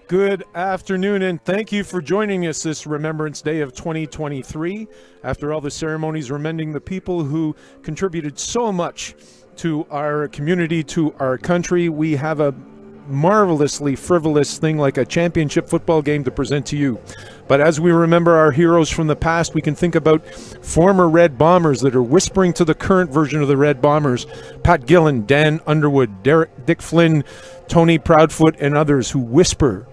Good afternoon, and thank you for joining us this Remembrance Day of 2023. After all the ceremonies remembering the people who contributed so much to our community, to our country, we have a marvelously frivolous thing like a championship football game to present to you. But as we remember our heroes from the past, we can think about former Red Bombers that are whispering to the current version of the Red Bombers. Pat Gillen, Dan Underwood, Dick Flynn, Tony Proudfoot, and others who whisper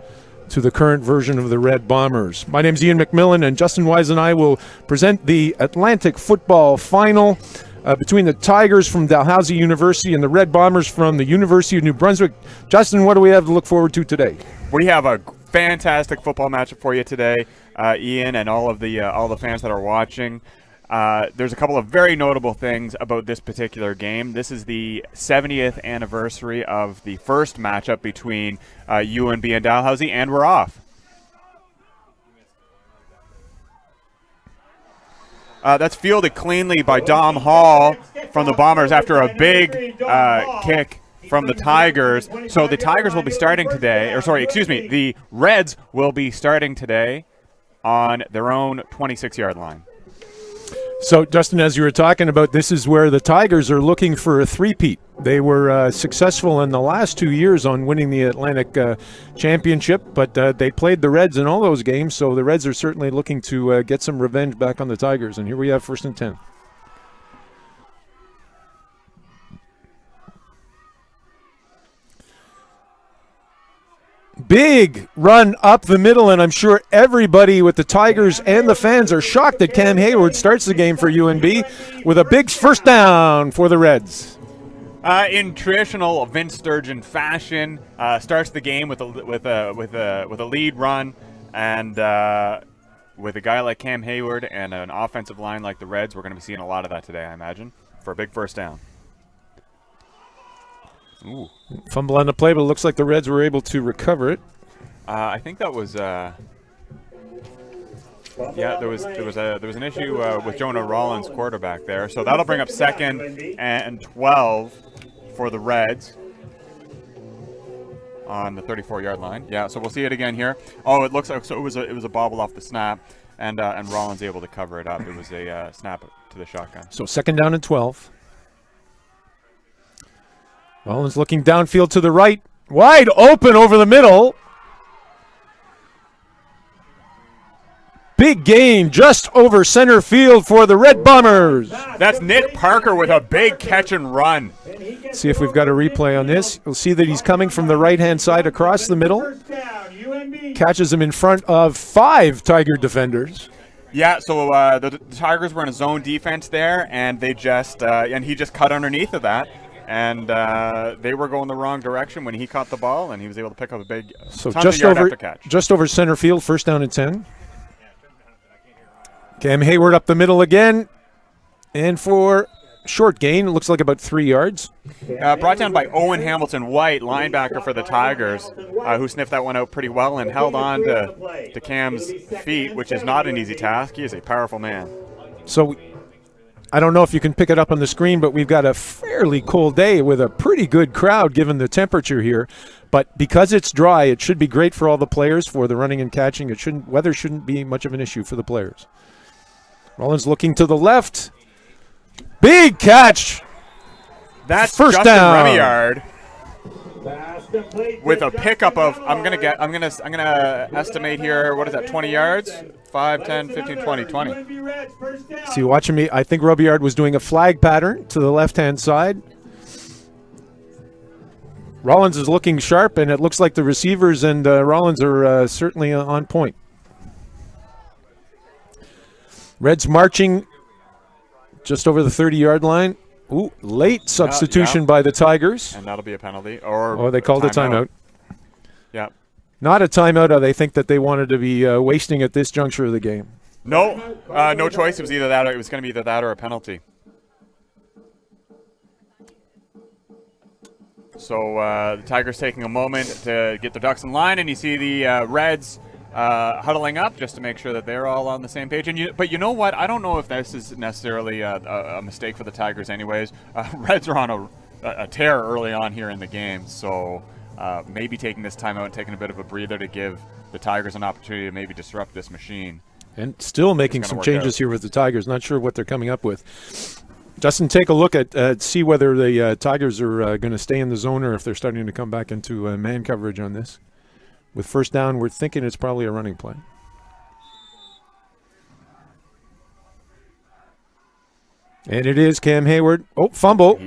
to the current version of the Red Bombers. My name's Ian McMillan, and Justin Wise and I will present the Atlantic Football Final between the Tigers from Dalhousie University and the Red Bombers from the University of New Brunswick. Justin, what do we have to look forward to today? We have a fantastic football matchup for you today, Ian, and all the fans that are watching. There's a couple of very notable things about this particular game. This is the 70th anniversary of the first matchup between UNB and Dalhousie, and we're off. That's fielded cleanly by Dom Hall from the Bombers after a big kick from the Tigers. So the Tigers will be starting today, the Reds will be starting today on their own 26-yard line. So, Justin, as you were talking about, this is where the Tigers are looking for a three-peat. They were successful in the last 2 years on winning the Atlantic Championship, but they played the Reds in all those games, so the Reds are certainly looking to get some revenge back on the Tigers. And here we have 1st and 10. Big run up the middle, and I'm sure everybody with the Tigers and the fans are shocked that Cam Hayward starts the game for UNB with a big first down for the Reds. In traditional Vince Sturgeon fashion, starts the game with a lead run, and with a guy like Cam Hayward and an offensive line like the Reds, we're going to be seeing a lot of that today, I imagine, for a big first down. Ooh. Fumble on the play, but it looks like the Reds were able to recover it. I think that was there was an issue with Jonah Rollins, quarterback there. So that'll bring up 2nd and 12 for the Reds on the 34-yard line. Yeah, so we'll see it again here. Oh, it looks like it was a bobble off the snap, and Rollins able to cover it up. It was a snap to the shotgun. So 2nd down and 12. Rollins looking downfield to the right. Wide open over the middle. Big gain just over center field for the Red Bombers. That's Nick Parker with a big catch and run. See if we've got a replay on this. You'll see that he's coming from the right-hand side across the middle. Catches him in front of 5 Tiger defenders. Yeah, so the Tigers were in a zone defense there, and they just and he just cut underneath of that. And they were going the wrong direction when he caught the ball, and he was able to pick up a big just over center field, 1st down and 10. Cam Hayward up the middle again, and for short gain, it looks like about 3 yards. Brought down by Owen Hamilton White, linebacker for the Tigers, who sniffed that one out pretty well and held on to Cam's feet, which is not an easy task. He is a powerful man. So I don't know if you can pick it up on the screen, but we've got a fairly cold day with a pretty good crowd given the temperature here. But because it's dry, it should be great for all the players for the running and catching. Weather shouldn't be much of an issue for the players. Rollins looking to the left. Big catch. That's first Justin down. Remillard with a pickup of I'm gonna estimate here, what is that, 20 yards? 5, 10, 15, 20. See, watching me, I think Robillard was doing a flag pattern to the left-hand side. Rollins is looking sharp, and it looks like the receivers and Rollins are certainly on point. Reds marching just over the 30-yard line. Ooh, late substitution by the Tigers. And that'll be a penalty. Or they called a timeout. Yeah. Not a timeout, or they think that they wanted to be wasting at this juncture of the game. No, no choice. It was either that, or it was going to be either that or a penalty. So the Tigers taking a moment to get their ducks in line, and you see the Reds huddling up just to make sure that they're all on the same page. But you know what? I don't know if this is necessarily a mistake for the Tigers anyways. Reds are on a tear early on here in the game, so maybe taking this timeout and taking a bit of a breather to give the Tigers an opportunity to maybe disrupt this machine. And still making some changes here with the Tigers. Not sure what they're coming up with. Justin, take a look at see whether the Tigers are going to stay in the zone or if they're starting to come back into man coverage on this. With first down, we're thinking it's probably a running play. And it is Cam Hayward. Oh, fumble.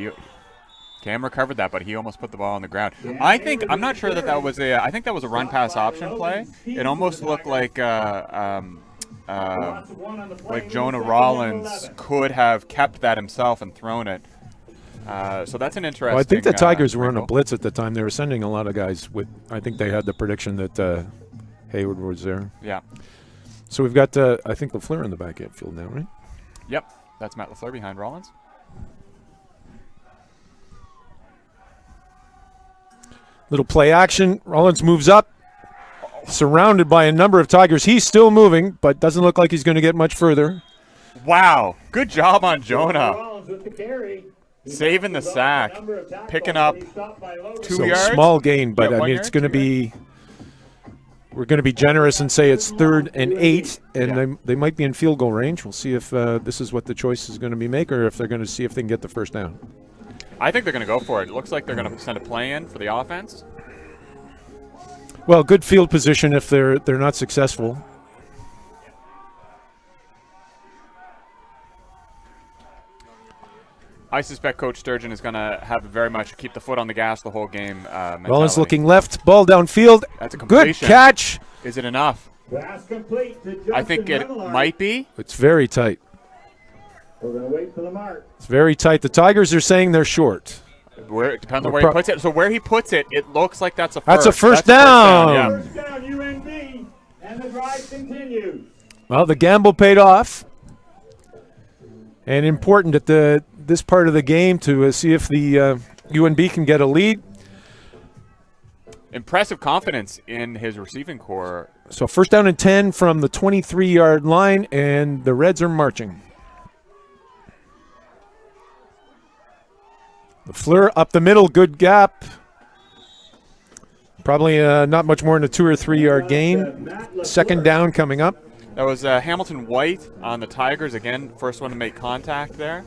Cam recovered that, but he almost put the ball on the ground. I'm not sure that was a. I think that was a run pass option play. It almost looked like Jonah Rollins could have kept that himself and thrown it. So that's an interesting. Well, I think the Tigers were on a blitz at the time. They were sending a lot of guys with. I think they had the prediction that Hayward was there. Yeah. So we've got I think LaFleur in the back field now, right? Yep. That's Matt LaFleur behind Rollins. Little play action. Rollins moves up, surrounded by a number of Tigers. He's still moving, but doesn't look like he's going to get much further. Wow. Good job on Jonah. Saving the sack. Picking up 2 yards. Small gain, but I mean, it's going to be – we're going to be generous and say it's 3rd and 8, and they might be in field goal range. We'll see if this is what the choice is going to be made or if they're going to see if they can get the first down. I think they're going to go for it. It looks like they're going to send a play in for the offense. Well, good field position if they're not successful. I suspect Coach Sturgeon is going to have very much keep the foot on the gas the whole game. Rollins looking left, ball downfield. That's a completion. Good catch. Is it enough? I think it might be. It's very tight. We're going to wait for the mark. It's very tight. The Tigers are saying they're short. It depends on where he puts it. So where he puts it, it looks like that's a first. That's a first down. Yeah. First down, UNB, and the drive continues. Well, the gamble paid off. And important at this part of the game to see if the UNB can get a lead. Impressive confidence in his receiving core. So first down and 10 from the 23-yard line, and the Reds are marching. LaFleur up the middle, good gap. Probably not much more than a 2 or 3 yard gain. Second down coming up. That was Hamilton White on the Tigers again. First one to make contact there.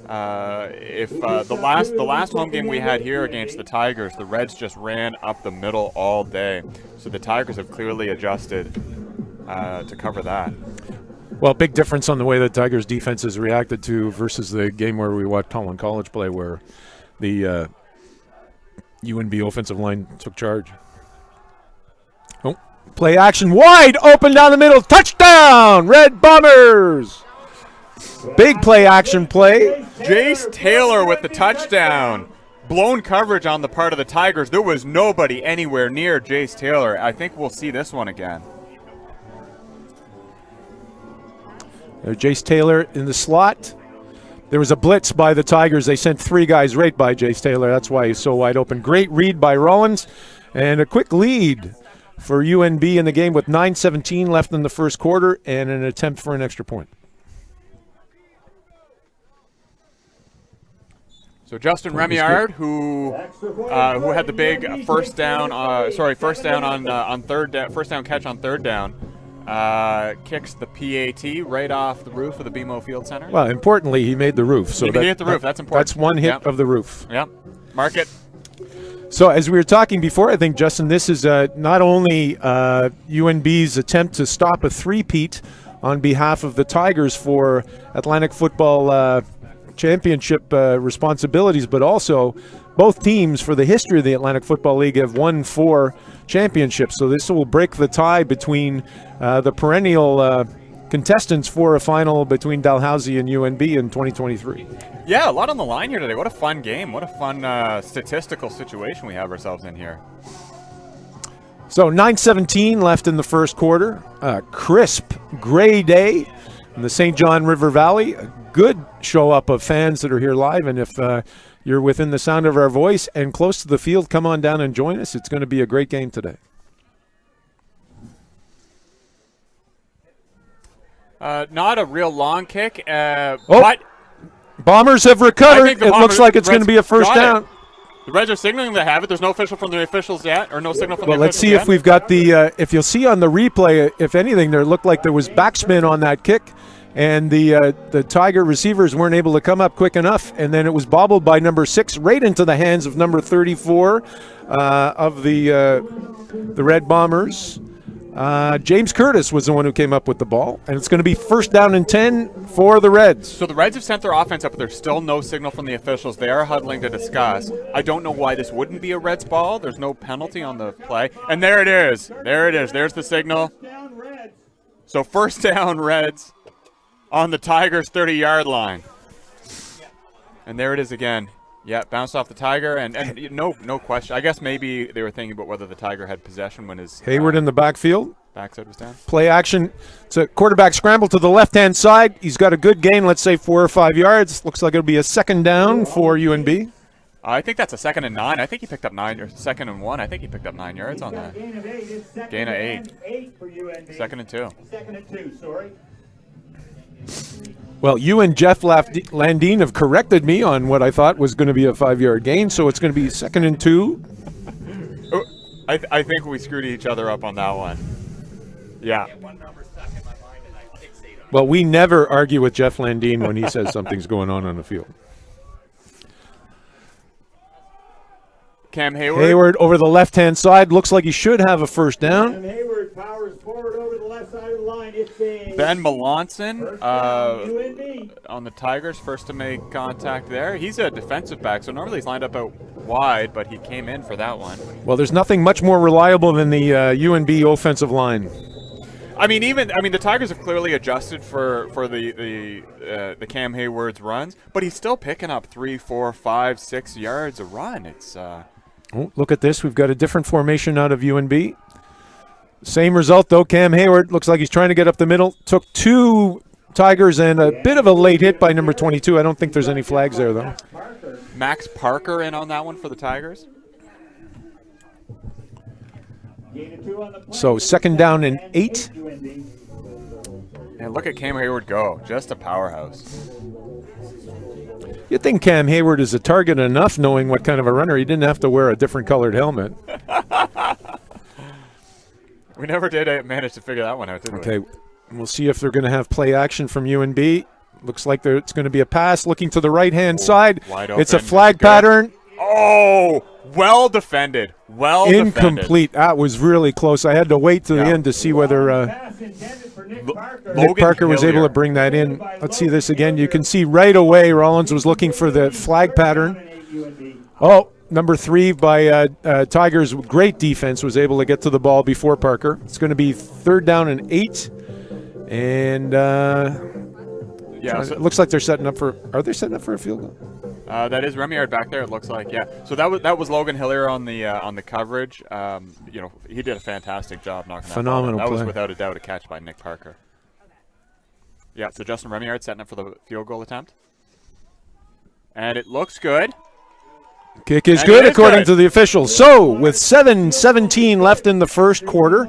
If the last home game we had here against the Tigers, the Reds just ran up the middle all day. So the Tigers have clearly adjusted to cover that. Well, big difference on the way the Tigers defense has reacted to versus the game where we watched Holland College play, where the UNB offensive line took charge. Oh, play action wide open down the middle. Touchdown, Red Bombers. Big play action play. Jace Taylor with the touchdown. Blown coverage on the part of the Tigers. There was nobody anywhere near Jace Taylor. I think we'll see this one again. Jace Taylor in the slot. There was a blitz by the Tigers. They sent 3 guys right by Jace Taylor. That's why he's so wide open. Great read by Rollins. And a quick lead for UNB in the game with 9:17 left in the first quarter and an attempt for an extra point. So Justin Remillard, who had the big first down catch on third down, kicks the PAT right off the roof of the BMO Field Center. Well, importantly, he made the roof. So he hit the roof. That's important. That's one hit of the roof. Yep. Mark it. So as we were talking before, I think, Justin, this is not only UNB's attempt to stop a three-peat on behalf of the Tigers for Atlantic Football Championship responsibilities, but also both teams for the history of the Atlantic Football League have won 4 championships. So this will break the tie between the perennial contestants for a final between Dalhousie and UNB in 2023. Yeah, a lot on the line here today. What a fun game. What a fun statistical situation we have ourselves in here. So 9:17 left in the first quarter. Crisp gray day in the St. John River Valley. A good show up of fans that are here live. And if you're within the sound of our voice and close to the field, come on down and join us. It's going to be a great game today. Not a real long kick, but Bombers have recovered. It looks like it's going to be a first down. The Reds are signaling they have it. There's no official from the officials yet, or no signal from the officials. Well, let's see if we've got the. If you'll see on the replay, if anything, there looked like there was backspin on that kick, and the Tiger receivers weren't able to come up quick enough, and then it was bobbled by number 6 right into the hands of number 34 of the Red Bombers. James Curtis was the one who came up with the ball, and it's going to be first down and 10 for the Reds. So the Reds have sent their offense up, but there's still no signal from the officials. They are huddling to discuss. I don't know why this wouldn't be a Reds ball. There's no penalty on the play. And there it is. There it is. There's the signal. So first down, Reds, on the Tigers' 30-yard line. And there it is again. Yeah, bounced off the Tiger, and no question. I guess maybe they were thinking about whether the Tiger had possession when his Hayward in the backfield. backside was down. Play action. It's a quarterback scramble to the left-hand side. He's got a good gain, let's say 4 or 5 yards. Looks like it'll be a second down for UNB. I think that's a 2nd and 9. I think he picked up 9, or 2nd and 1. I think he picked up 9 yards on that. Gain of 8. 2nd and 2. 2nd and 2, sorry. Well, you and Jeff Landine have corrected me on what I thought was going to be a 5-yard gain, so it's going to be 2nd and 2. Oh, I think we screwed each other up on that one. Yeah. Well, we never argue with Jeff Landine when he says something's going on the field. Cam Hayward. Hayward over the left-hand side. Looks like he should have a first down. Cam Hayward powers forward over the left side of the line. It's a Ben Melanson UNB. on the Tigers, first to make contact there. He's a defensive back, so normally he's lined up out wide, but he came in for that one. Well, there's nothing much more reliable than the UNB offensive line. I mean, the Tigers have clearly adjusted for the Cam Hayward's runs, but he's still picking up 3, 4, 5, 6 yards a run. It's Oh, look at this. We've got a different formation out of UNB. Same result, though. Cam Hayward looks like he's trying to get up the middle. Took 2 Tigers and a bit of a late hit by number 22. I don't think there's any flags there, though. Max Parker in on that one for the Tigers. So 2nd down and 8. And look at Cam Hayward go. Just a powerhouse. You'd think Cam Hayward is a target enough knowing what kind of a runner. He didn't have to wear a different colored helmet. We never did manage to figure that one out, did we? Okay, we'll see if they're going to have play action from UNB. Looks like it's going to be a pass looking to the right-hand side. Wide open. It's a flag pattern. Oh, well defended. Well Incomplete. That was really close. I had to wait to the end to see whether Nick Parker was able to bring that in. Let's see this again. You can see right away Rollins was looking for the flag pattern. Oh, number 3 by Tigers. Great defense, was able to get to the ball before Parker. It's going to be 3rd down and 8. And it looks like they're setting up for – are they setting up for a field goal? That is Remyard back there. It looks like, yeah. So that was Logan Hillier on the coverage. He did a fantastic job knocking Phenomenal that ball. That play. was without a doubt a catch by Nick Parker. Yeah. So Justin Remyard setting up for the field goal attempt, and it looks good. Kick is good according to the officials. So with 7:17 left in the first quarter,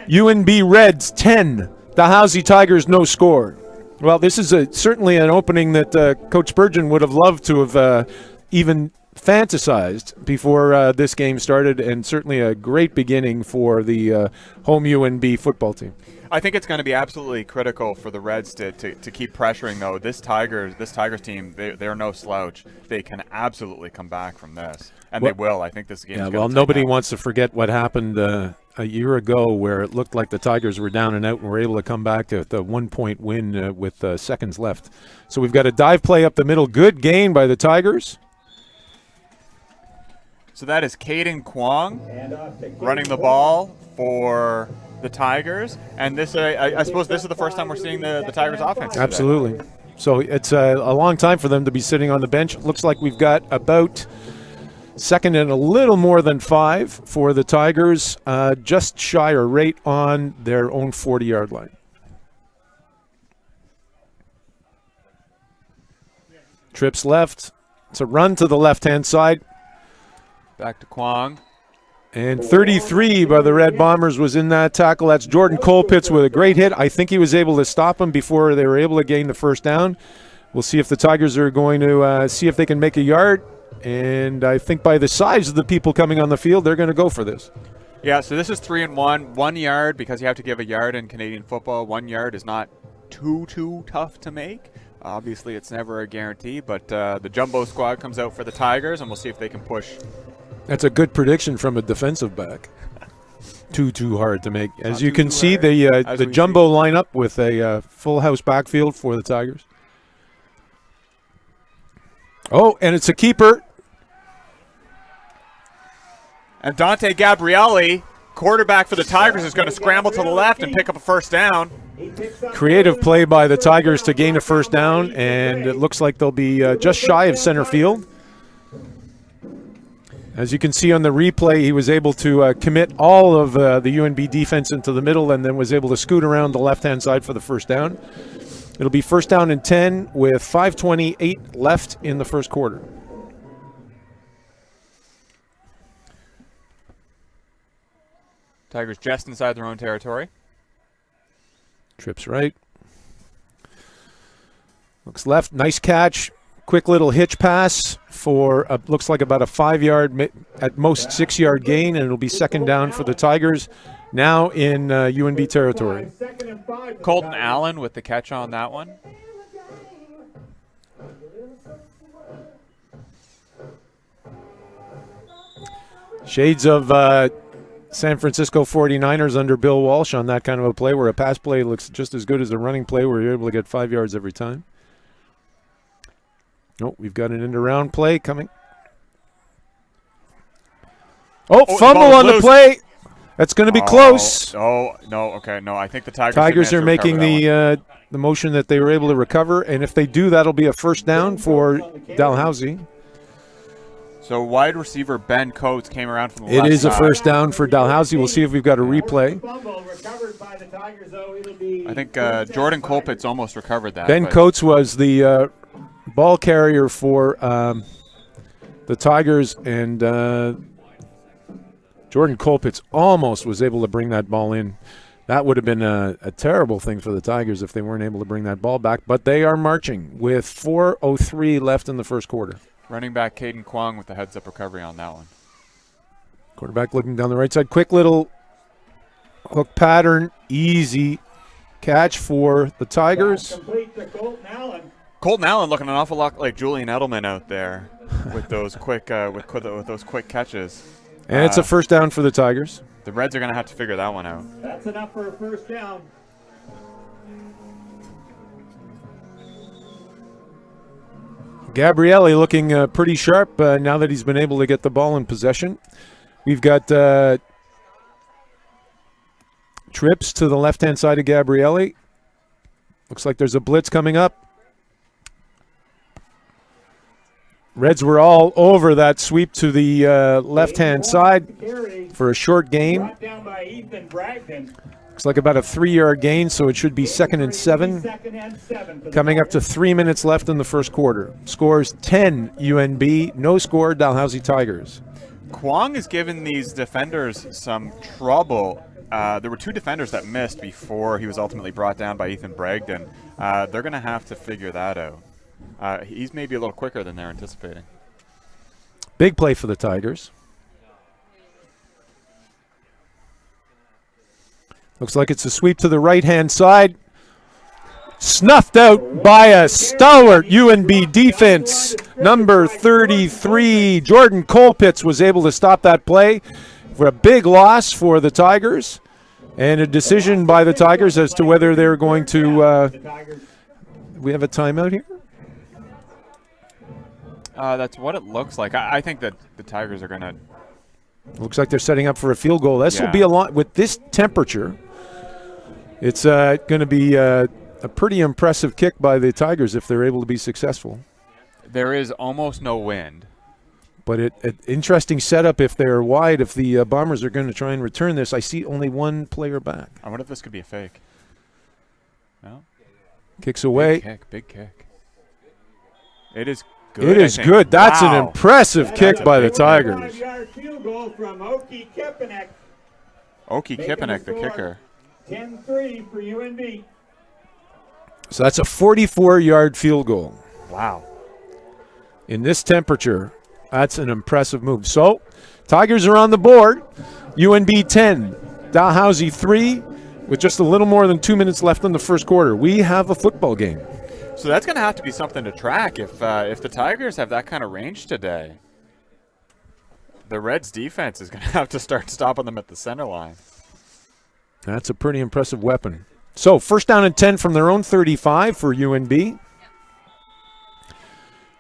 UNB Reds 10, Dalhousie Tigers no score. Well, this is certainly an opening that Coach Spurgeon would have loved to have even fantasized before this game started, and certainly a great beginning for the home UNB football team. I think it's going to be absolutely critical for the Reds to keep pressuring, though. This Tigers team, they're no slouch. They can absolutely come back from this, and they will. I think this game. Yeah, well, nobody wants to forget what happened a year ago, where it looked like the Tigers were down and out and were able to come back to the 1-point win with seconds left. So we've got a dive play up the middle. Good gain by the Tigers. So that is Caden Kwong running the ball for the Tigers, and this I suppose this is the first time we're seeing the Tigers offense today. Absolutely. So it's a long time for them to be sitting on the bench. Looks like we've got about 2nd and a little more than 5 for the Tigers, just shy or right on their own 40-yard line. Trips left. It's a run to the left-hand side. Back to Kwong. And 33 by the Red Bombers was in that tackle. That's Jordan Colpitts with a great hit. I think he was able to stop him before they were able to gain the first down. We'll see if the Tigers are going to see if they can make a yard. And I think by the size of the people coming on the field, they're going to go for this. Yeah, so this is 3-1. 1 yard, because you have to give a yard in Canadian football. 1 yard is not too tough to make. Obviously, it's never a guarantee, but the jumbo squad comes out for the Tigers, and we'll see if they can push. That's a good prediction from a defensive back. Too hard to make. As you can see, the jumbo lineup with a full house backfield for the Tigers. Oh, and it's a keeper. And Dante Gabrielli, quarterback for the Tigers, is going to scramble to the left and pick up a first down. Creative play by the Tigers to gain a first down, and it looks like they'll be just shy of center field. As you can see on the replay, he was able to commit all of the UNB defense into the middle and then was able to scoot around the left-hand side for the first down. It'll be first down and 10 with 5:28 left in the first quarter. Tigers just inside their own territory. Trips right. Looks left. Nice catch. Quick little hitch pass for looks like about a 5-yard, at most 6-yard gain, and it'll be second down for the Tigers now in UNB territory. Colton Allen with the catch on that one. Shades of San Francisco 49ers under Bill Walsh on that kind of a play, where a pass play looks just as good as a running play where you're able to get 5 yards every time. Oh, we've got an end-around play coming. Oh, fumble on the play. That's going to be close. Oh, no, okay, no. I think the Tigers are making the motion that they were able to recover, and if they do, that'll be a first down for Dalhousie. So wide receiver Ben Coates came around from the left side. It is a first down for Dalhousie. We'll see if we've got a replay. I think Jordan Colpitt's almost recovered that. Ben Coates was the ball carrier for the Tigers, and Jordan Colpitts almost was able to bring that ball in. That would have been a terrible thing for the Tigers if they weren't able to bring that ball back, but they are marching with 4:03 left in the first quarter. Running back Caden Kwong with the heads-up recovery on that one. Quarterback looking down the right side. Quick little hook pattern. Easy catch for the Tigers. Colton Allen looking an awful lot like Julian Edelman out there with those quick with those quick catches. And it's a first down for the Tigers. The Reds are going to have to figure that one out. That's enough for a first down. Gabrielli looking pretty sharp now that he's been able to get the ball in possession. We've got trips to the left-hand side of Gabrielli. Looks like there's a blitz coming up. Reds were all over that sweep to the left-hand side for a short gain. Looks like about a 3-yard gain, so it should be 2nd and 7. Coming up to 3 minutes left in the first quarter. Scores 10 UNB, no score Dalhousie Tigers. Kwong has given these defenders some trouble. There were 2 defenders that missed before he was ultimately brought down by Ethan Bragdon. They're going to have to figure that out. He's maybe a little quicker than they're anticipating. Big play for the Tigers. Looks like it's a sweep to the right-hand side. Snuffed out by a stalwart UNB defense. Number 33, Jordan Colpitts, was able to stop that play for a big loss for the Tigers. And a decision by the Tigers as to whether they're going to we have a timeout here? That's what it looks like. I think that the Tigers are going to... Looks like they're setting up for a field goal. This will be a lot with this temperature. It's going to be a pretty impressive kick by the Tigers if they're able to be successful. There is almost no wind. But an interesting setup if they're wide, if the Bombers are going to try and return this. I see only one player back. I wonder if this could be a fake. No? Kicks away. Big kick. It is good. It is good. That's an impressive kick by the Tigers. Oki Kipenek, the kicker. 10-3 for UNB. So that's a 44-yard field goal. Wow. In this temperature, That's an impressive move. So, Tigers are on the board. UNB 10, Dalhousie 3, with just a little more than 2 minutes left in the first quarter. We have a football game. So that's going to have to be something to track if the Tigers have that kind of range today. The Reds' defense is going to have to start stopping them at the center line. That's a pretty impressive weapon. So, first down and 10 from their own 35 for UNB.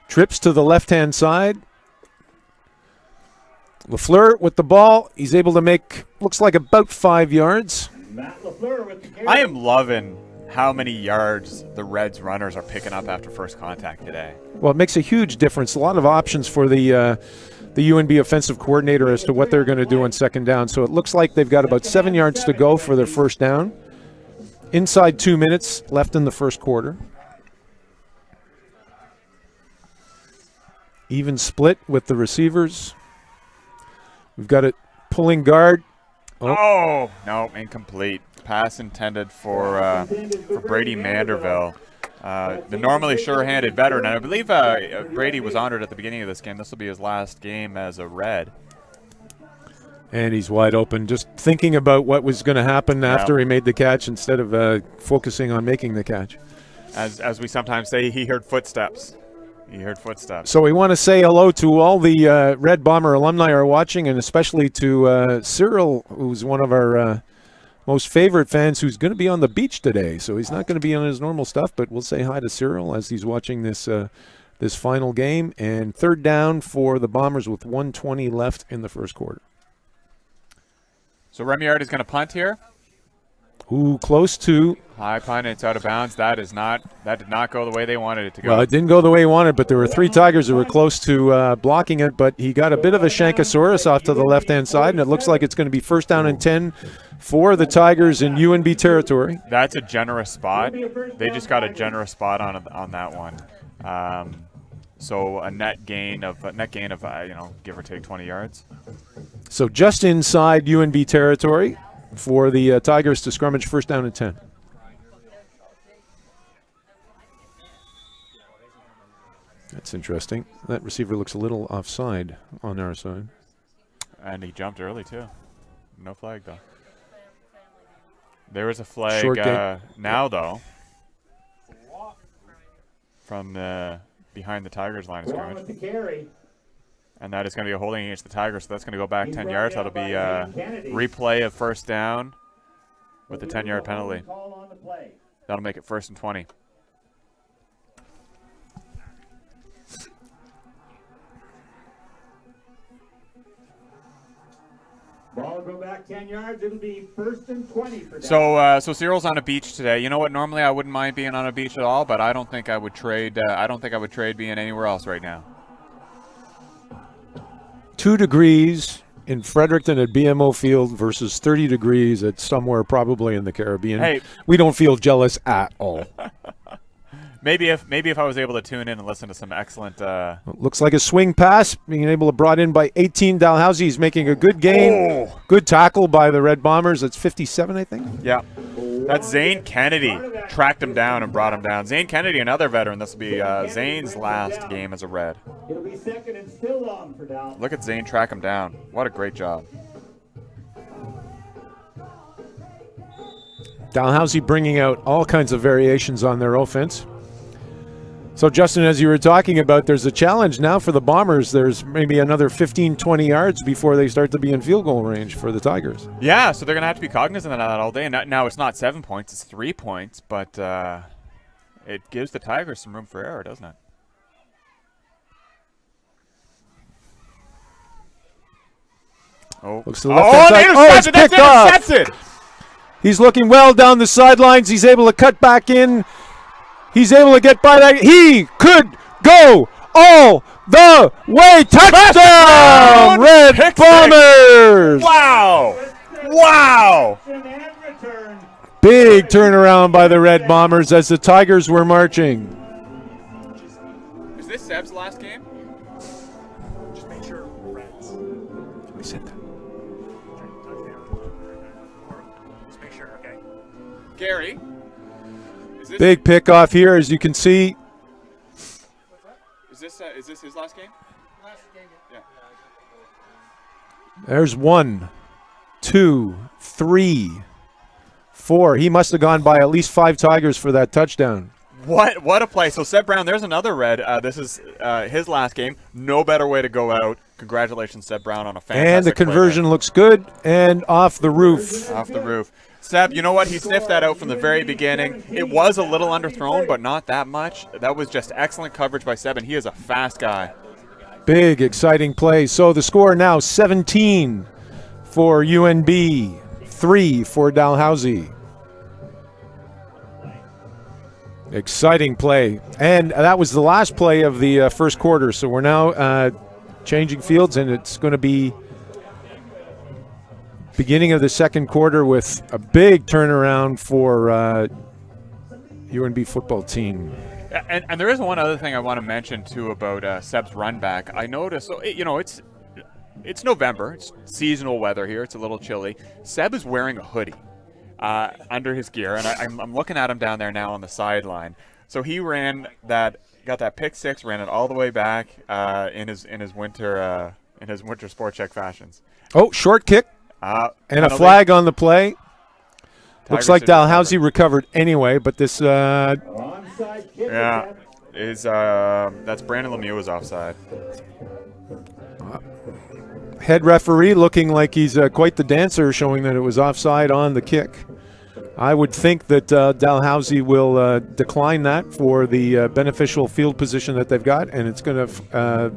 Trips to the left-hand side. LaFleur with the ball. He's able to make, looks like about 5 yards. Matt LaFleur with the carry. I am loving how many yards the Reds runners are picking up after first contact today. Well, it makes a huge difference. A lot of options for the UNB offensive coordinator as to what they're going to do on second down. So it looks like they've got about 7 yards to go for their first down. Inside 2 minutes left in the first quarter. Even split with the receivers. We've got it pulling guard. Oh, no, incomplete. Pass intended for Brady Manderville. The normally sure-handed veteran. And I believe Brady was honored at the beginning of this game. This will be his last game as a Red. And he's wide open, just thinking about what was going to happen after he made the catch instead of focusing on making the catch. As we sometimes say, he heard footsteps. He heard footsteps. So we want to say hello to all the Red Bomber alumni are watching, and especially to Cyril, who's one of our most favorite fans, who's going to be on the beach today. So he's not going to be on his normal stuff, but we'll say hi to Cyril as he's watching this this final game. And third down for the Bombers with 1:20 left in the first quarter. So Remiard is going to punt here. Ooh, close to. High punt, it's out of bounds. That did not go the way they wanted it to go. Well, it didn't go the way he wanted, but there were 3 Tigers that were close to blocking it, but he got a bit of a Shankosaurus off to the left-hand side, and it looks like it's going to be first down and 10 for the Tigers in UNB territory. That's a generous spot. They just got a generous spot on that one. So a net gain of give or take 20 yards. So just inside UNB territory for the Tigers to scrummage first down and 10. That's interesting. That receiver looks a little offside on our side. And he jumped early, too. No flag, though. There is a flag now, though, from behind the Tigers' line of scrimmage. And that is going to be a holding against the Tigers, so that's going to go back 10 yards. That'll be a replay of first down with the 10-yard penalty. That'll make it first and 20. Ball will go back 10 yards. It'll be first and 20 for So Cyril's on a beach today. You know what? Normally I wouldn't mind being on a beach at all, but I don't think I would trade. I don't think I would trade being anywhere else right now. 2 degrees in Fredericton at BMO Field versus 30 degrees at somewhere probably in the Caribbean. Hey, we don't feel jealous at all. Maybe if I was able to tune in and listen to some excellent. Looks like a swing pass being able to brought in by 18. Dalhousie. He's making a good gain. Oh. Good tackle by the Red Bombers. That's 57, I think. Yeah. That's Zane Kennedy. Tracked him down and brought him down. Zane Kennedy, another veteran. This will be Zane's last game as a Red. It'll be second and still long for Dal. Look at Zane track him down. What a great job. Dalhousie bringing out all kinds of variations on their offense. So, Justin, as you were talking about, there's a challenge now for the Bombers. There's maybe another 15, 20 yards before they start to be in field goal range for the Tigers. Yeah, so they're going to have to be cognizant of that all day. Now it's not 7 points, it's 3 points, but it gives the Tigers some room for error, doesn't it? Oh, looks to the left side. It's picked off. Intercepted! He's looking well down the sidelines. He's able to cut back in. He's able to get by that. He could go all the way. Touchdown! Red Bombers! Wow! Wow! Big turnaround by the Red Bombers as the Tigers were marching. Is this Seb's last game? Just make sure Reds. We said that. Just make sure, okay? Gary? Big pickoff here, as you can see. Is this his last game? There's 1, 2, 3, 4. He must have gone by at least 5 Tigers for that touchdown. What a play. So Seb Brown, there's another red. This is his last game. No better way to go out. Congratulations, Seb Brown, on a fantastic And the conversion looks good and off the roof. off the roof. Seb, you know what? He sniffed that out from the very beginning. It was a little underthrown, but not that much. That was just excellent coverage by Seb, and he is a fast guy. Big, exciting play. So the score now 17 for UNB, 3 for Dalhousie. Exciting play. And that was the last play of the first quarter. So we're now changing fields, and it's going to be beginning of the second quarter with a big turnaround for UNB football team. And there is one other thing I want to mention, too, about Seb's run back. I noticed, so it's November. It's seasonal weather here. It's a little chilly. Seb is wearing a hoodie under his gear, and I'm looking at him down there now on the sideline. So he got that pick six, ran it all the way back in his winter sport check fashions. Oh, short kick and penalty. a flag on the play. Looks like Tigers Dalhousie recovered anyway, but this Onside kick. yeah, that's Brandon Lemieux is offside. head referee looking like he's quite the dancer, showing that it was offside on the kick. I would think that Dalhousie will decline that for the beneficial field position that they've got, and it's going to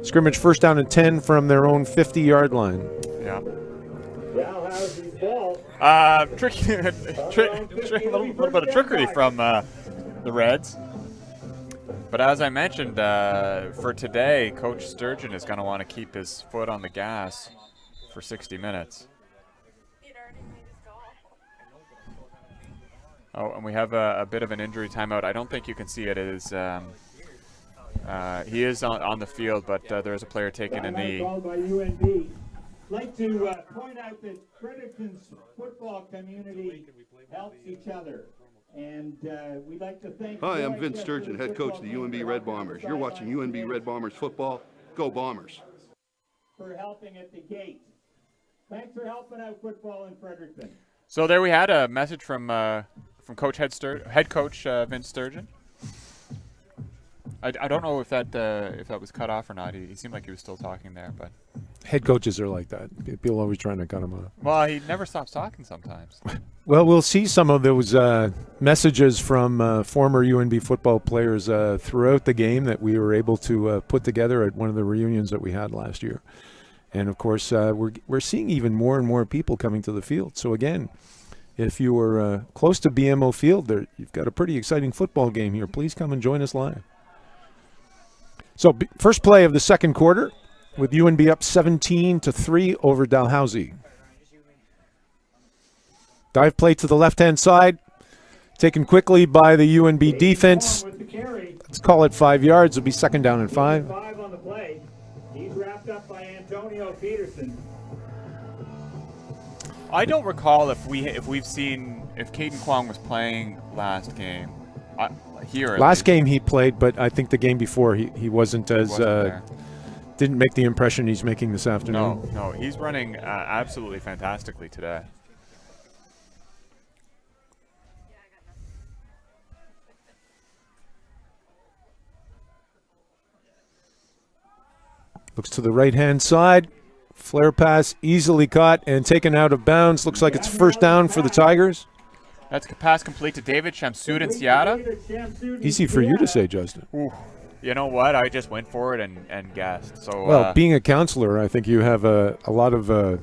scrimmage first down and 10 from their own 50-yard line. Yeah. Dalhousie's ball. Tricky, a little bit of trickery from the Reds. But as I mentioned, for today, Coach Sturgeon is going to want to keep his foot on the gas for 60 minutes. Oh, and we have a bit of an injury timeout. I don't think you can see it. It is he is on the field, but there is a player taking a knee. Called by UNB. I'd like to point out that Fredericton's football community helps each other. And we'd like to thank... Hi, I'm Vince Sturgeon, head coach of the UNB Red Bombers. You're watching UNB Red Bombers football. Go Bombers. For helping at the gate. Thanks for helping out football in Fredericton. So there we had a message from Coach head coach Vince Sturgeon. I don't know if that was cut off or not. He seemed like he was still talking there, but Head coaches are like that. People always trying to cut them off. well, he never stops talking sometimes. Well, we'll see some of those messages from former UNB football players throughout the game that we were able to put together at one of the reunions that we had last year. And, of course, we're seeing even more and more people coming to the field. So, again, if you were close to BMO Field, you've got a pretty exciting football game here. Please come and join us live. So, first play of the second quarter with UNB up 17-3 over Dalhousie. Dive play to the left-hand side, taken quickly by the UNB defense. Let's call it 5 yards. It'll be second down and 5. 5 on the play. He's wrapped up by Antonio Peterson. I don't recall if Caden Kwong was playing last game. Last game he played, but I think the game before he wasn't as didn't make the impression he's making this afternoon. No, he's running absolutely fantastically today. Looks to the right-hand side. Flare pass easily caught and taken out of bounds. Looks like it's first down for the Tigers. That's a pass complete to David Shamsud Siata. Easy for you to say, Justin. Ooh. You know what? I just went for it and guessed. So well, being a counselor, I think you have a lot of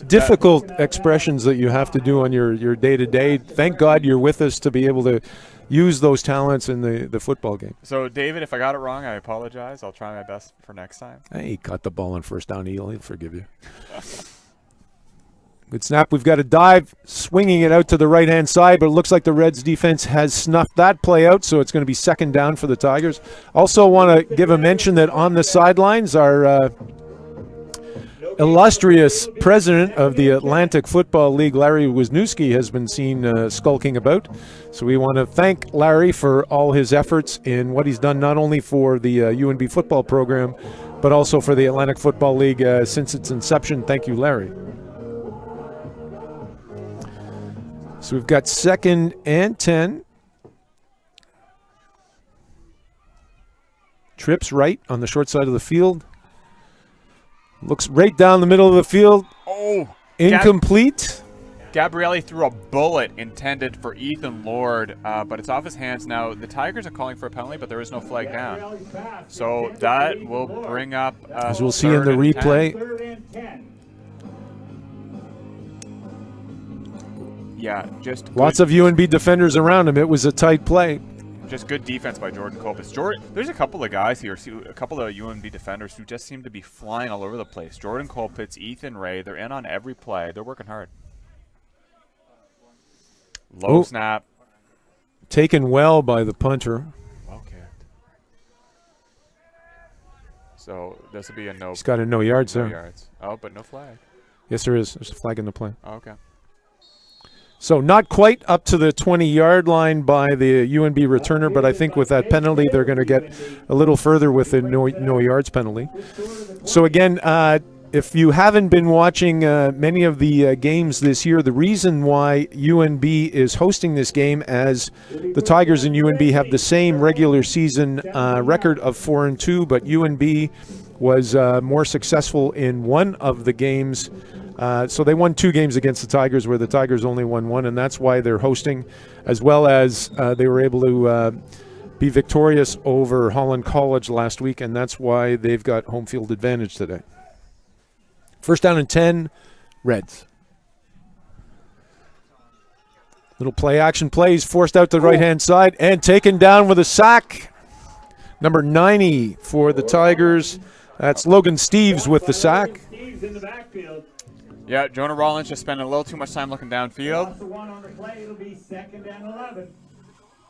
difficult expressions that you have to do on your day-to-day. Thank God you're with us to be able to use those talents in the football game. So, David, if I got it wrong, I apologize. I'll try my best for next time. Hey, he caught the ball on first down. He'll forgive you. Good snap. We've got a dive, swinging it out to the right-hand side, but it looks like the Reds defense has snuffed that play out, so it's going to be second down for the Tigers. Also want to give a mention that on the sidelines, our illustrious president of the Atlantic Football League, Larry Wisniewski, has been seen skulking about. So we want to thank Larry for all his efforts in what he's done, not only for the UNB football program, but also for the Atlantic Football League since its inception. Thank you, Larry. So we've got 2nd and 10. Trips right on the short side of the field. Looks right down the middle of the field. Oh, incomplete. Gabrielli threw a bullet intended for Ethan Lord, but it's off his hands now. The Tigers are calling for a penalty, but there is no flag down. So that will bring up as we'll see in the replay. 3rd and 10. Yeah, just lots of UNB defenders around him. It was a tight play. Just good defense by Jordan Kopitz. There's a couple of guys here, a couple of UNB defenders who just seem to be flying all over the place. Jordan Kopitz, Ethan Ray, they're in on every play. They're working hard. Low snap. Taken well by the punter. Well kicked. So this would be a no. He's got a no yards there. No yards. Oh, but no flag. Yes, there is. There's a flag in the play. Oh, okay. So not quite up to the 20-yard line by the UNB returner, but I think with that penalty, they're going to get a little further with the no yards penalty. So again, if you haven't been watching many of the games this year, the reason why UNB is hosting this game, as the Tigers and UNB have the same regular season record of 4-2, but UNB was more successful in one of the games. So they won 2 games against the Tigers, where the Tigers only won 1, and that's why they're hosting, as well as they were able to be victorious over Holland College last week, and that's why they've got home field advantage today. 1st down and 10, Reds. Little play action plays, forced out to the right-hand side and taken down with a sack. Number 90 for the Tigers. That's Logan Steves with the sack. Steves in the backfield. Yeah, Jonah Rollins just spending a little too much time looking downfield. Lost the one on the play. It'll be 2nd and 11.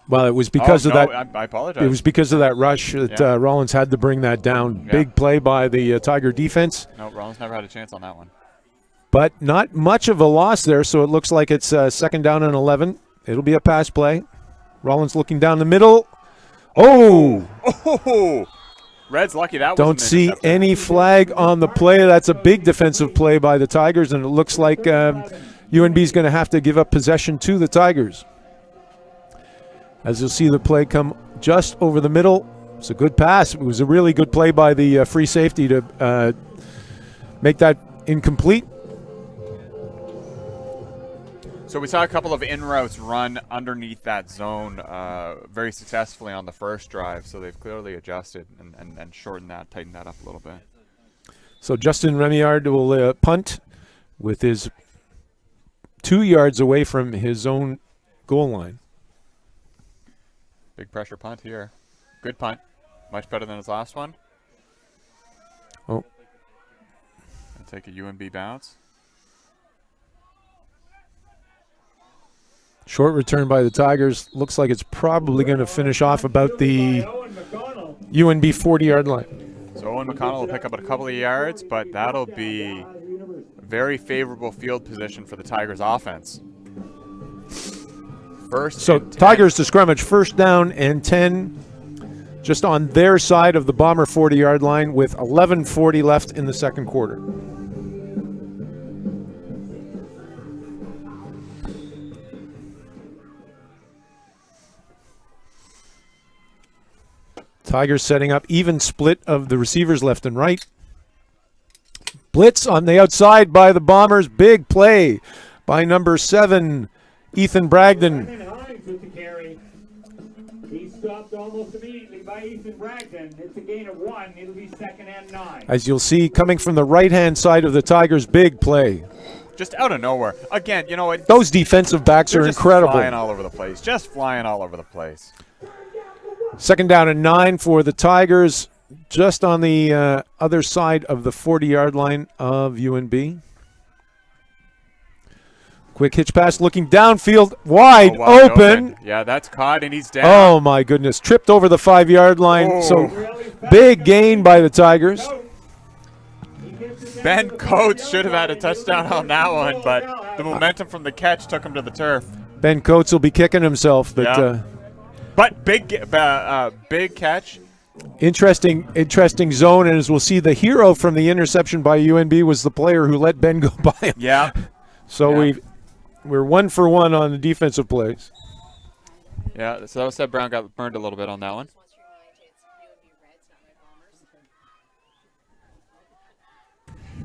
Well, it was because of that. I apologize. It was because of that rush that Rollins had to bring that down. Yeah. Big play by the Tiger defense. No, Rollins never had a chance on that one. But not much of a loss there, so it looks like it's 2nd down and 11. It'll be a pass play. Rollins looking down the middle. Oh! Oh! Red's lucky that Don't see any flag on the play. That's a big defensive play by the Tigers, and it looks like UNB is going to have to give up possession to the Tigers. As you'll see the play come just over the middle. It's a good pass. It was a really good play by the free safety to make that incomplete. So we saw a couple of in-routes run underneath that zone very successfully on the first drive, so they've clearly adjusted and shortened that, tightened that up a little bit. So Justin Remillard will punt with his 2 yards away from his own goal line. Big pressure punt here. Good punt. Much better than his last one. Oh. And take a UNB bounce. Short return by the Tigers. Looks like it's probably going to finish off about the UNB 40-yard line. So Owen McConnell will pick up a couple of yards, but that'll be very favorable field position for the Tigers offense. So Tigers to scrummage, 1st down and 10, just on their side of the Bomber 40-yard line with 11:40 left in the 2nd quarter. Tigers setting up even split of the receivers left and right. Blitz on the outside by the Bombers. Big play by number 7, Ethan Bragdon. With the carry. He stopped almost immediately by Ethan Bragdon. It's a gain of 1. It'll be 2nd and 9. As you'll see, coming from the right-hand side of the Tigers, big play. Just out of nowhere. Again, you know what? Those defensive backs are incredible. Flying all over the place. Just flying all over the place. 2nd down and 9 for the Tigers, just on the other side of the 40-yard line of UNB. Quick hitch pass, looking downfield, wide open. Yeah, that's caught, and he's down. Oh, my goodness. Tripped over the 5-yard line. Oh. So big gain by the Tigers. Ben Coates should have had a touchdown on that one, but the momentum from the catch took him to the turf. Ben Coates will be kicking himself, but Yeah. But big catch. interesting zone. And as we'll see, the hero from the interception by UNB was the player who let Ben go by him. Yeah. So Yeah. we're 1 for 1 on the defensive plays. Yeah, so Seb Brown got burned a little bit on that one.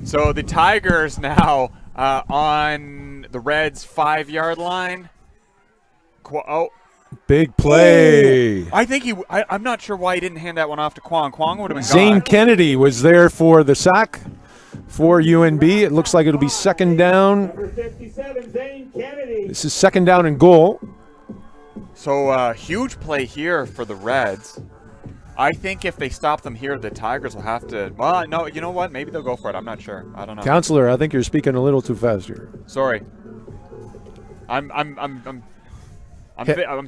So the Tigers now on the Reds' 5-yard line. Big play. I think I'm not sure why he didn't hand that one off to Kwong. Kwong would have been Zane gone. Kennedy was there for the sack for UNB. It looks like it'll be second down. Number 57, Zane Kennedy. This is second down and goal. So huge play here for the Reds. I think if they stop them here, the Tigers will have to. Well, no, you know what? Maybe they'll go for it. I'm not sure. I don't know. Counselor, I think you're speaking a little too fast here. Sorry. I'm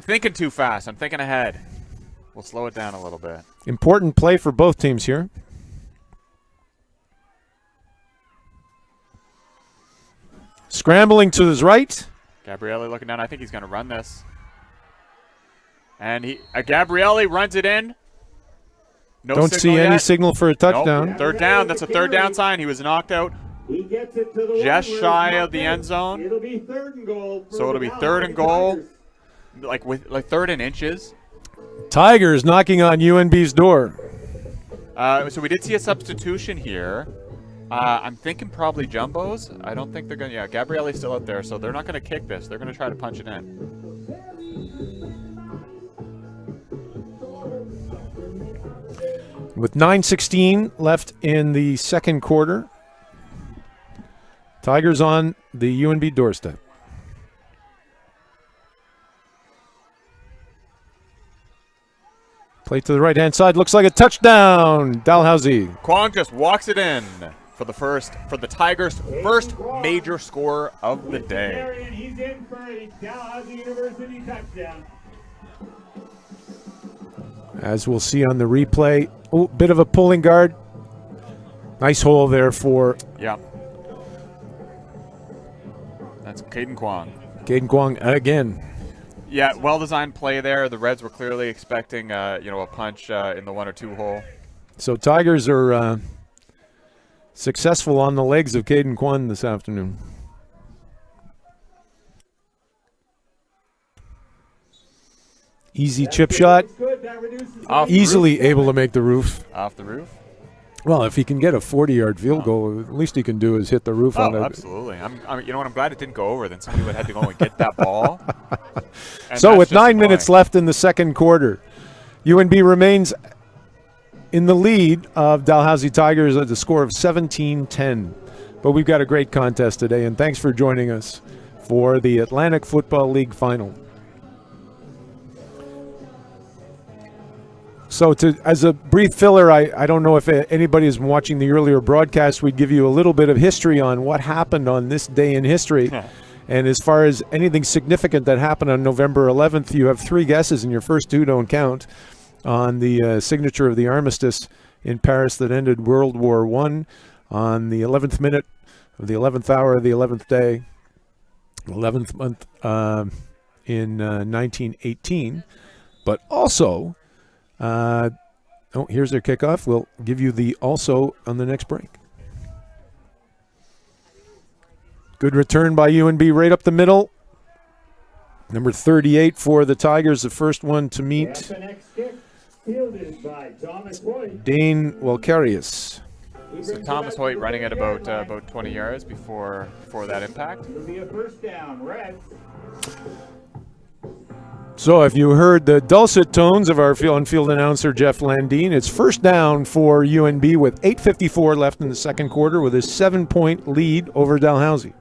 thinking too fast. I'm thinking ahead. We'll slow it down a little bit. Important play for both teams here. Scrambling to his right. Gabrielli looking down. I think he's going to run this. And Gabrielli runs it in. No Don't see any signal for a touchdown. Nope. Third down. That's a third down sign. He was knocked out He gets it to the just one where shy it's of the not end there. zone. It'll be 3rd and goal. So it'll be 3rd and goal, like 3rd and inches. Tigers knocking on UNB's door. So we did see a substitution here. I'm thinking probably Jumbos. I don't think they're going to. Yeah, Gabrielli's still out there, so they're not going to kick this. They're going to try to punch it in. With 9:16 left in the second quarter, Tigers on the UNB doorstep. Play to the right-hand side. Looks like a touchdown. Dalhousie. Kwong just walks it in for the Tigers' first major score of the day. And he's in for a Dalhousie University touchdown. As we'll see on the replay. Oh, bit of a pulling guard. Nice hole there for Yeah. That's Caden Kwong. Caden Kwong again. Yeah, well-designed play there. The Reds were clearly expecting, a punch in the 1 or 2 hole. So Tigers are successful on the legs of Caden Kwong this afternoon. Easy chip shot. Easily able to make the roof. Off the roof. Well, if he can get a 40-yard field goal, at least he can do is hit the roof on it. Absolutely. You know what? I'm glad it didn't go over. Then somebody would have to go and get that ball. So with 9 minutes left in the second quarter, UNB remains in the lead of Dalhousie Tigers at the score of 17-10. But we've got a great contest today, and thanks for joining us for the Atlantic Football League Final. So as a brief filler, I don't know if anybody has been watching the earlier broadcast, we'd give you a little bit of history on what happened on this day in history. And as far as anything significant that happened on November 11th, you have 3 guesses, and your first 2 don't count, on the signature of the armistice in Paris that ended World War I on the 11th minute of the 11th hour of the 11th day, 11th month in 1918. But also... here's their kickoff. We'll give you the also on the next break. Good return by UNB right up the middle. Number 38 for the Tigers, the first one to meet Dane Walkarius. So Thomas Hoyt running at about 20 yards before that impact. It'll be a first down, Reds. So if you heard the dulcet tones of our on-field announcer, Jeff Landine, it's first down for UNB with 8:54 left in the second quarter with a 7-point lead over Dalhousie.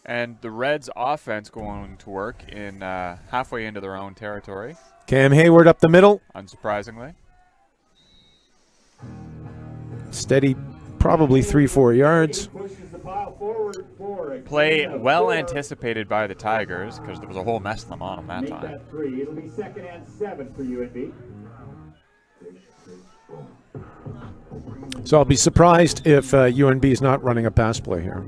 And the Reds offense going to work in halfway into their own territory. Cam Hayward up the middle. Unsurprisingly. Steady, probably 3-4 yards. Play well anticipated by the Tigers because there was a whole mess of them on them that time. That 3. It'll be 2nd and 7 for UNB. So I'll be surprised if UNB is not running a pass play here.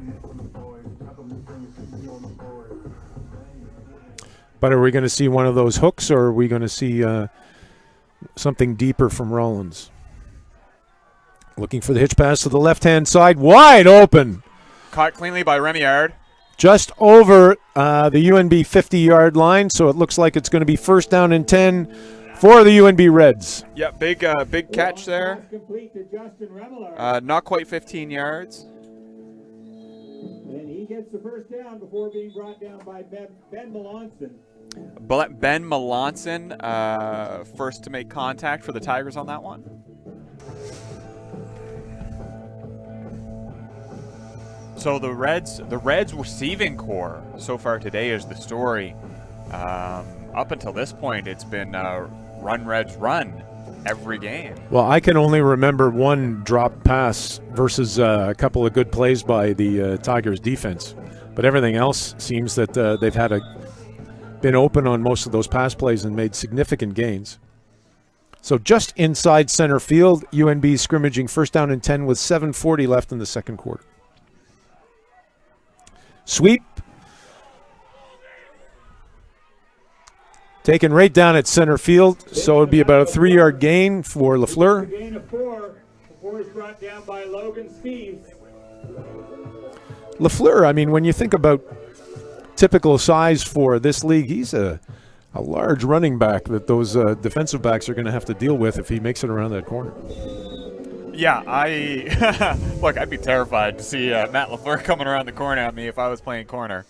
But are we going to see one of those hooks, or are we going to see something deeper from Rollins? Looking for the hitch pass to the left-hand side. Wide open. Caught cleanly by Remillard. Just over the UNB 50-yard line, so it looks like it's going to be first down and 10 for the UNB Reds. Yeah, big catch there. Complete to Justin Remillard. Not quite 15 yards. And he gets the first down before being brought down by Ben Melanson. Ben Melanson, first to make contact for the Tigers on that one. So the Reds receiving core so far today is the story. Up until this point, it's been run Reds run every game. Well, I can only remember one drop pass versus a couple of good plays by the Tigers defense, but everything else seems that they've had been open on most of those pass plays and made significant gains. So just inside center field, UNB scrimmaging first down and 10 with 7:40 left in the second quarter. Sweep. Taken right down at center field, so it would be about a 3-yard gain for LaFleur. Gain of 4 before he's brought down by Logan Steves. LaFleur, I mean, when you think about typical size for this league, he's a large running back that those defensive backs are going to have to deal with if he makes it around that corner. Yeah, look, I'd be terrified to see Matt LaFleur coming around the corner at me if I was playing corner.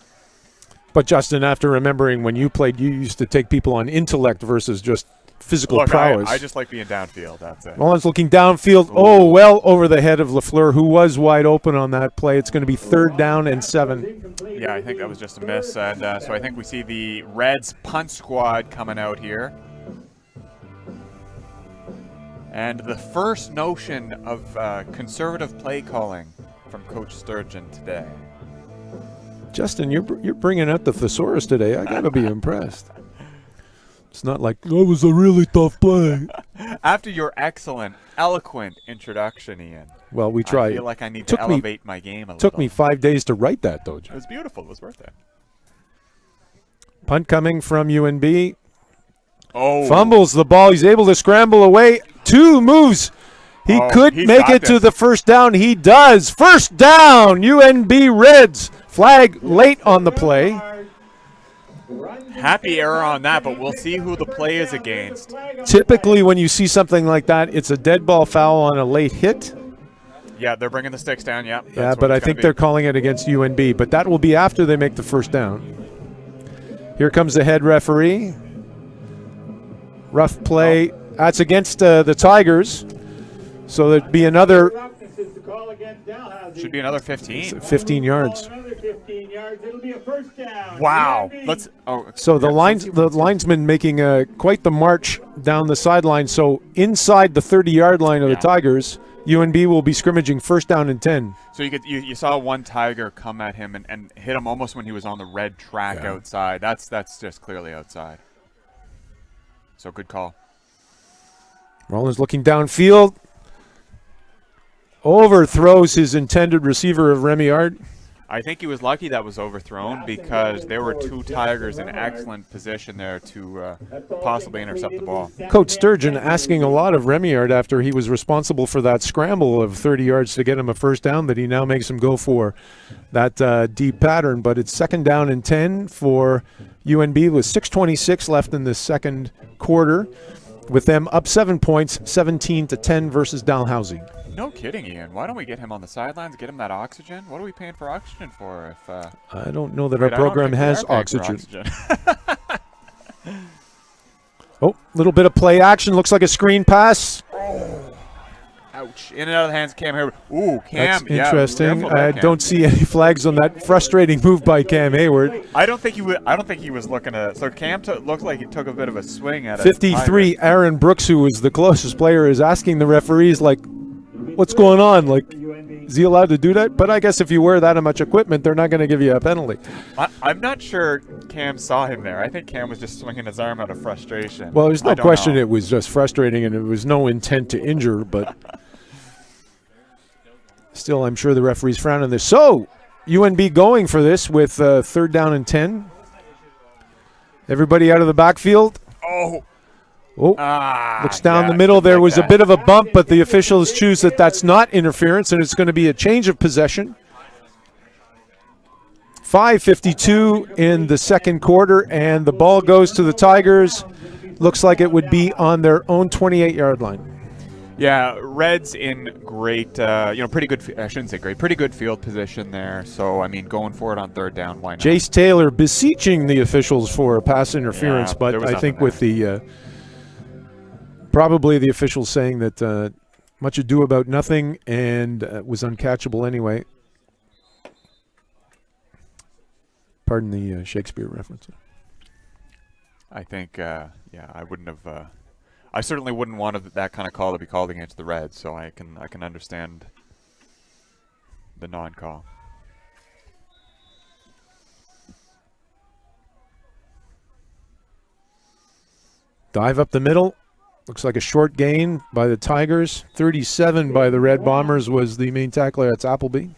But Justin, after remembering when you played, you used to take people on intellect versus just physical prowess. I just like being downfield, that's it. Mullins looking downfield. Ooh. Oh, well over the head of LaFleur, who was wide open on that play. It's going to be third down and 7. Yeah, I think that was just a miss. And so I think we see the Reds punt squad coming out here. And the first notion of conservative play calling from Coach Sturgeon today. Justin, you're bringing out the thesaurus today. I got to be impressed. It's not like, that was a really tough play. After your excellent, eloquent introduction, Ian. Well, we tried. I feel like I need to elevate my game a little. Took me 5 days to write that, though. It was beautiful. It was worth it. Punt coming from UNB. Oh. Fumbles the ball. He's able to scramble away. 2 moves. He could make it to the first down. He does. First down, UNB Reds. Flag late on the play. Happy error on that, but we'll see who the play is against. Typically, when you see something like that, it's a dead ball foul on a late hit. Yeah, they're bringing the sticks down, yeah. Yeah, but I think they're calling it against UNB. But that will be after they make the first down. Here comes the head referee. Rough play. That's against the Tigers. So there'd be another. Should be another 15. 15 yards. Another 15 yards. It'll be a first down. Wow. So the linesman making quite the march down the sideline. So inside the 30-yard line of the Tigers, UNB will be scrimmaging first down and 10. So you saw one Tiger come at him and hit him almost when he was on the red track outside. That's just clearly outside. So good call. Rollins looking downfield. Overthrows his intended receiver of Remillard. I think he was lucky that was overthrown because there were 2 Tigers in excellent position there to possibly intercept the ball. Coach Sturgeon asking a lot of Remillard after he was responsible for that scramble of 30 yards to get him a first down that he now makes him go for that deep pattern. But it's second down and 10 for UNB with 6:26 left in the second quarter, with them up 7 points, 17-10 versus Dalhousie. No kidding, Ian. Why don't we get him on the sidelines, get him that oxygen? What are we paying for oxygen for? I don't know that our program has oxygen. Oh, little bit of play action. Looks like a screen pass. Ouch. In and out of the hands of Cam Hayward. Ooh, Cam. That's interesting. I don't see any flags on that frustrating move by Cam Hayward. I don't think he was looking to. So Cam looked like he took a bit of a swing at it. 53, Aaron Brooks, who was the closest player, is asking the referees, like, what's going on? Like, is he allowed to do that? But I guess if you wear that much equipment, they're not going to give you a penalty. I'm not sure Cam saw him there. I think Cam was just swinging his arm out of frustration. Well, there's no question it was just frustrating, and it was no intent to injure, but Still, I'm sure the referee's frowning this. So, UNB going for this with 3rd down and 10. Everybody out of the backfield. Oh. Looks down the middle. There was a bit of a bump, but the officials choose that that's not interference, and it's going to be a change of possession. 5:52 in the second quarter, and the ball goes to the Tigers. Looks like it would be on their own 28-yard line. Yeah, Reds in great, pretty good, I shouldn't say great, pretty good field position there. So, I mean, going for it on 3rd down, why not? Jace Taylor beseeching the officials for a pass interference, Yeah, but I think with the probably the officials saying that much ado about nothing and was uncatchable anyway. Pardon the Shakespeare reference. I think, I wouldn't have. I certainly wouldn't want that kind of call to be called against the Reds, so I can understand the non-call. Dive up the middle. Looks like a short gain by the Tigers. 37 by the Red Bombers was the main tackler. That's Appleby.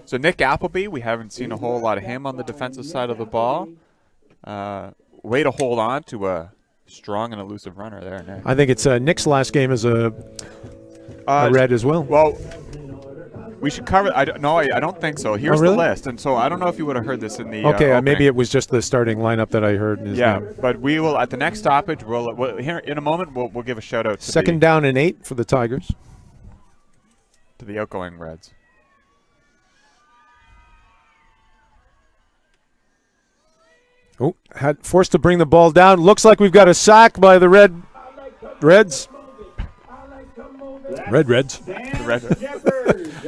So Nick Appleby, we haven't seen a whole lot of him on the defensive side of the ball. Way to hold on to a strong and elusive runner there, Nick. I think it's Nick's last game as a Red as well. Well, we should cover. I don't think so. Here's really? the list, and so I don't know if you would have heard this in the. Okay, maybe it was just the starting lineup that I heard. Yeah, but we will at the next stoppage. We'll here in a moment. We'll give a shout out to 2nd down and 8 for the Tigers. To the outgoing Reds. Oh, had forced to bring the ball down. Looks like we've got a sack by the Reds. Reds.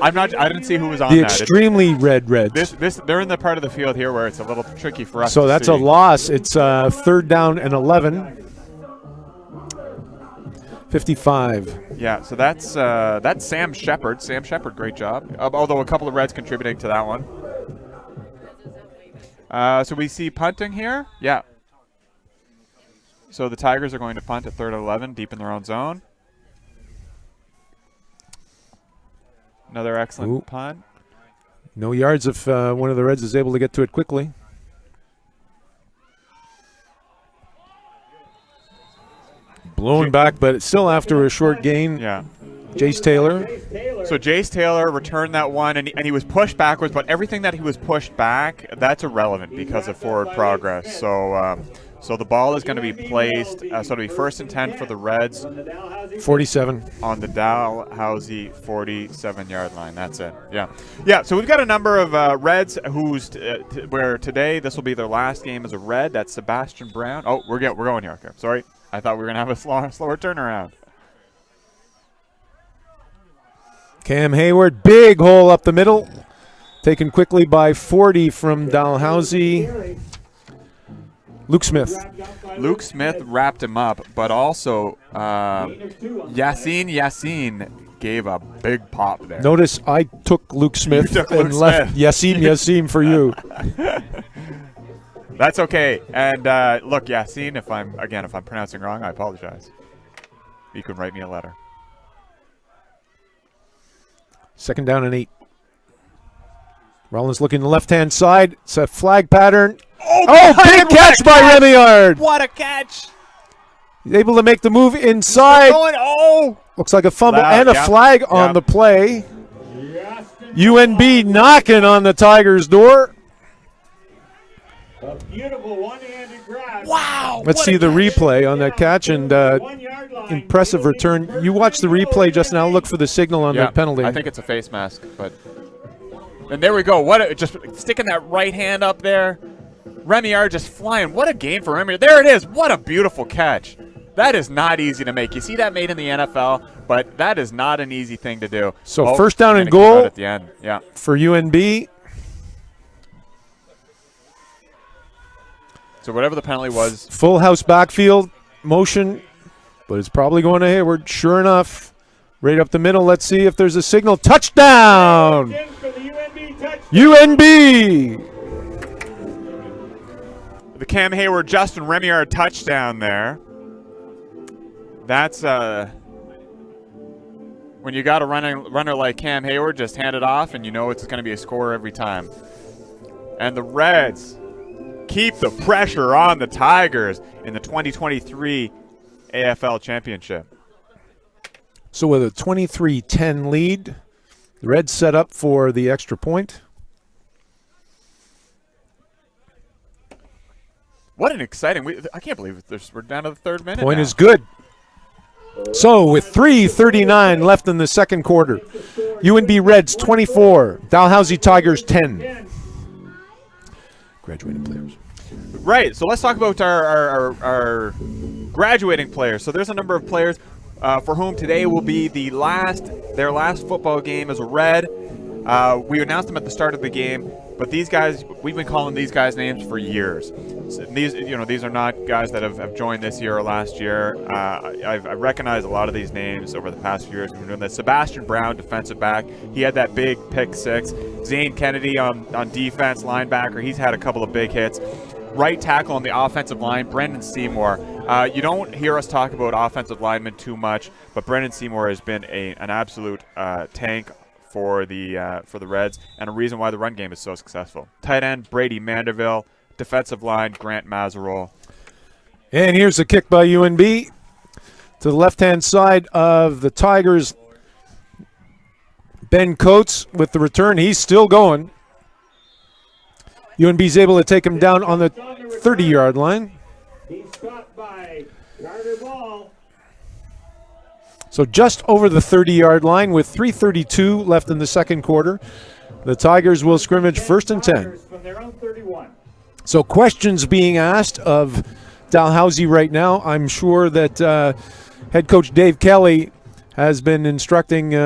I didn't see who was on the that. Extremely red Reds. They're in the part of the field here where it's a little tricky for us. So to that's see. a loss. It's 3rd down and 11. 55. Yeah, so that's Sam Shepard. Sam Shepard, great job. Although a couple of Reds contributing to that one. So we see punting here. Yeah. So the Tigers are going to punt at 3rd and 11, deep in their own zone. Another excellent punt. No yards if one of the Reds is able to get to it quickly. Blown back, but it's still after a short gain. Yeah. Jace Taylor. So Jace Taylor returned that one, and he was pushed backwards, but everything that he was pushed back, that's irrelevant because of forward progress. So so the ball is going to be placed, so it'll be 1st and 10 for the Reds. 47. On the Dalhousie 47-yard line. That's it. Yeah. Yeah, so we've got a number of Reds where today this will be their last game as a Red. That's Sebastian Brown. Oh, we're going here. Okay. Sorry. I thought we were going to have a slower turnaround. Cam Hayward, big hole up the middle. Taken quickly by 40 from Dalhousie. Luke Smith. Luke Smith wrapped him up, but also Yassine gave a big pop there. Notice I took Luke Smith left Yassine for you. That's okay. And look, Yassine, if I'm pronouncing wrong, I apologize. You can write me a letter. 2nd down and 8. Rollins looking the left-hand side. It's a flag pattern. Oh, big catch by Remillard. What a catch. He's able to make the move inside. Looks like a fumble and a flag on the play. UNB knocking on the Tigers' door. A beautiful one-handed grab. Wow. Let's see the replay on that catch and impressive return. You watch the replay just now. Look for the signal on the penalty. I think it's a face mask, but and there we go. Just sticking that right hand up there. Remillard just flying. What a game for Remillard. There it is. What a beautiful catch. That is not easy to make. You see that made in the NFL, but that is not an easy thing to do. So 1st down and goal at the end. Yeah. For UNB. So whatever the penalty was. Full house backfield motion, but it's probably going to Hayward. Sure enough, right up the middle. Let's see if there's a signal. Touchdown! UNB! The Cam Hayward, Justin Remillard touchdown there. That's When you got a runner like Cam Hayward, just hand it off, and you know it's going to be a score every time. And the Reds keep the pressure on the Tigers in the 2023 AFL Championship. So with a 23-10 lead, the Reds set up for the extra point. What an exciting I can't believe we're down to the third minute Point now. is good. So with 3:39 left in the second quarter, UNB Reds 24, Dalhousie Tigers 10. Graduating players. Right, so let's talk about our graduating players. So there's a number of players for whom today will be their last football game as a Red. We announced them at the start of the game, but these guys, we've been calling these guys names for years. So these are not guys that have joined this year or last year. I recognize a lot of these names over the past few years. We've been doing this. Sebastian Brown, defensive back. He had that big pick six. Zane Kennedy on defense, linebacker. He's had a couple of big hits. Right tackle on the offensive line, Brendan Seymour. You don't hear us talk about offensive linemen too much, but Brendan Seymour has been an absolute tank for the Reds, and a reason why the run game is so successful. Tight end Brady Manderville, defensive line Grant Mazerol. And here's a kick by UNB to the left-hand side of the Tigers. Ben Coates with the return. He's still going. UNB's able to take him down on the 30-yard line. He's caught by Carter Ball. So just over the 30-yard line with 3:32 left in the second quarter. The Tigers will scrimmage 1st and 10. From their own 31. So questions being asked of Dalhousie right now. I'm sure that head coach Dave Kelly has been instructing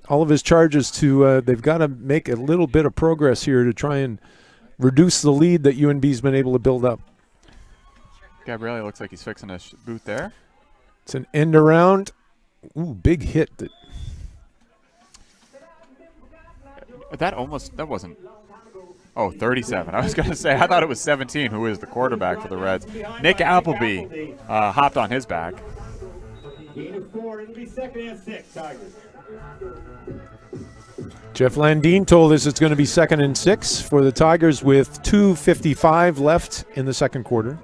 all of his charges to they've got to make a little bit of progress here to try and reduce the lead that UNB's been able to build up. Gabriele looks like he's fixing a boot there. It's an end around. Ooh, big hit. That wasn't. Oh, 37. I was going to say, I thought it was 17, who is the quarterback for the Reds. Nick Appleby hopped on his back. Gain of 4, it'll be 2nd and 6, Tigers. Jeff Landine told us it's going to be 2nd and 6 for the Tigers with 2:55 left in the second quarter.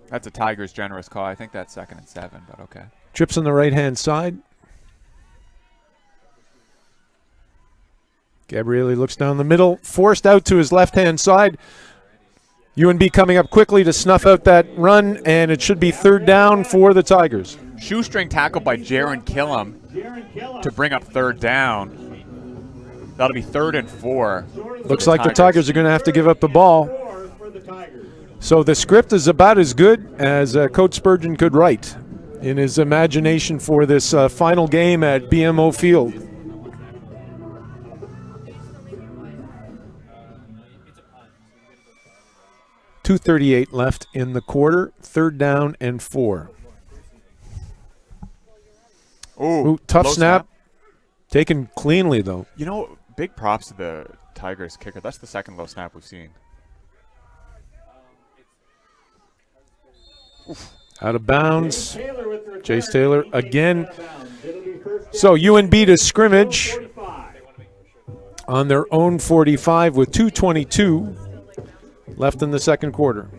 That's a Tigers generous call. I think that's 2nd and 7, but okay. Trips on the right-hand side. Gabriele looks down the middle, forced out to his left-hand side. UNB coming up quickly to snuff out that run, and it should be 3rd down for the Tigers. Shoestring tackle by Jaron Killam to bring up 3rd down. That'll be 3rd and 4. Looks like the Tigers are going to have to give up the ball. So the script is about as good as Coach Spurgeon could write in his imagination for this final game at BMO Field. .238 left in the quarter, 3rd down and 4. Ooh, tough snap. Taken cleanly, though. You know, big props to the Tigers kicker. That's the 2nd low snap we've seen. Oof. Out of bounds. Jace Taylor again. So UNB to scrimmage on their own 45 with 2:22 left in the second quarter.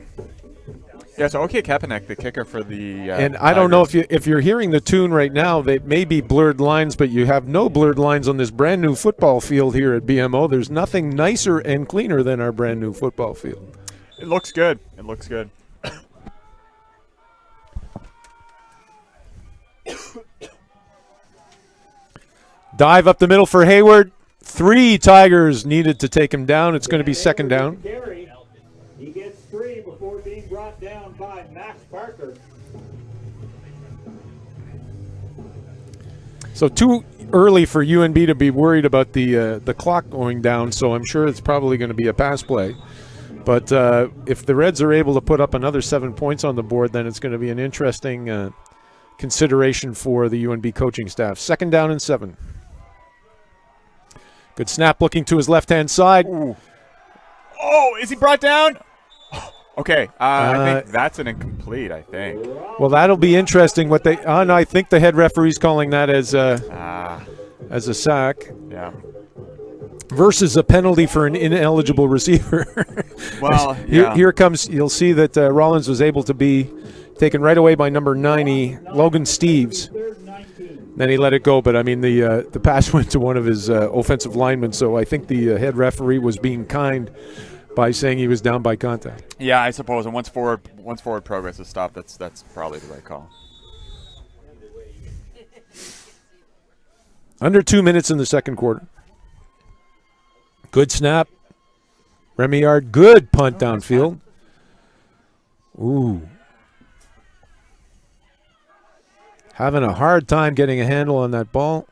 Yeah, so OK Kapanek, the kicker for the and I don't know if you're hearing the tune right now, they may be blurred lines, but you have no blurred lines on this brand new football field here at BMO. There's nothing nicer and cleaner than our brand new football field. It looks good. It looks good. Dive up the middle for Hayward. 3 Tigers needed to take him down. It's going to be 2nd down. He gets 3 before being brought down by Max Parker. So too early for UNB to be worried about the clock going down, so I'm sure it's probably going to be a pass play. But if the Reds are able to put up another 7 points on the board, then it's going to be an interesting consideration for the UNB coaching staff. 2nd down and 7. Good snap looking to his left-hand side. Ooh. Oh, is he brought down? Okay, I think that's an incomplete, I think. Well, that'll be interesting. What they? Oh no, I think the head referee's calling that as a sack. Yeah. Versus a penalty for an ineligible receiver. Well, yeah. Here comes. You'll see that Rollins was able to be taken right away by number 90, Logan Steves. Then he let it go, but I mean the pass went to one of his offensive linemen. So I think the head referee was being kind by saying he was down by contact. Yeah, I suppose. And once forward progress is stopped, that's probably the right call. Under 2 minutes in the second quarter. Good snap. Remillard, good punt downfield. Ooh. Having a hard time getting a handle on that ball.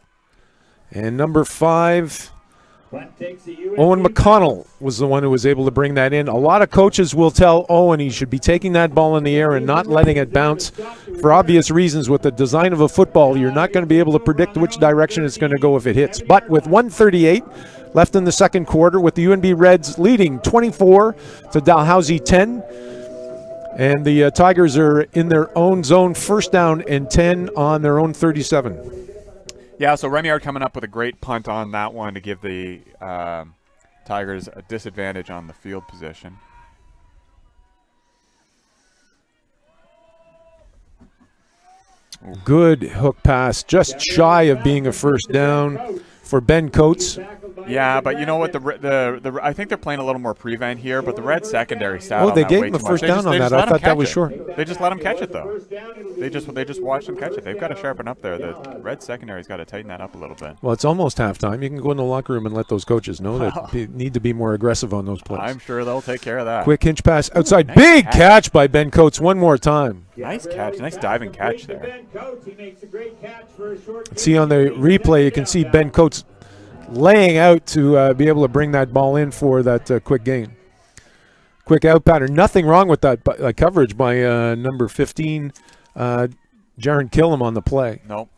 And number 5, Owen McConnell was the one who was able to bring that in. A lot of coaches will tell Owen he should be taking that ball in the air and not letting it bounce. For obvious reasons, with the design of a football, you're not going to be able to predict which direction it's going to go if it hits. But with 1:38 left in the second quarter, with the UNB Reds leading 24 to Dalhousie 10, and the Tigers are in their own zone, first down and 10 on their own 37. Yeah, so Remillard coming up with a great punt on that one to give the Tigers a disadvantage on the field position. Good hook pass, just shy of being a first down for Ben Coates. Yeah, but you know what? The I think they're playing a little more prevent here, but the Red secondary sat on they that gave way him a too first much. down on that. I thought that was short. They just let him catch it, though. They just watched him catch it. They've got to sharpen up there. The Red secondary's got to tighten that up a little bit. Well, it's almost halftime. You can go in the locker room and let those coaches know that they need to be more aggressive on those plays. I'm sure they'll take care of that. Quick hinge pass outside. Big catch by Ben Coates one more time. Nice catch. Nice diving catch there. See on the replay, you can see Ben Coates laying out to be able to bring that ball in for that quick gain. Quick out pattern. Nothing wrong with that coverage by number 15, Jaron Killam on the play. Nope.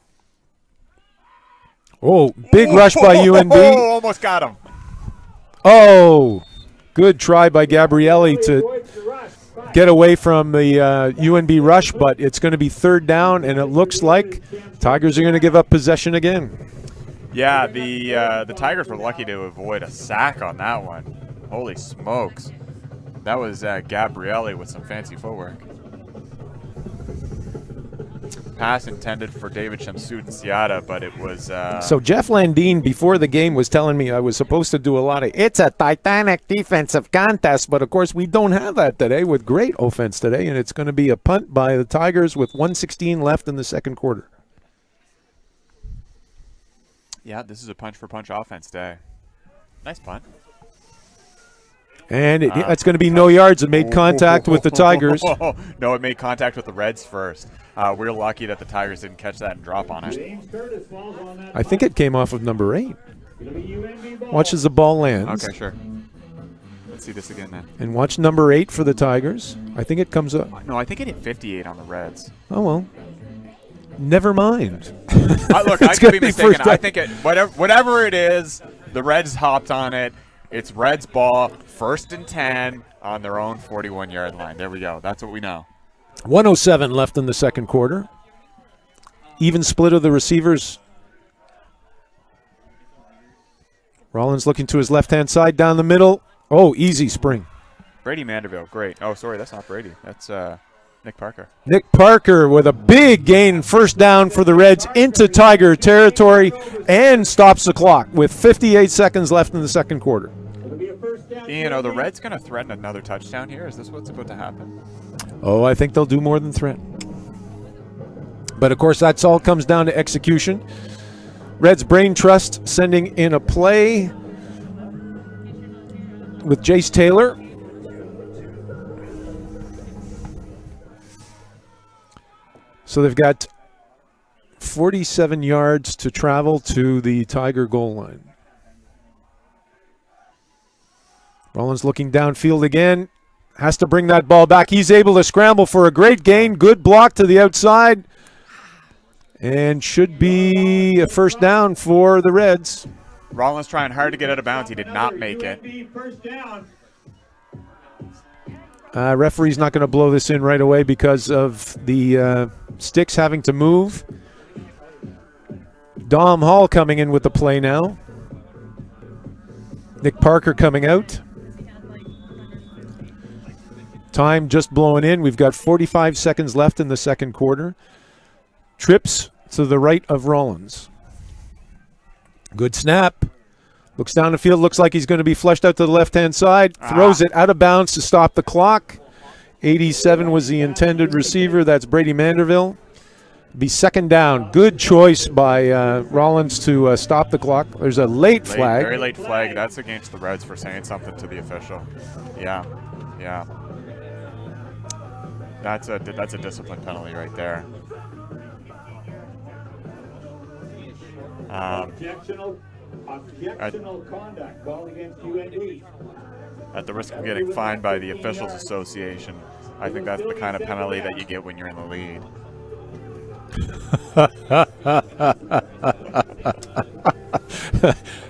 Oh, big rush by UNB. Oh, almost got him. Oh, good try by Gabrielli to get away from the UNB rush, but it's going to be third down, and it looks like Tigers are going to give up possession again. Yeah, the Tigers were lucky to avoid a sack on that one. Holy smokes. That was Gabrielli with some fancy footwork. Pass intended for David Shamsuddin-Siada, but it was... So Jeff Landine, before the game, was telling me I was supposed to do a lot of, it's a titanic defensive contest, but of course we don't have that today with great offense today, and it's going to be a punt by the Tigers with 1:16 left in the second quarter. Yeah, this is a punch-for-punch offense day. Nice punt. And it's going to be no yards. It made contact with the Tigers. No, it made contact with the Reds first. We're lucky that the Tigers didn't catch that and drop on it. I think it came off of number 8. Watch as the ball lands. Okay, sure. Let's see this again then. And watch number 8 for the Tigers. I think it comes up. No, I think it hit 58 on the Reds. Oh, well. Never mind. Look, I could be mistaken. I think whatever it is, the Reds hopped on it. It's Reds ball, 1st and 10 on their own 41-yard line. There we go. That's what we know. 1:07 left in the second quarter. Even split of the receivers. Rollins looking to his left-hand side down the middle. Oh, easy spring. Brady Manderville, great. Oh, sorry, that's not Brady. That's Nick Parker. Nick Parker with a big gain, first down for the Reds into Tiger territory, and stops the clock with 58 seconds left in the second quarter. You know, the Reds going to threaten another touchdown here? Is this what's about to happen? Oh, I think they'll do more than threaten. But, of course, that's all comes down to execution. Reds Brain Trust sending in a play with Jace Taylor. So they've got 47 yards to travel to the Tiger goal line. Rollins looking downfield again. Has to bring that ball back. He's able to scramble for a great gain. Good block to the outside. And should be a first down for the Reds. Rollins trying hard to get out of bounds. He did not make it. Referee's not going to blow this in right away because of the sticks having to move. Dom Hall coming in with the play now. Nick Parker coming out. Time just blowing in. We've got 45 seconds left in the second quarter. Trips to the right of Rollins. Good snap. Looks down the field. Looks like he's going to be flushed out to the left-hand side. Throws it out of bounds to stop the clock. 87 was the intended receiver. That's Brady Manderville. Be second down. Good choice by Rollins to stop the clock. There's a late flag. Very late flag. That's against the Reds for saying something to the official. Yeah. That's a discipline penalty right there. Objectional conduct called against UNB. At the risk of getting fined by the Officials Association, I think that's the kind of penalty that you get when you're in the lead.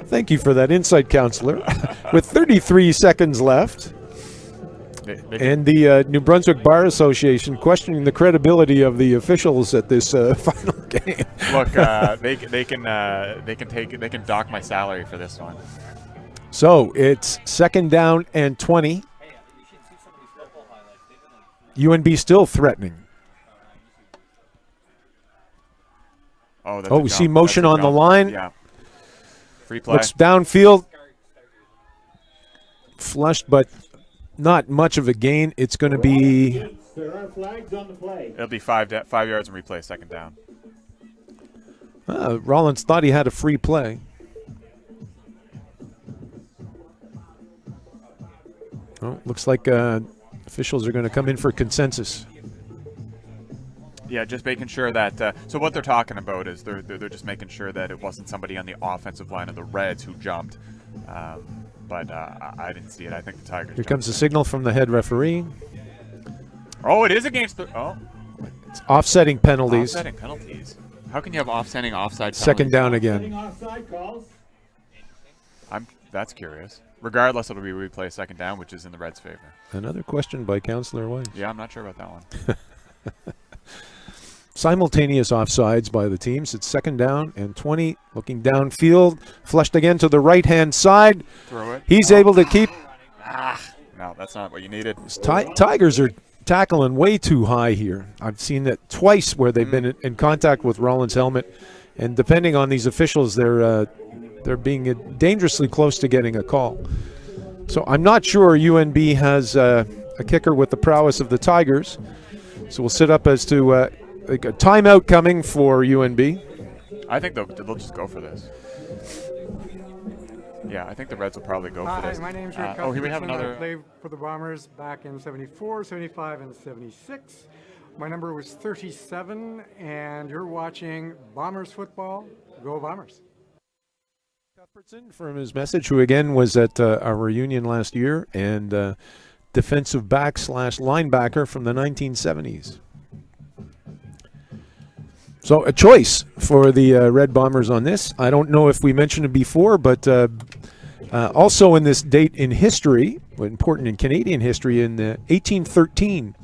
Thank you for that insight, counselor. With 33 seconds left, and the New Brunswick Bar Association questioning the credibility of the officials at this final game. Look, they can dock my salary for this one. So it's second down and 20. UNB still threatening. Oh, we see motion on the line. Yeah. Free play. Looks downfield. Flushed, but not much of a gain. It's going to be. There are flags on the play. It'll be 5 yards and replay, second down. Rollins thought he had a free play. Oh, looks like officials are going to come in for consensus. Yeah, just making sure that. So what they're talking about is they're just making sure that it wasn't somebody on the offensive line of the Reds who jumped. But I didn't see it. I think the Tigers. Here comes the signal from the head referee. Oh, it is against the. Oh, it's offsetting penalties. Offsetting penalties. How can you have offsetting offside penalties? Second down again. Offside calls. That's curious. Regardless, it'll be replay second down, which is in the Reds' favor. Another question by Councillor White. Yeah, I'm not sure about that one. Simultaneous offsides by the teams. It's second down and 20. Looking downfield. Flushed again to the right-hand side. Throw it. He's able to keep. No, that's not what you needed. Tigers are tackling way too high here. I've seen that twice where they've been in contact with Rollins' helmet. And depending on these officials, they're being dangerously close to getting a call. So I'm not sure UNB has a kicker with the prowess of the Tigers. So we'll sit up as to a timeout coming for UNB. I think they'll just go for this. Yeah, I think the Reds will probably go for this. Hi, my name's Rick. Oh, here we have another. I played for the Bombers back in 74, 75, and 76. My number was 37, and you're watching Bombers football. Go Bombers. Cuthbertson from his message, who again was at our reunion last year, and defensive back / linebacker from the 1970s. So a choice for the Red Bombers on this. I don't know if we mentioned it before, but also in this date in history, important in Canadian history, in 1813,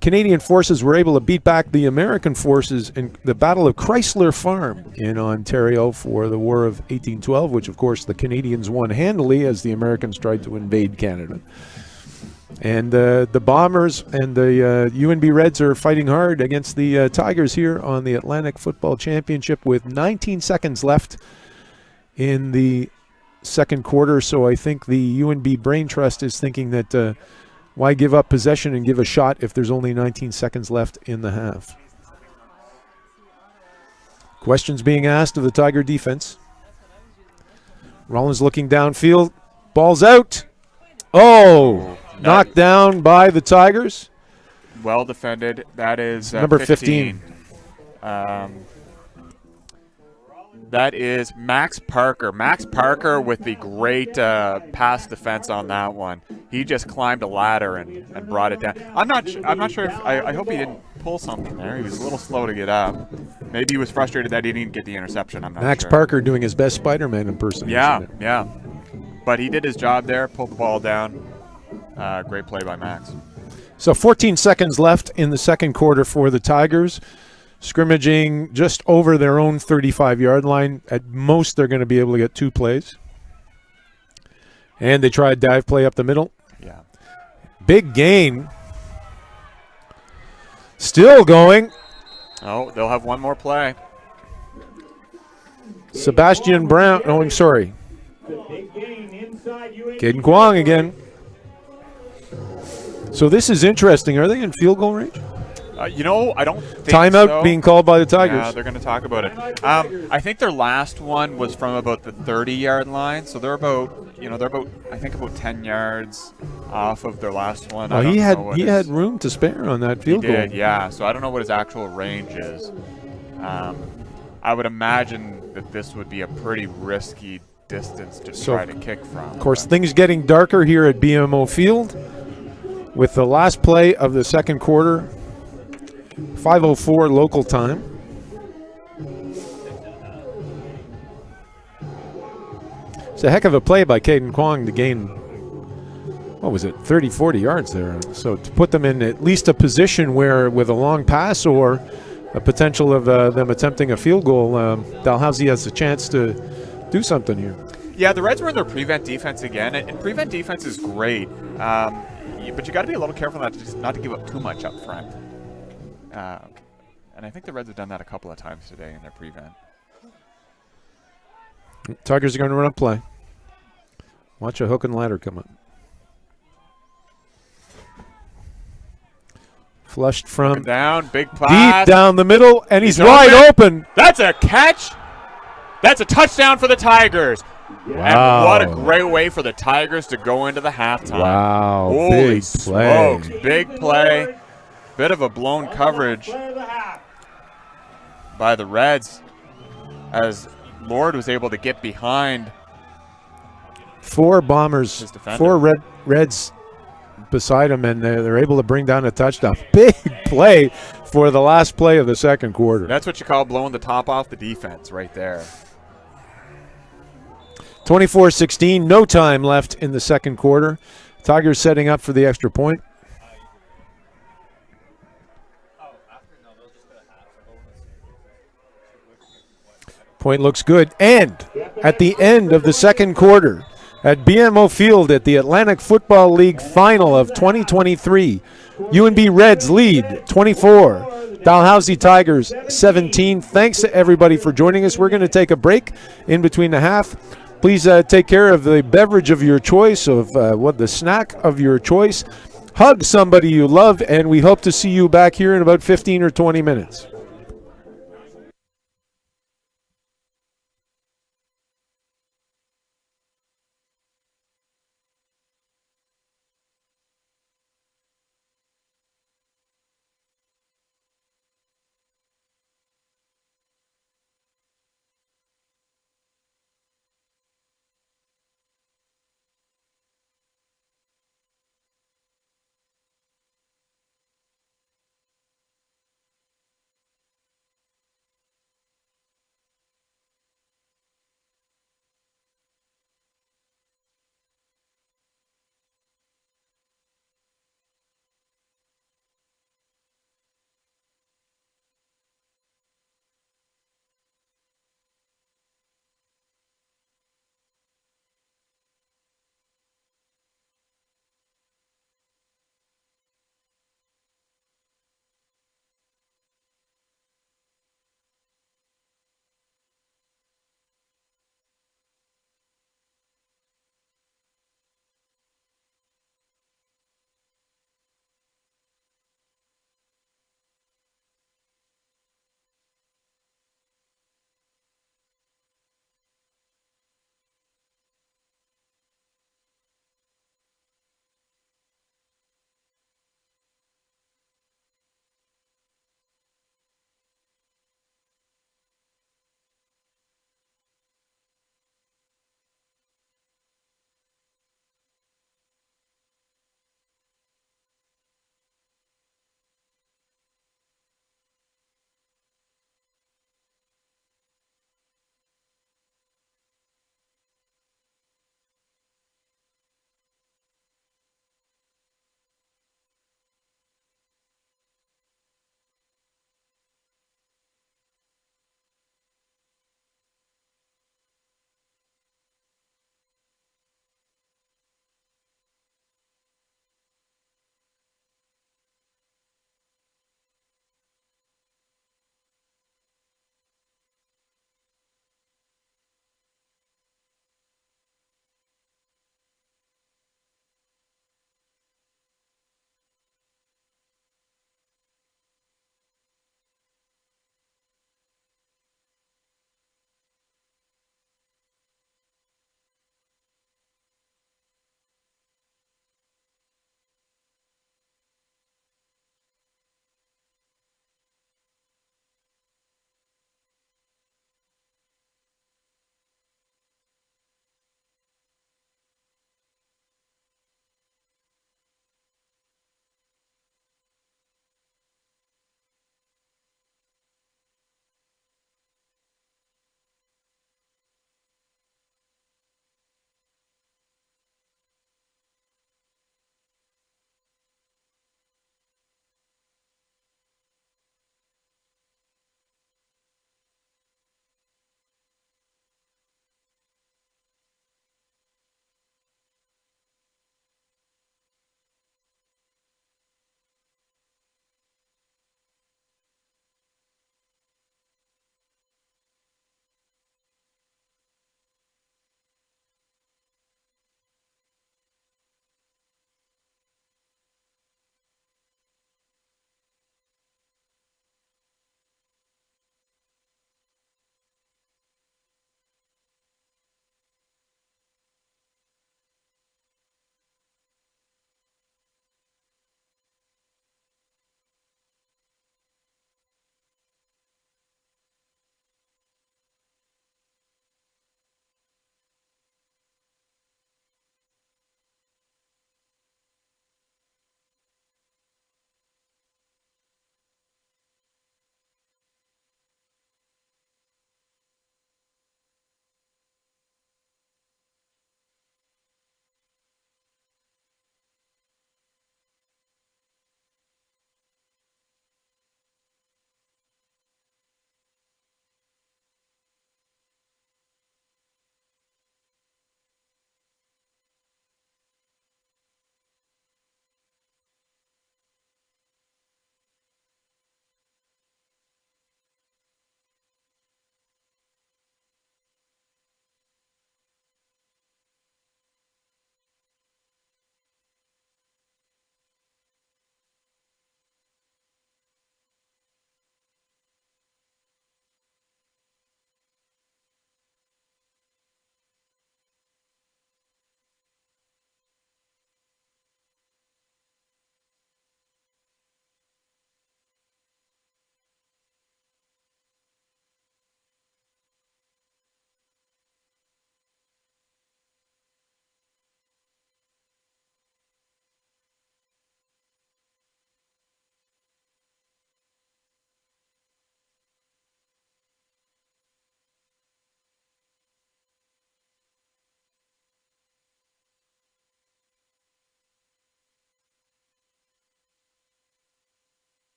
Canadian forces were able to beat back the American forces in the Battle of Chrysler Farm in Ontario for the War of 1812, which of course the Canadians won handily as the Americans tried to invade Canada. And the Bombers and the UNB Reds are fighting hard against the Tigers here on the Atlantic Football Championship with 19 seconds left in the second quarter. So I think the UNB Brain Trust is thinking that why give up possession and give a shot if there's only 19 seconds left in the half? Questions being asked of the Tiger defense. Rollins looking downfield. Ball's out. Oh! Knocked down by the Tigers. Well defended. That is number 15. That is Max Parker. Max Parker with the great pass defense on that one. He just climbed a ladder and brought it down. I'm not sure if I hope he didn't pull something there. He was a little slow to get up. Maybe he was frustrated that he didn't get the interception. I'm not sure. Max Parker doing his best Spider-Man impersonation. Yeah. But he did his job there. Pulled the ball down. Great play by Max. So 14 seconds left in the second quarter for the Tigers. Scrimmaging just over their own 35-yard line. At most, they're going to be able to get 2 plays. And they try a dive play up the middle. Yeah. Big gain. Still going. Oh, they'll have one more play. Sebastian Brown. Oh, I'm sorry. Caden Kwong again. So this is interesting. Are they in field goal range? You know, I don't think Timeout so. being called by the Tigers. Yeah, they're going to talk about it. I think their last one was from about the 30-yard line, so they're about, I think about 10 yards off of their last one. Oh, he had room to spare on that field He goal. did, yeah. So I don't know what his actual range is. I would imagine that this would be a pretty risky distance to try to kick from. Of course, things getting darker here at BMO Field with the last play of the second quarter. 5:04 local time. It's a heck of a play by Caden Kwong to gain, what was it, 30, 40 yards there. So to put them in at least a position where with a long pass or a potential of them attempting a field goal, Dalhousie has a chance to do something here. Yeah, the Reds were in their prevent defense again, and prevent defense is great, but you got to be a little careful not to give up too much up front. And I think the Reds have done that a couple of times today in their prevent. Tigers are going to run a play. Watch a hook and ladder come up. Flushed from down, big pass. Deep down the middle, and he's wide open. That's a catch. That's a touchdown for the Tigers. Wow. And what a great way for the Tigers to go into the halftime. Wow, Holy big play. smokes, big play. Bit of a blown coverage by the Reds as Lord was able to get behind 4 Bombers, his defender. 4 Reds beside him, and they're able to bring down a touchdown. Big play for the last play of the second quarter. That's what you call blowing the top off the defense right there. 24-16, no time left in the second quarter. Tigers setting up for the extra point. Point looks good. And at the end of the second quarter, at BMO Field at the Atlantic Football League Final of 2023, UNB Reds lead 24, Dalhousie Tigers 17. Thanks to everybody for joining us. We're going to take a break in between the half. Please take care of the beverage of your choice, of the snack of your choice. Hug somebody you love, and we hope to see you back here in about 15 or 20 minutes.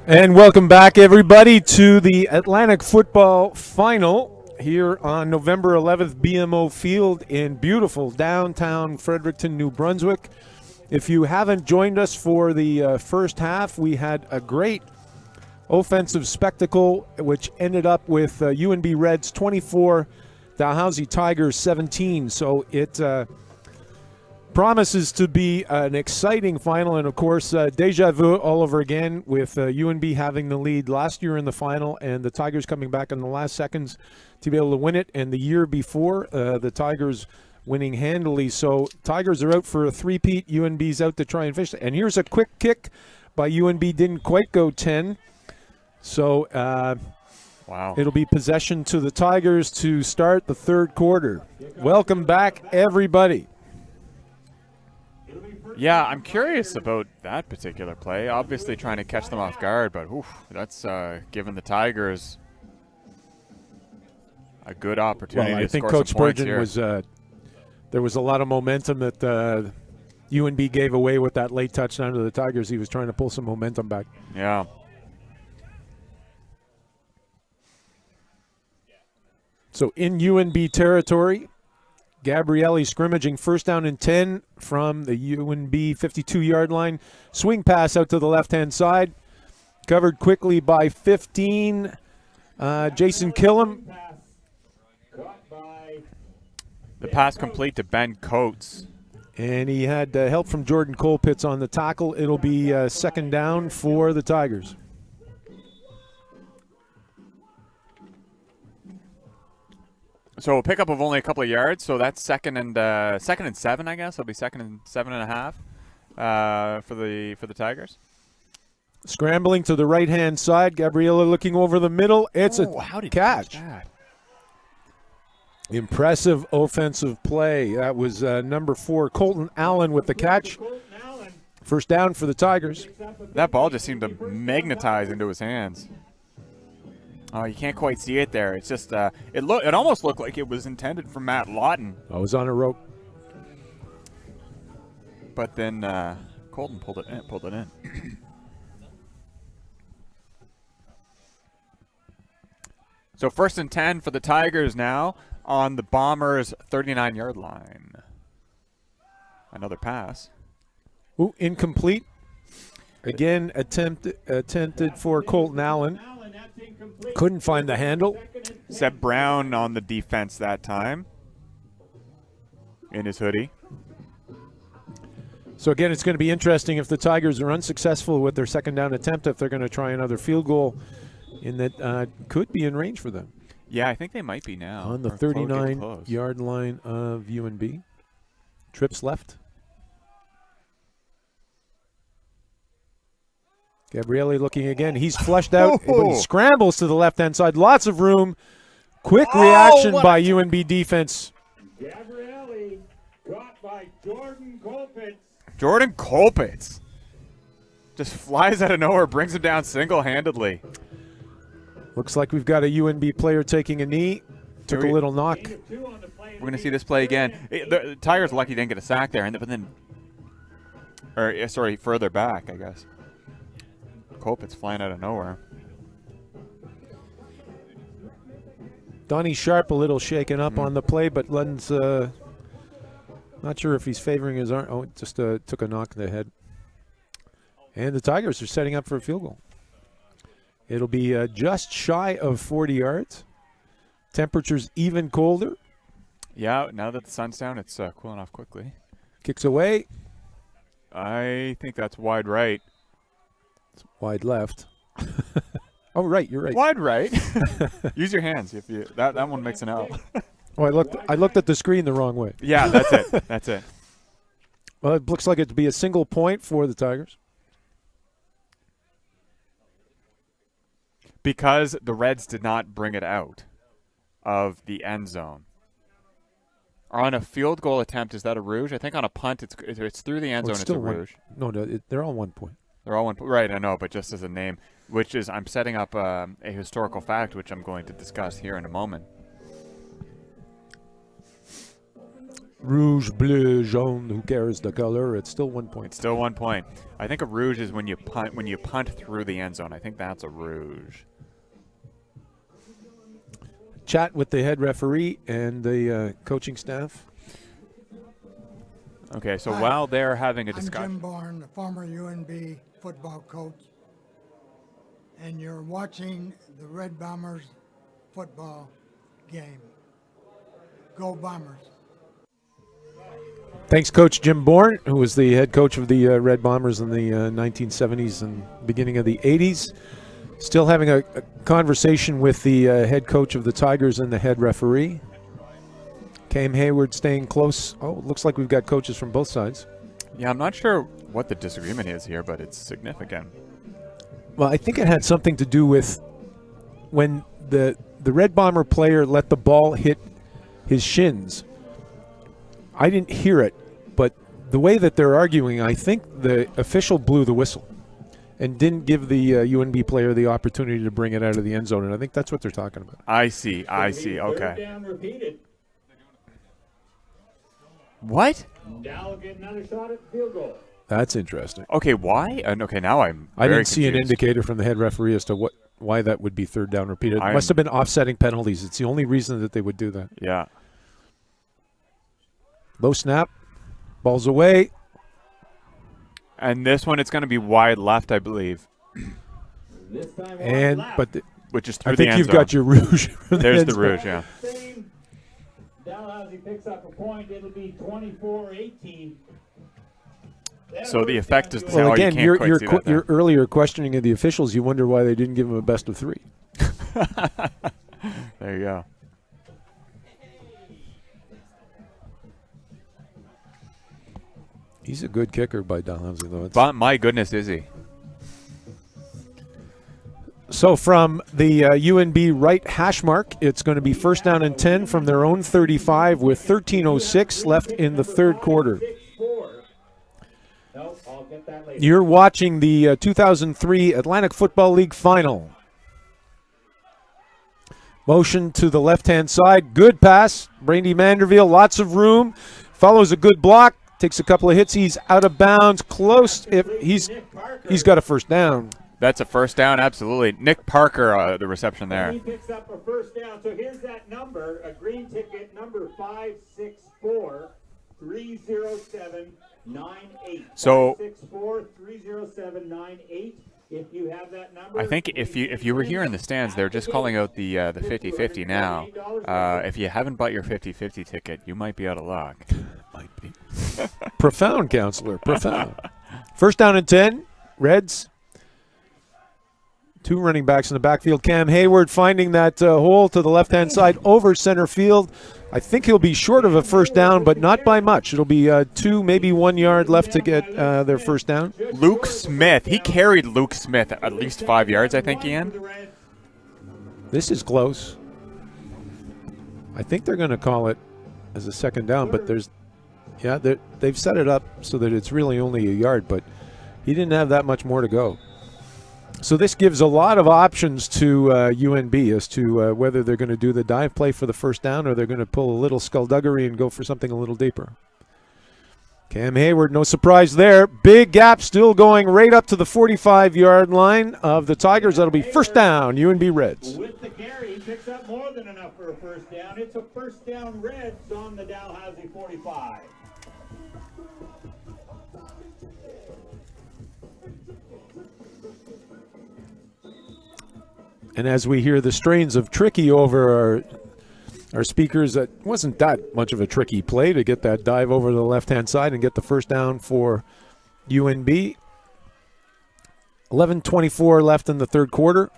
And welcome back, everybody, to the Atlantic Football Final here on November 11th, BMO Field in beautiful downtown Fredericton, New Brunswick. If you haven't joined us for the first half, we had a great offensive spectacle, which ended up with UNB Reds 24, Dalhousie Tigers 17. So it promises to be an exciting final, and of course, deja vu all over again with UNB having the lead last year in the final and the Tigers coming back in the last seconds to be able to win it, and the year before, the Tigers winning handily. So Tigers are out for a three-peat. UNB's out to try and finish it. And here's a quick kick by UNB, didn't quite go 10. So wow, it'll be possession to the Tigers to start the third quarter. Welcome back, everybody. Yeah, I'm curious about that particular play. Obviously trying to catch them off guard, but that's given the Tigers a good opportunity Well, I to think score Coach some points Spurgeon here. was there was a lot of momentum that UNB gave away with that late touchdown to the Tigers. He was trying to pull some momentum back. Yeah. So in UNB territory, Gabrielli scrimmaging, first down and 10 from the UNB 52-yard line. Swing pass out to the left-hand side. Covered quickly by 15. Jason Killam. The pass complete to Ben Coates. And he had help from Jordan Colpitts on the tackle. It'll be second down for the Tigers. So a pickup of only a couple of yards. So that's second and 7, I guess. It'll be 2nd and 7.5 for the Tigers. Scrambling to the right-hand side. Gabriella looking over the middle. It's a how did catch. He catch that? Impressive offensive play. That was number 4, Colton Allen, with the catch. First down for the Tigers. That ball just seemed to magnetize into his hands. Oh, you can't quite see it there. It's just it almost looked like it was intended for Matt Lawton. I was on a rope. But then Colton pulled it in. So 1st and 10 for the Tigers now on the Bombers' 39-yard line. Another pass. Ooh, incomplete. Again, attempted for Colton Allen. Couldn't find the handle. Seb Brown on the defense that time in his hoodie. So again, it's going to be interesting if the Tigers are unsuccessful with their second down attempt, if they're going to try another field goal in that could be in range for them. Yeah, I think they might be now. On the 39-yard line of UNB. Trips left. Gabrielli looking again. He's flushed out, but he scrambles to the left-hand side. Lots of room. Quick reaction by UNB defense. Gabrielli caught by Jordan Colpitts. Jordan Colpitts just flies out of nowhere, brings him down single-handedly. Looks like we've got a UNB player taking a knee. Took a little knock. We're going to see this play again. The Tigers lucky didn't get a sack there, but then, further back, I guess. Colpitts flying out of nowhere. Donnie Sharp a little shaken up on the play, but Len's not sure if he's favoring his arm. Oh, just took a knock in the head. And the Tigers are setting up for a field goal. It'll be just shy of 40 yards. Temperatures even colder. Yeah, now that the sun's down, it's cooling off quickly. Kicks away. I think that's wide right. It's wide left. Oh, right, you're right. Wide right. Use your hands if you. That one makes an L. Oh, I looked at the screen the wrong way. Yeah, that's it. That's it. Well, it looks like it'd be a single point for the Tigers. Because the Reds did not bring it out of the end zone. On a field goal attempt, is that a rouge? I think on a punt, it's through the end zone. It's a rouge. No, they're all 1 point. They're all 1 point. Right, I know, but just as a name, which is I'm setting up a historical fact, which I'm going to discuss here in a moment. Rouge, bleu, jaune, who cares the color? It's still 1 point. Still 1 point. I think a rouge is when you punt through the end zone. I think that's a rouge. Chat with the head referee and the coaching staff. Okay, so while they're having a I'm discussion. Jim Bourne, the former UNB football coach, and you're watching the Red Bombers football game. Go Bombers. Thanks, Coach Jim Bourne, who was the head coach of the Red Bombers in the 1970s and beginning of the 80s. Still having a conversation with the head coach of the Tigers and the head referee. Cam Hayward staying close. Oh, it looks like we've got coaches from both sides. Yeah, I'm not sure what the disagreement is here, but it's significant. Well, I think it had something to do with when the Red Bomber player let the ball hit his shins. I didn't hear it, but the way that they're arguing, I think the official blew the whistle and didn't give the UNB player the opportunity to bring it out of the end zone, and I think that's what they're talking about. I see. Okay. Down repeated. What? Dow will get another shot at the field goal. That's interesting. Okay, why? Okay, now I'm I very didn't see an confused. indicator from the head referee as to why that would be third down repeated. It I'm- must have been offsetting penalties. It's the only reason that they would do that. Yeah. Low snap, ball's away. And this one, it's going to be wide left, I believe, This time wide And left. but which is through I the think end you've zone. got your rouge. There's the rouge, yeah. Same. Dalhousie picks up a point. It'll be 24-18. So the effect is Well, you again, can't your quite see that your earlier questioning of the officials, you wonder why they didn't give him a best of 3. There you go. He's a good kicker by Dalhousie, though. But my goodness, is he? So from the UNB right hash mark, it's going to be first down and 10 from their own 35 with 13:06 left in the third quarter. Nope, I'll get that later. You're watching the 2003 Atlantic Football League final. Motion to the left-hand side. Good pass. Brandy Manderville, lots of room. Follows a good block. Takes a couple of hits. He's out of bounds. Close. If he's got a first down. That's a first down, absolutely. Nick Parker, the reception there. He picks up a first down. So here's that number, a green ticket, number 564-307-98. So 564-307-98. If you have that number. I think if you were here in the stands, they're just calling out the 50-50 now. If you haven't bought your 50-50 ticket, you might be out of luck. Might be. Profound, counselor. Profound. First down and 10. Reds. 2 running backs in the backfield. Cam Hayward finding that hole to the left-hand side over center field. I think he'll be short of a first down, but not by much. It'll be 2, maybe 1 yard left to get their first down. Luke Smith. He carried Luke Smith at least 5 yards, I think, Ian. This is close. I think they're going to call it as a second down, but they've set it up so that it's really only a yard, but he didn't have that much more to go. So this gives a lot of options to UNB as to whether they're going to do the dive play for the first down or they're going to pull a little skullduggery and go for something a little deeper. Cam Hayward, no surprise there. Big gap still going right up to the 45-yard line of the Tigers. That'll be first down, UNB Reds. With the carry, he picks up more than enough for a first down. It's a first down Reds on the Dalhousie 45. And as we hear the strains of Tricky over our speakers, it wasn't that much of a tricky play to get that dive over to the left-hand side and get the first down for UNB. 11:24 left in the third quarter.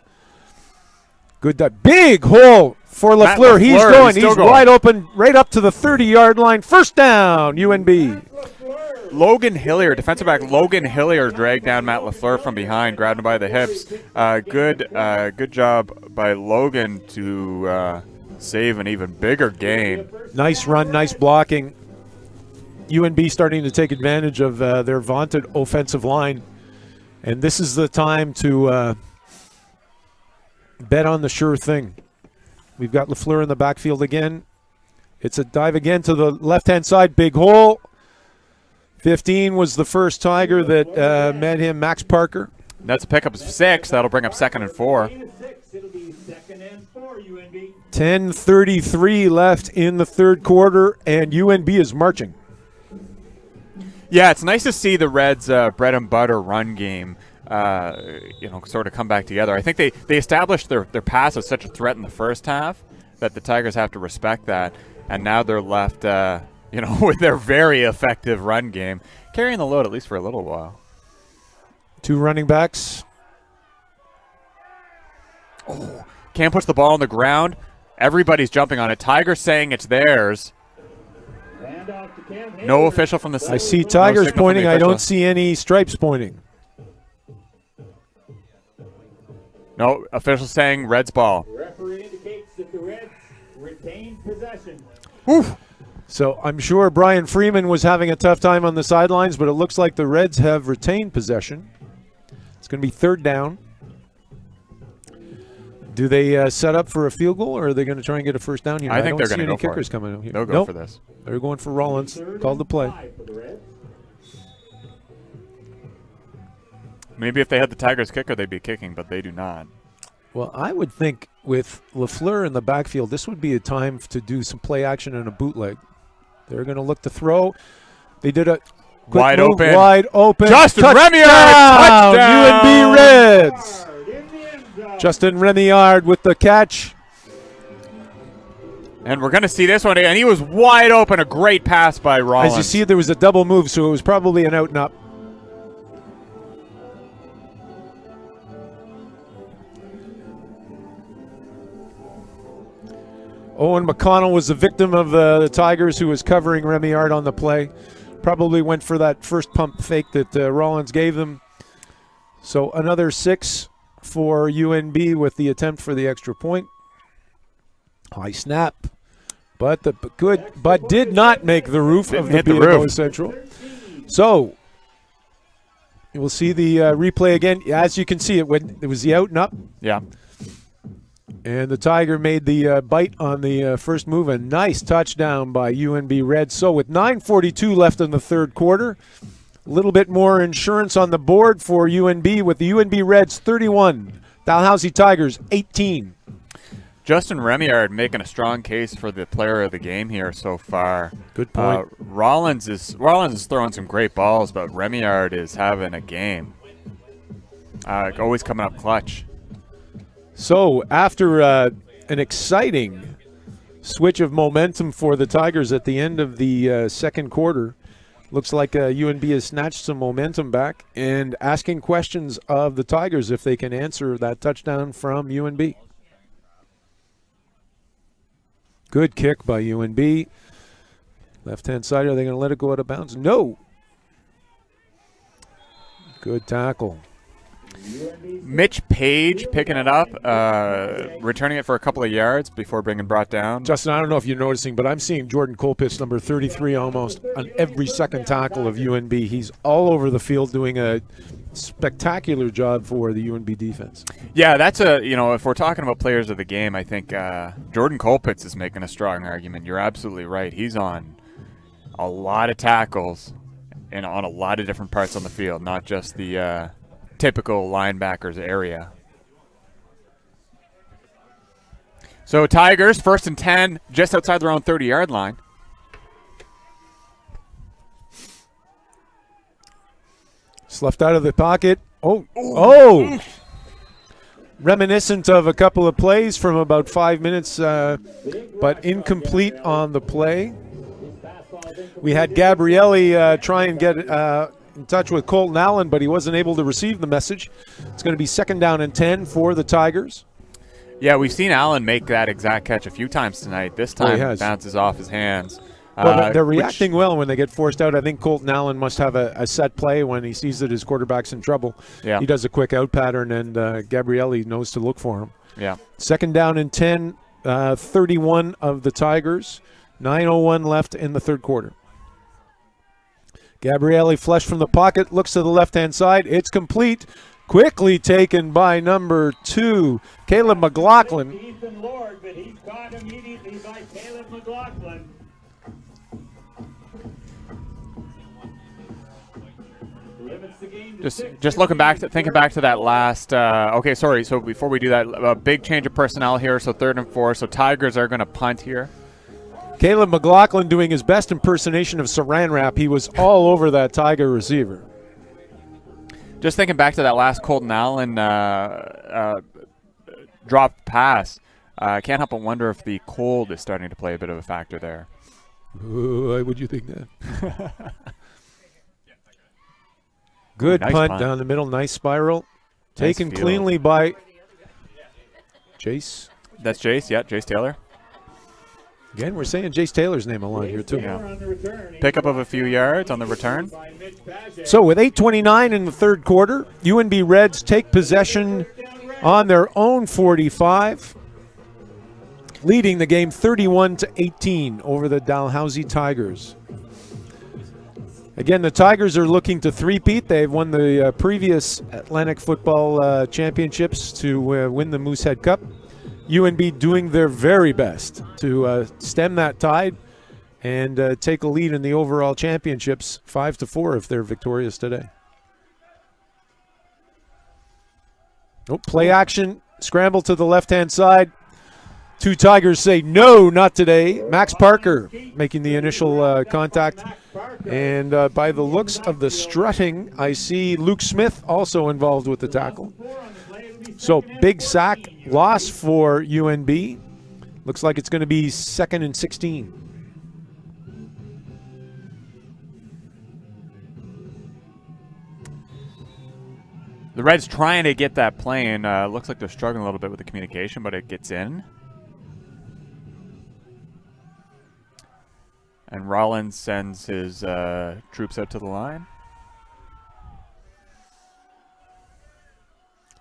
Good dive. Big hole for LaFleur. He's going. He's wide open right up to the 30-yard line. First down, UNB. Logan Hillier, defensive back Logan Hillier, dragged down Matt LaFleur from behind, grabbed him by the hips. Good job by Logan to save an even bigger gain. Nice run, nice blocking. UNB starting to take advantage of their vaunted offensive line. And this is the time to bet on the sure thing. We've got LaFleur in the backfield again. It's a dive again to the left-hand side, big hole. 15 was the first Tiger that met him, Max Parker. That's a pickup of 6. That'll bring up 2nd and 4. 10:33 left in the third quarter, and UNB is marching. Yeah, it's nice to see the Reds' bread and butter run game, sort of come back together. I think they established their pass as such a threat in the first half that the Tigers have to respect that, and now they're left, with their very effective run game, carrying the load at least for a little while. 2 running backs. Oh, Cam puts the ball on the ground. Everybody's jumping on it. Tigers saying it's theirs. No official from the. I see Tigers pointing. I don't see any stripes pointing. No official saying Reds ball. The referee indicates that the Reds retain possession. Oof. So I'm sure Brian Freeman was having a tough time on the sidelines, but it looks like the Reds have retained possession. It's going to be 3rd down. Do they set up for a field goal, or are they going to try and get a first down here? I think they're going to go for kickers it. Coming out here. They'll go for this. They're going for Rollins. Called the play. Maybe if they had the Tigers kicker, they'd be kicking, but they do not. Well, I would think with LaFleur in the backfield, this would be a time to do some play action and a bootleg. They're going to look to throw. They did a quick move, wide open. Justin Remillard, touchdown! UNB Reds. Justin Remillard with the catch. And we're going to see this one, and he was wide open. A great pass by Rollins. As you see, there was a double move, so it was probably an out and up. Owen McConnell was the victim of the Tigers, who was covering Remillard on the play. Probably went for that first pump fake that Rollins gave them. So another 6 for UNB with the attempt for the extra point. High snap, but did not make the roof of the BMO Central. So you will see the replay again. As you can see, it was the out and up. Yeah. And the Tiger made the bite on the first move. A nice touchdown by UNB Reds. So with 9:42 left in the third quarter, a little bit more insurance on the board for UNB with the UNB Reds 31, Dalhousie Tigers 18. Justin Remillard making a strong case for the player of the game here so far. Good point. Rollins is throwing some great balls, but Remillard is having a game. Always coming up clutch. So after an exciting switch of momentum for the Tigers at the end of the second quarter, looks like UNB has snatched some momentum back and asking questions of the Tigers if they can answer that touchdown from UNB. Good kick by UNB. Left-hand side, are they going to let it go out of bounds? No. Good tackle. Mitch Page picking it up, returning it for a couple of yards before being brought down. Justin, I don't know if you're noticing, but I'm seeing Jordan Colpitz, number 33, almost on every second tackle of UNB. He's all over the field doing a spectacular job for the UNB defense. Yeah, that's if we're talking about players of the game, I think Jordan Colpitz is making a strong argument. You're absolutely right. He's on a lot of tackles and on a lot of different parts on the field, not just the typical linebackers area. So Tigers, 1st and 10, just outside their own 30-yard line. Left out of the pocket. Oh! Reminiscent of a couple of plays from about 5 minutes, but incomplete on the play. We had Gabrielli try and get in touch with Colton Allen, but he wasn't able to receive the message. It's going to be 2nd down and 10 for the Tigers. Yeah, we've seen Allen make that exact catch a few times tonight. This time it bounces off his hands. Well, they're reacting well when they get forced out. I think Colton Allen must have a set play when he sees that his quarterback's in trouble. Yeah. He does a quick out pattern, and Gabrielli knows to look for him. Yeah. 2nd down and 10, 31 of the Tigers. 9:01 left in the third quarter. Gabrielli flush from the pocket, looks to the left-hand side. It's complete Quickly taken by number 2, Caleb McLaughlin. Ethan Lord, but he's caught immediately by Caleb McLaughlin. Limits the game to Just looking back, thinking back to that last. Okay, sorry. So before we do that, a big change of personnel here. So 3rd and 4. So Tigers are going to punt here. Caleb McLaughlin doing his best impersonation of Saran Wrap. He was all over that Tiger receiver. Just thinking back to that last Colton Allen dropped pass. I can't help but wonder if the cold is starting to play a bit of a factor there. Why would you think that? Good nice punt punt down the middle. Nice spiral. Nice Taken field. cleanly by Jace. That's Jace. Yeah, Jace Taylor. Again, we're saying Jace Taylor's name a lot here, too. Yeah. Pickup of a few yards on the return. So with 8:29 in the 3rd quarter, UNB Reds take possession on their own 45, leading the game 31-18 over the Dalhousie Tigers. Again, the Tigers are looking to three-peat. They've won the previous Atlantic Football Championships to win the Moosehead Cup. UNB doing their very best to stem that tide and take a lead in the overall championships, 5-4 if they're victorious today. Oh, play action, scramble to the left-hand side. 2 Tigers say no, not today. Max Parker making the initial contact. And by the looks of the strutting, I see Luke Smith also involved with the tackle. So big sack loss for UNB. Looks like it's going to be 2nd and 16. The Reds trying to get that playing. Looks like they're struggling a little bit with the communication, but it gets in. And Rollins sends his troops out to the line.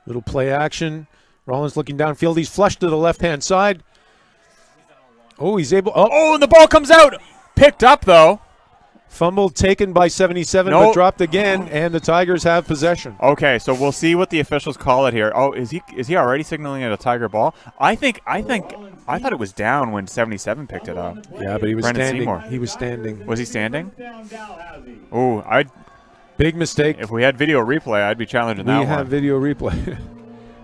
Little play action. Rollins looking downfield. He's flushed to the left-hand side. Oh, he's able. Oh, and the ball comes out. Picked up, though. Fumbled, taken by 77, Nope. but dropped again, and the Tigers have possession. Okay, so we'll see what the officials call it here. Oh, is he already signaling it a Tiger ball? I thought it was down when 77 picked it up. Yeah, but he was Brendan standing. Seymour. He was standing. Was he standing? Oh, Big mistake. if we had video replay, I'd be challenging that We one. have video replay.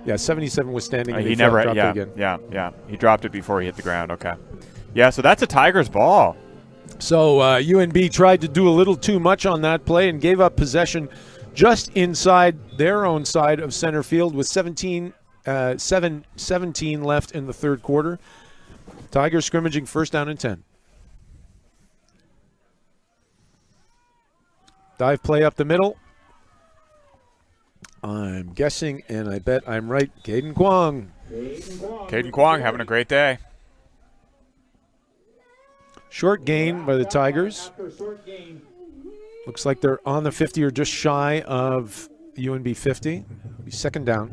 Yeah, 77 was standing. And He fell, never. dropped Yeah, it again. yeah. He dropped it before he hit the ground. Okay. Yeah, so that's a Tigers ball. So UNB tried to do a little too much on that play and gave up possession just inside their own side of center field with 17 left in the 3rd quarter. Tigers scrimmaging 1st down and 10. Dive play up the middle. I'm guessing, and I bet I'm right, Caden Kwong. Caden Kwong having a great day. Short gain by the Tigers. Looks like they're on the 50 or just shy of UNB 50. Be 2nd down.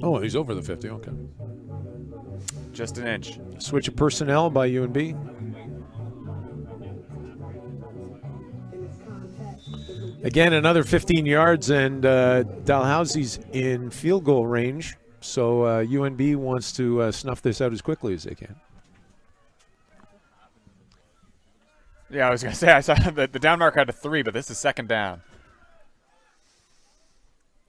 Oh, he's over the 50. Okay. Just an inch. Switch of personnel by UNB. Again, another 15 yards, and Dalhousie's in field goal range. So UNB wants to snuff this out as quickly as they can. Yeah, I was going to say, I saw the down mark had a 3, but this is 2nd down.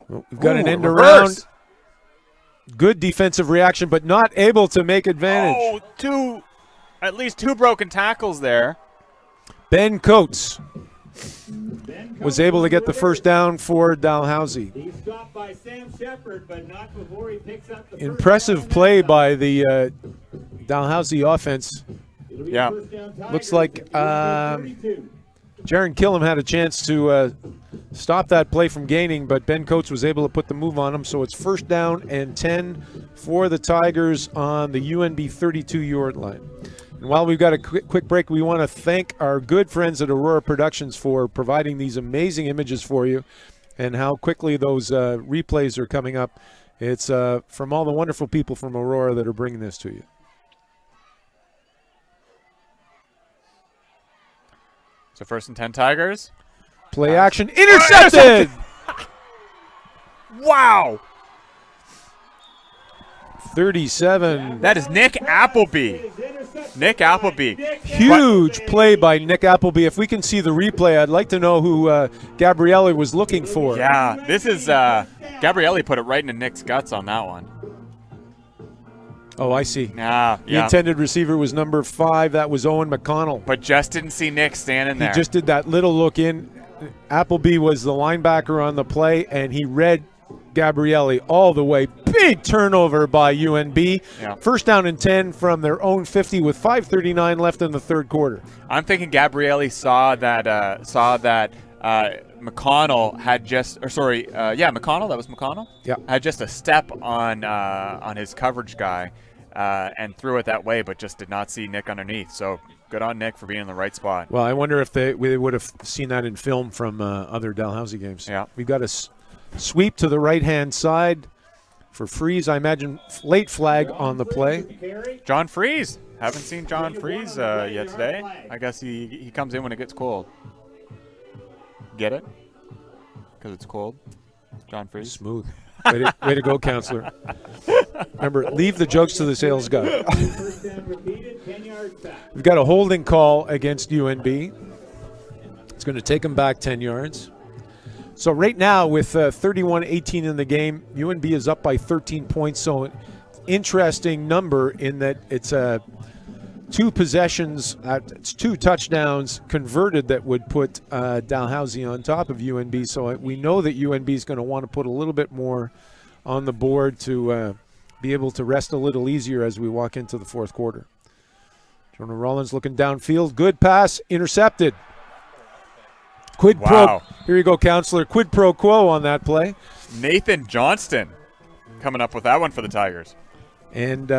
Well, we've got an end reverse. around. Good defensive reaction, but not able to make advantage. Oh, at least two broken tackles there. Ben Coates was able to get the 1st down for Dalhousie. He's stopped by Sam Shepard, but not before he picks up the Impressive play by the Dalhousie offense. Yeah. Looks like Jaron Killam had a chance to stop that play from gaining, but Ben Coates was able to put the move on him. So it's 1st down and 10 for the Tigers on the UNB 32-yard line. And while we've got a quick break, we want to thank our good friends at Aurora Productions for providing these amazing images for you and how quickly those replays are coming up. It's from all the wonderful people from Aurora that are bringing this to you. So 1st and 10 Tigers. Play action. Intercepted! Wow. 37. That is Nick Appleby. Nick Appleby. Huge play by Nick Appleby. If we can see the replay, I'd like to know who Gabrielli was looking for. Yeah, this is Gabrielli put it right into Nick's guts on that one. Oh, I see. Yeah, The intended receiver was number 5. That was Owen McConnell. But just didn't see Nick standing there. He just did that little look in. Appleby was the linebacker on the play, and he read Gabrielli all the way. Big turnover by UNB. Yeah. First down and 10 from their own 50 with 5:39 left in the third quarter. I'm thinking Gabrielli saw that McConnell had just, McConnell. That was McConnell. Yeah. Had just a step on his coverage guy, and threw it that way, but just did not see Nick underneath. So good on Nick for being in the right spot. Well, I wonder if they would have seen that in film from other Dalhousie games. Yeah. We've got a sweep to the right-hand side for Freeze. I imagine late flag on the play. John Freeze. Haven't seen John Freeze yet today. I guess he comes in when it gets cold. Get it? Because it's cold. John Freeze. Smooth. Way to go, counselor. Remember, leave the jokes to the sales guy. We've got a holding call against UNB. It's going to take them back 10 yards. So right now, with 31-18 in the game, UNB is up by 13 points. So interesting number in that it's 2 possessions, it's 2 touchdowns converted that would put Dalhousie on top of UNB. So we know that UNB is going to want to put a little bit more on the board to be able to rest a little easier as we walk into the fourth quarter. Jonah Rollins looking downfield. Good pass, intercepted. Quid pro. Here you go, counselor. Quid pro quo on that play. Nathan Johnston coming up with that one for the Tigers. And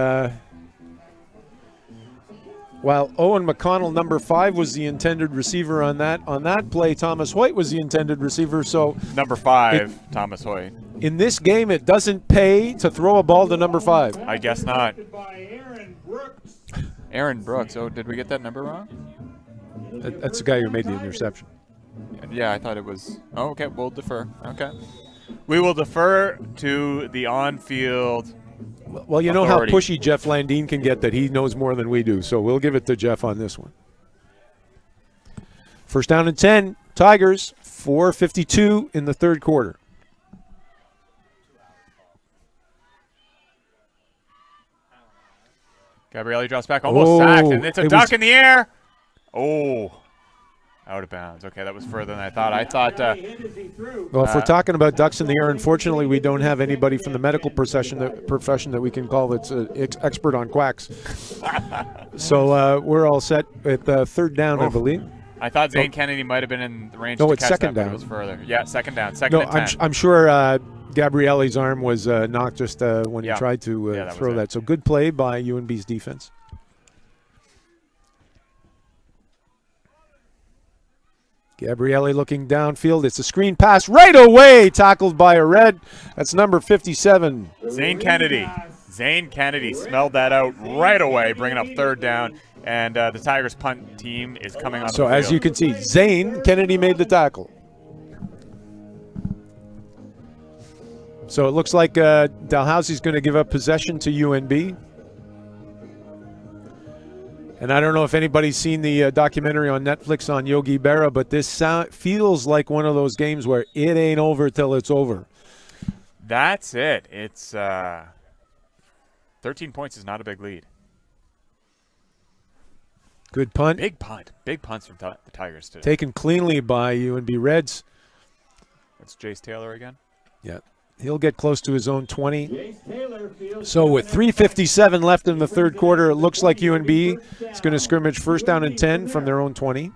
while Owen McConnell, number 5, was the intended receiver on that play, Thomas Hoyt was the intended receiver. So number 5, Thomas Hoyt. In this game, it doesn't pay to throw a ball to number 5. I guess not. Aaron Brooks. Oh, did we get that number wrong? That's the guy who made the interception. Yeah, I thought it was. Oh, okay, we'll defer. Okay. We will defer to the on-field. Well, you know how pushy Jeff Landine can get, that he knows more than we do. So we'll give it to Jeff on this one. First down and 10, Tigers, 4:52 in the third quarter. Gabrielli drops back, almost sacked, and it's a duck in the air. Oh, out of bounds. Okay, that was further than I thought. Well, if we're talking about ducks in the air, unfortunately, we don't have anybody from the medical profession that we can call that's an expert on quacks. So we're all set at third down, I believe. I thought Zane Kennedy might have been in the range to catch it's second that, down. But it was further. Yeah, second down. Second and 10. I'm sure Gabrielli's arm was knocked just when he tried to throw that. So good play by UNB's defense. Gabrielli looking downfield. It's a screen pass right away, tackled by a red. That's number 57. Zane Kennedy. Zane Kennedy smelled that out right away, bringing up third down. And the Tigers punt team is coming on. So as you can see, Zane Kennedy made the tackle. So it looks like Dalhousie's going to give up possession to UNB. And I don't know if anybody's seen the documentary on Netflix on Yogi Berra, but this feels like one of those games where it ain't over till it's over. That's it. It's 13 points is not a big lead. Good punt. Big punt. Big punts from the Tigers today. Taken cleanly by UNB Reds. That's Jace Taylor again. Yeah. He'll get close to his own 20. So with 3:57 left in the third quarter, it looks like UNB is going to scrimmage first down and 10 from their own 20.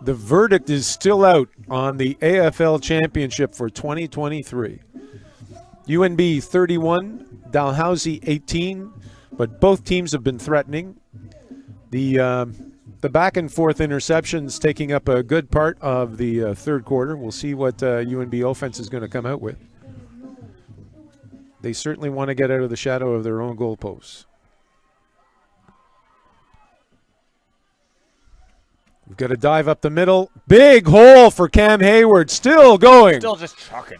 The verdict is still out on the AFL championship for 2023. UNB 31, Dalhousie 18, but both teams have been threatening. The back and forth interceptions taking up a good part of the third quarter. We'll see what UNB offense is going to come out with. They certainly want to get out of the shadow of their own goalposts. We've got a dive up the middle. Big hole for Cam Hayward. Still going. Still just chucking.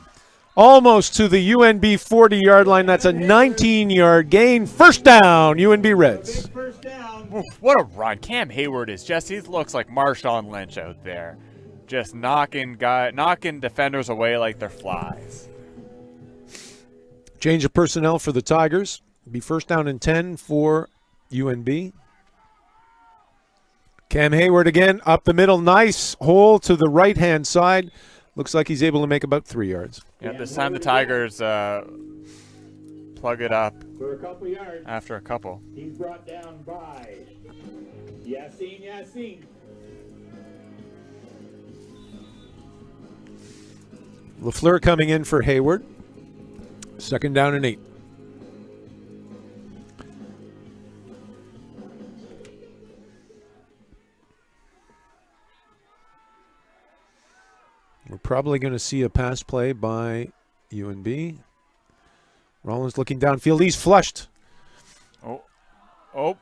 Almost to the UNB 40-yard line. That's a 19-yard gain. First down, UNB Reds. First down. Oof, what a run. Cam Hayward is just, he looks like Marshawn Lynch out there. Just knocking defenders away like they're flies. Change of personnel for the Tigers. Be first down and 10 for UNB. Cam Hayward again up the middle. Nice hole to the right-hand side. Looks like he's able to make about 3 yards. Yeah, this time the Tigers plug it up For a couple yards. after a couple. He's brought down by Yassine. LaFleur coming in for Hayward. Second down and 8. We're probably going to see a pass play by UNB. Rollins looking downfield. He's flushed. Oh,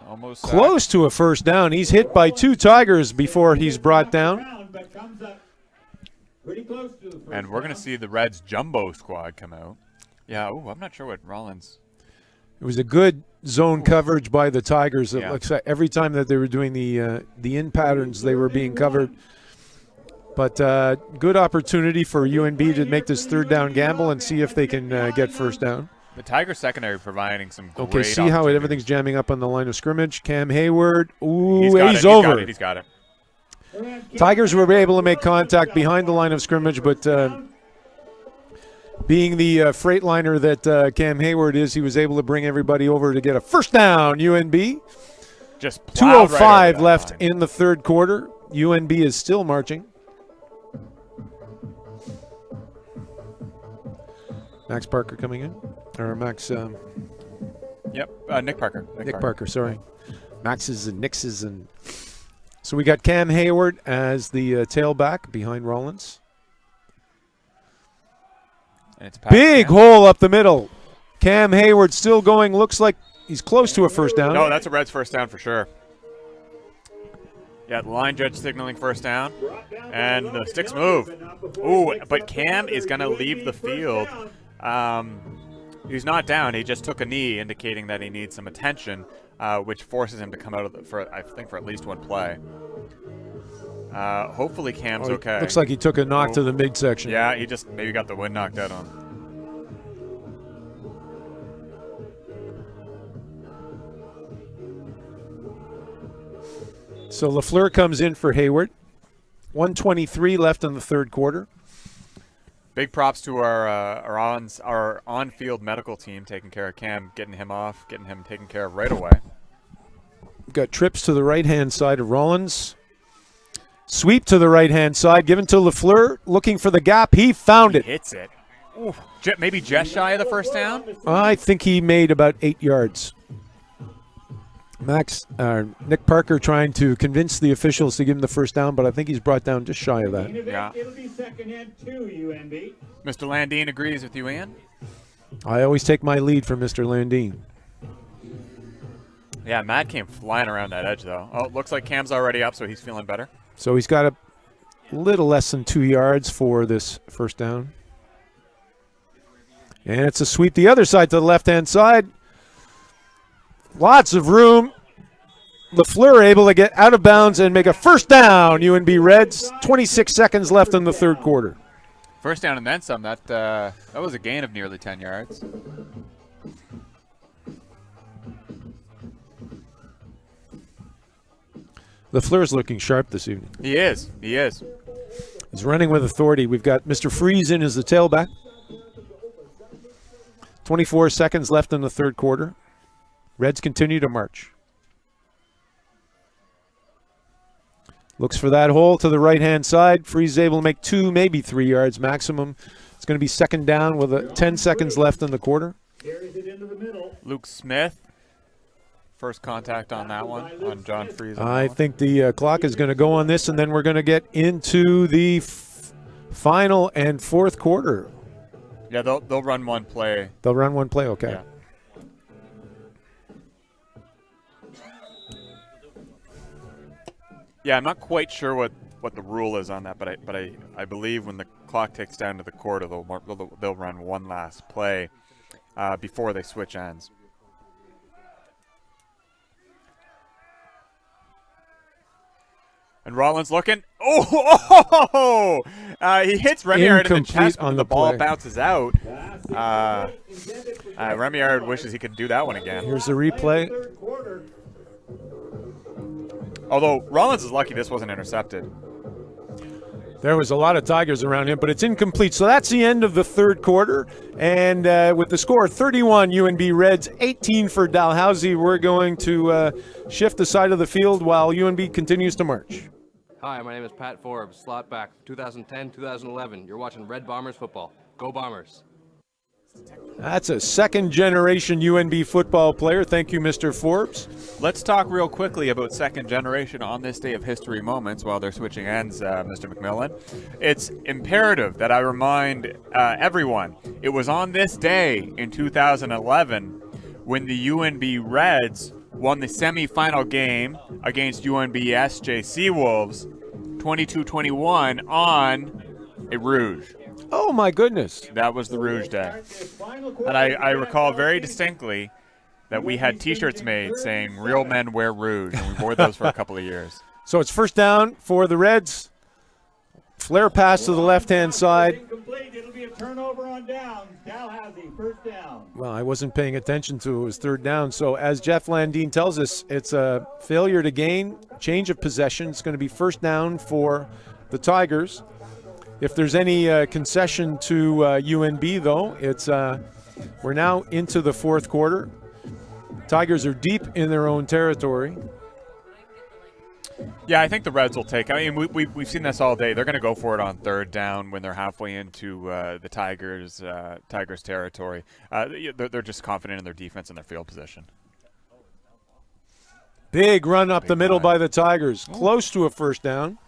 almost Close to a first down. He's hit by 2 Tigers before he's brought down. But comes up pretty close to the first And we're going to down. see the Reds jumbo squad come out. Yeah, I'm not sure what Rollins. It was a good zone coverage by the Tigers. It Yeah. looks like every time that they were doing the in patterns, they were being covered. But good opportunity for UNB to make this third down gamble and see if they can get first down. The Tigers secondary providing some great Okay, see how opportunities. everything's jamming up on the line of scrimmage. Cam Hayward. Ooh, He's got he's it, over. He's got it. Tigers were able to make contact behind the line of scrimmage, but being the freightliner that Cam Hayward is, he was able to bring everybody over to get a first down. UNB. Just plowed right 2:05 over that left line. in the third quarter. UNB is still marching. Max Parker coming in, or Max Yep, Nick Parker. Nick Parker. Sorry, Maxes and Nixes and. So we got Cam Hayward as the tailback behind Rollins. And it's Big hole up the middle. Cam Hayward still going. Looks like he's close to a first down. No, that's a Reds first down for sure. Yeah, the line judge signaling first down. And the sticks move. Ooh, but Cam is going to leave the field. He's not down. He just took a knee, indicating that he needs some attention, which forces him to come out of for at least one play. Hopefully Cam's okay. Looks like he took a knock to the midsection. Yeah, he just maybe got the wind knocked out on him. So LaFleur comes in for Hayward. 1:23 left in the third quarter. Big props to our on-field medical team taking care of Cam, getting him off, getting him taken care of right away. We've got trips to the right-hand side of Rollins. Sweep to the right-hand side, given to LaFleur, looking for the gap. He found it. Hits it. Ooh, maybe just shy of the first down. I think he made about 8 yards. Nick Parker trying to convince the officials to give him the first down, but I think he's brought down just shy of that. Yeah. It'll be second and 2, UNB. Mr. Landine agrees with you, Ian. I always take my lead from Mr. Landine. Yeah, Matt came flying around that edge, though. Oh, looks like Cam's already up, so he's feeling better. So he's got a little less than 2 yards for this first down. And it's a sweep the other side to the left-hand side. Lots of room. LaFleur able to get out of bounds and make a first down, UNB Reds. 26 seconds left in the third quarter. First down and then some. That was a gain of nearly 10 yards. LaFleur's looking sharp this evening. He is. He is. He's running with authority. We've got Mr. Freeze in as the tailback. 24 seconds left in the third quarter. Reds continue to march. Looks for that hole to the right-hand side. Freeze is able to make 2, maybe 3 yards maximum. It's going to be second down with 10 seconds left in the quarter. Carries it into the middle. Luke Smith. First contact on that one, on John Freeze. I think the clock is going to go on this, and then we're going to get into the final and fourth quarter. Yeah, they'll run one play. They'll run one play, okay. Yeah. Yeah, I'm not quite sure what the rule is on that, but I believe when the clock ticks down to the quarter, they'll run one last play before they switch ends. And Rollins looking. Oh! He hits Remillard in the chest, but the ball bounces out. Remillard wishes he could do that one again. Here's the replay. Although Rollins is lucky this wasn't intercepted. There was a lot of Tigers around him, but it's incomplete. So that's the end of the third quarter. And with the score 31 UNB Reds, 18 for Dalhousie, we're going to shift the side of the field while UNB continues to march. Hi, my name is Pat Forbes, slot back, 2010-2011. You're watching Red Bombers football. Go Bombers. That's a second-generation UNB football player. Thank you, Mr. Forbes. Let's talk real quickly about second generation on this day of history moments while they're switching ends, Mr. McMillan. It's imperative that I remind everyone, it was on this day in 2011 when the UNB Reds won the semifinal game against UNB SJC Wolves 22-21 on a Rouge. Oh, my goodness. That was the Rouge Day. And I recall very distinctly that we had T-shirts made saying, "Real men wear Rouge," and we wore those for a couple of years. So it's first down for the Reds. Flare pass to the left-hand side. It'll be a turnover on down. Dalhousie, first down. Well, I wasn't paying attention to it. It was third down. So as Jeff Landine tells us, it's a failure to gain, change of possession. It's going to be first down for the Tigers. If there's any concession to UNB, though, it's we're now into the fourth quarter. Tigers are deep in their own territory. Yeah, I think the Reds will take. I mean, we've seen this all day. They're going to go for it on third down when they're halfway into the Tigers' territory. They're just confident in their defense and their field position. Big run up the middle by the Tigers, close to a first down.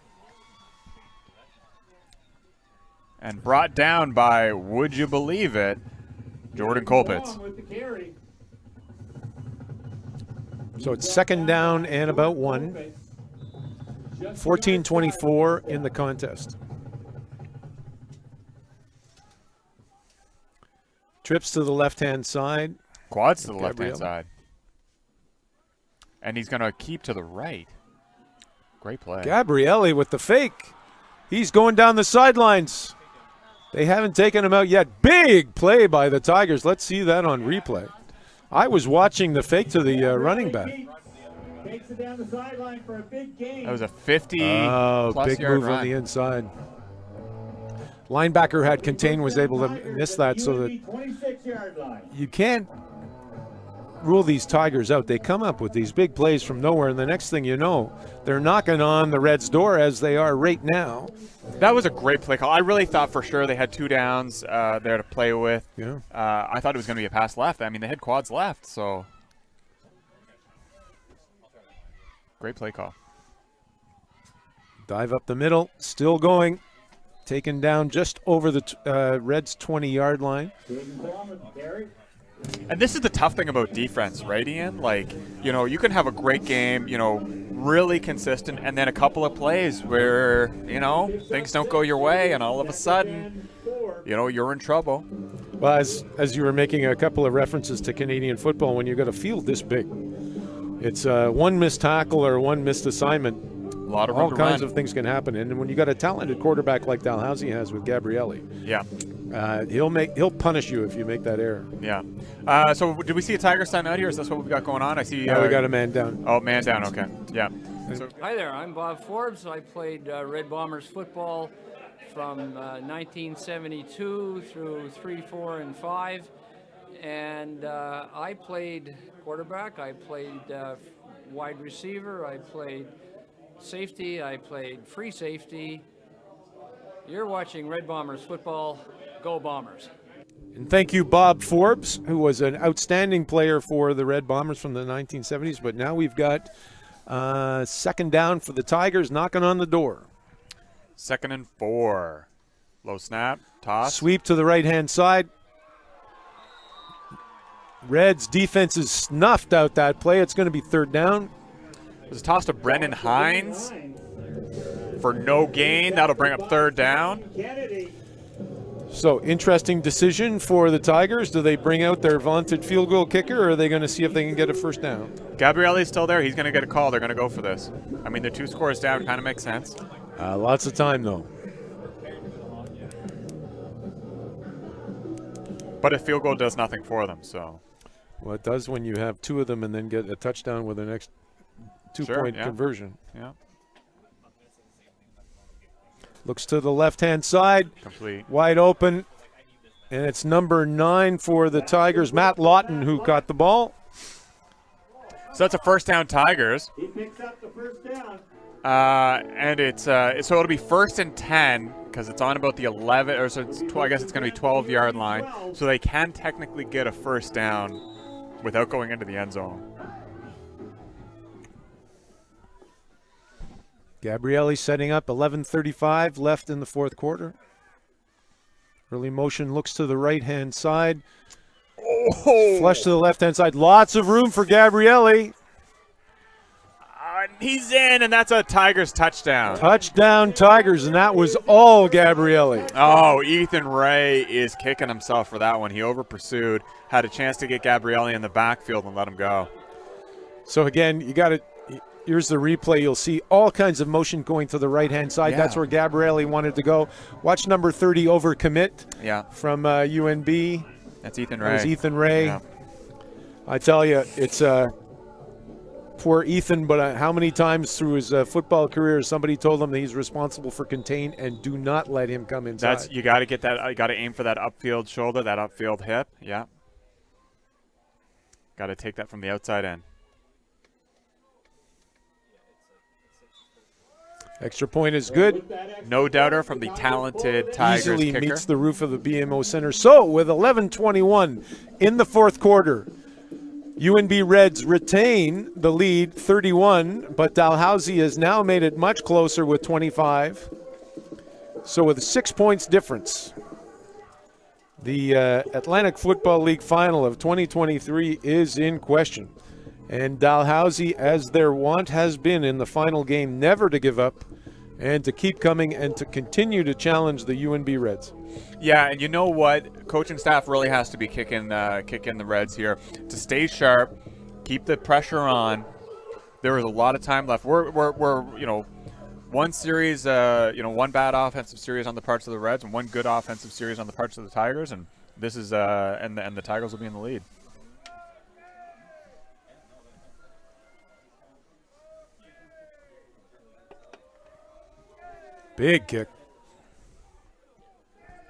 And brought down by, would you believe it, Jordan Colpitz. So it's second down and about one. 14-24 in the contest. Trips to the left-hand side. Quads to the left-hand side. And he's going to keep to the right. Great play. Gabrielli with the fake. He's going down the sidelines. They haven't taken him out yet. Big play by the Tigers. Let's see that on replay. I was watching the fake to the running back. Takes it down the sideline for a big gain. That was a 50-plus big yard move run. on the inside. Linebacker had contained, was able to miss that, so that 26-yard line. you can't rule these Tigers out. They come up with these big plays from nowhere, and the next thing you know, they're knocking on the Reds' door as they are right now. That was a great play call. I really thought for sure they had two downs there to play with. Yeah. I thought it was going to be a pass left. I mean, they had quads left, so great play call. Dive up the middle, still going. Taken down just over the Reds' 20-yard line. And this is the tough thing about defense, right, Ian? Like, you know, you can have a great game, you know, really consistent, and then a couple of plays where, you know, things don't go your way, and all of a sudden, you know, you're in trouble. Well, as you were making a couple of references to Canadian football, when you've got a field this big, it's one missed tackle or one missed assignment. A lot of all kinds of things can happen, and when you got a talented quarterback like Dalhousie has with Gabrielli, yeah, he'll punish you if you make that error. Yeah. So did we see a Tigers sign out here? Is this what we've got going on? I see. We got a man down. Oh, man down. Okay. Yeah. So, hi there. I'm Bob Forbes. I played Red Bombers football from 1972 through 3, 4, and 5, and I played quarterback. I played wide receiver. I played safety. I played free safety. You're watching Red Bombers football. Go Bombers. And thank you, Bob Forbes, who was an outstanding player for the Red Bombers from the 1970s. But now we've got second down for the Tigers knocking on the door. 2nd and 4. Low snap. Toss. Sweep to the right-hand side. Reds defense has snuffed out that play. It's going to be third down. It was a toss to Brennan Hines. for no gain. That'll bring up third down. Kennedy. So, interesting decision for the Tigers. Do they bring out their vaunted field goal kicker, or are they going to see if they can get a first down? Gabrielli's still there. He's going to get a call. They're going to go for this. I mean, they're 2 scores down. Kind of makes sense. Lots of time, though. But a field goal does nothing for them, so. Well, it does when you have 2 of them and then get a touchdown with the next 2-point conversion. Yeah. Looks to the left-hand side. Complete. Wide open. And it's number 9 for the Tigers, Matt Lawton, who caught the ball. So that's a first down, Tigers. He picks up the first down. And it's so it'll be 1st and 10 because it's on about the 11, or so it's I guess it's going to be 12-yard line. So they can technically get a first down without going into the end zone. Gabrielli setting up, 11:35 left in the fourth quarter. Early motion looks to the right-hand side. Oh! Flush to the left-hand side. Lots of room for Gabrielli. He's in, and that's a Tigers touchdown. Touchdown Tigers, and that was all Gabrielli. Oh, Ethan Ray is kicking himself for that one. He over-pursued, had a chance to get Gabrielli in the backfield and let him go. So, again, you got to – here's the replay. You'll see all kinds of motion going to the right-hand side. Yeah. That's where Gabrielli wanted to go. Watch number 30 overcommit from UNB. That's Ethan Ray. That was Ethan Ray. Yeah. I tell you, it's poor Ethan, but how many times through his football career somebody told him that he's responsible for contain and do not let him come inside. You got to get that. You got to aim for that upfield shoulder, that upfield hip. Yeah. Got to take that from the outside end. Extra point is good. No doubter from the talented Tigers Easily kicker. meets the roof of the BMO Center. So with 11:21 in the fourth quarter, UNB Reds retain the lead 31, but Dalhousie has now made it much closer with 25. So with 6 points difference, the Atlantic Football League final of 2023 is in question. And Dalhousie, as their wont has been in the final game, never to give up and to keep coming and to continue to challenge the UNB Reds. Yeah, and you know what? Coaching staff really has to be kicking the Reds here to stay sharp, keep the pressure on. There is a lot of time left. We're one series, one bad offensive series on the parts of the Reds and one good offensive series on the parts of the Tigers, and this is and the Tigers will be in the lead. Big kick.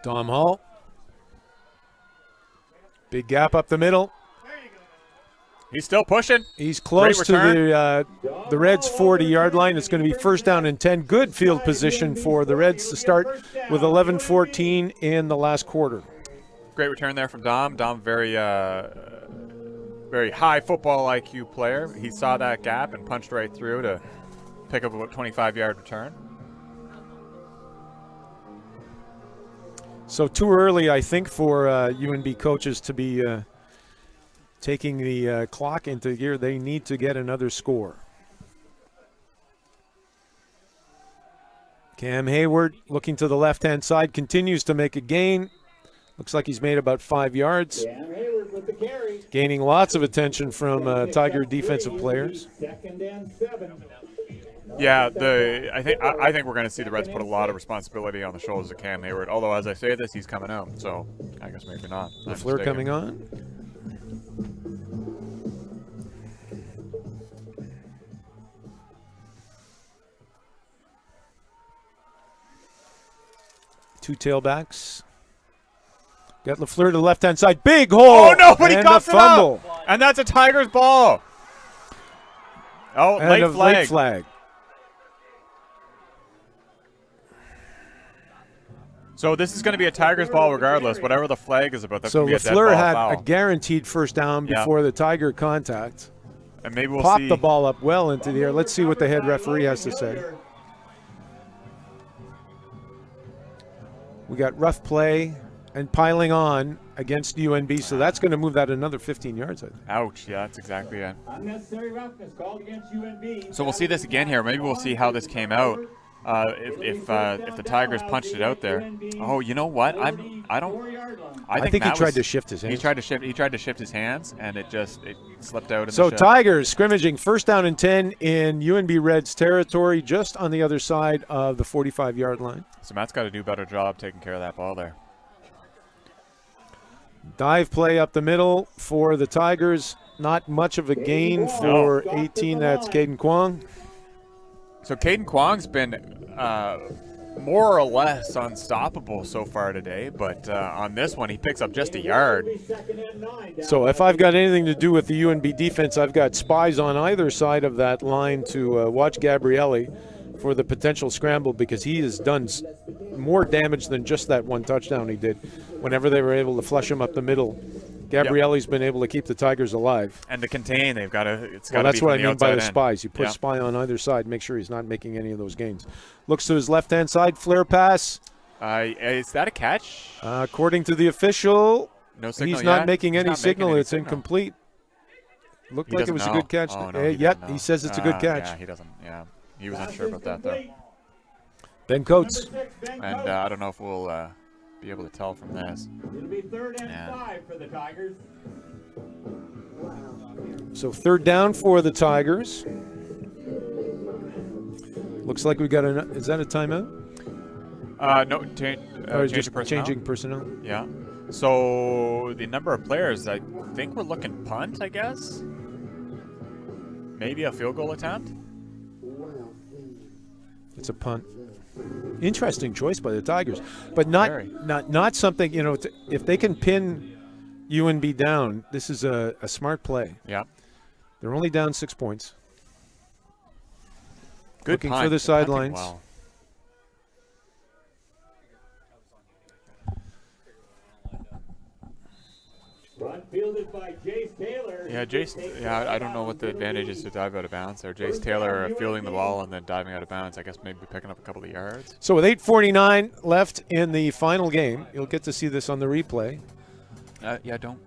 Dom Hall. Big gap up the middle. He's still pushing. He's close to the Reds' 40-yard line. It's going to be first down and 10. Good field position for the Reds to start with 11:14 in the last quarter. Great return there from Dom. Dom, very high football IQ player. He saw that gap and punched right through to pick up a 25-yard return. So too early, I think, for UNB coaches to be taking the clock into gear. They need to get another score. Cam Hayward looking to the left-hand side, continues to make a gain. Looks like he's made about 5 yards. Cam Hayward with the carry. Gaining lots of attention from Tiger defensive players. 2nd and 7. Yeah, I think we're going to see the Reds put a lot of responsibility on the shoulders of Cam Hayward. Although, as I say this, he's coming out, so I guess maybe not. LaFleur coming on. Two tailbacks. Got LaFleur to the left-hand side. Big hole. Oh, no, but he and cuffed a it fumble. up. And that's a Tigers ball. Oh, And late a flag. late flag. So this is going to be a Tigers ball regardless. Whatever the flag is about, that's So going to be a dead LaFleur ball had foul. a guaranteed first down before the Tiger contact. And maybe we'll Popped see. the ball up well into the air. Let's see what the head referee has to say. We got rough play and piling on against UNB, so that's going to move that another 15 yards, I think. Ouch, yeah, that's exactly it. Unnecessary roughness called against UNB. So we'll see this again here. Maybe we'll see how this came out. if the Tigers punched it out there. Oh, you know what? I think he tried to shift his hands. He tried to shift his hands, and it slipped out. So Tigers scrimmaging first down and 10 in UNB Reds territory, just on the other side of the 45-yard line. So Matt's got to do a better job taking care of that ball there. Dive play up the middle for the Tigers. Not much of a gain for 18. That's Caden Kwong. So Caden Kwong's been more or less unstoppable so far today, but on this one he picks up just a yard. So if I've got anything to do with the UNB defense, I've got spies on either side of that line to watch Gabrielli for the potential scramble, because he has done more damage than just that one touchdown he did whenever they were able to flush him up the middle. Gabrielli's been able to keep the Tigers alive. And to contain, they've got to. Well, that's what I mean by the spies. You put a spy on either side, make sure he's not making any of those gains. Looks to his left-hand side, flare pass. Is that a catch? According to the official, no signal he's not yet. making any signal. It's signal. incomplete. Looked He like it was doesn't a good catch. know. Oh, no, Yep, he says it's a good catch. Yeah, he doesn't. Yeah, he was unsure about that though. Ben Coates. And I don't know if we'll be able to tell from this. It'll be 3rd and 5 for the Tigers. So 3rd down for the Tigers. Looks like we got is that a timeout? No, just personnel. changing personnel. Yeah. So the number of players, I think we're looking punt, I guess. Maybe a field goal attempt. It's a punt. Interesting choice by the Tigers, but not something, if they can pin UNB down, this is a smart play. Yeah. They're only down 6 points. Good Looking punt. for the sidelines. Well. Fielded by Jace Taylor. Yeah, Jace. Yeah, I don't know what the advantage is to dive out of bounds there. Jace Taylor fielding the ball and then diving out of bounds. I guess maybe picking up a couple of yards. So with 8:49 left in the final game, you'll get to see this on the replay. Yeah, I don't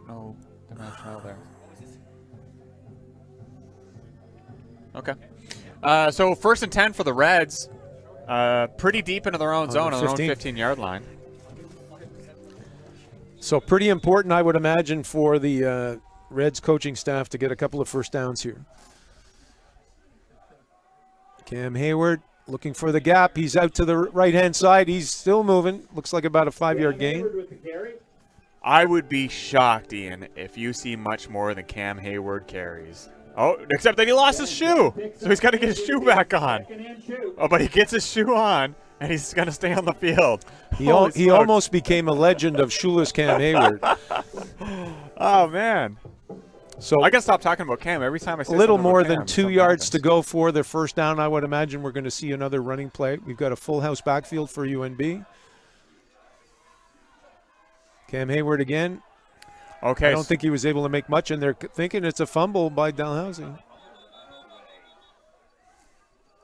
know the rationale there. Okay. So 1st and 10 for the Reds. Pretty deep into their own zone on their own 15-yard line. So pretty important, I would imagine, for the Reds coaching staff to get a couple of first downs here. Cam Hayward looking for the gap. He's out to the right-hand side. He's still moving. Looks like about a 5-yard gain. I would be shocked, Ian, if you see much more than Cam Hayward carries. Oh, except that he lost his shoe. So he's got to get his shoe back on. Oh, but he gets his shoe on, and he's going to stay on the field. He almost became a legend of shoeless Cam Hayward. Oh, man. So I got to stop talking about Cam every time I say a little something more about than Cam, 2 yards to go for their first down. I would imagine we're going to see another running play. We've got a full house backfield for UNB. Cam Hayward again. Okay. I don't think he was able to make much, and they're thinking it's a fumble by Dalhousie.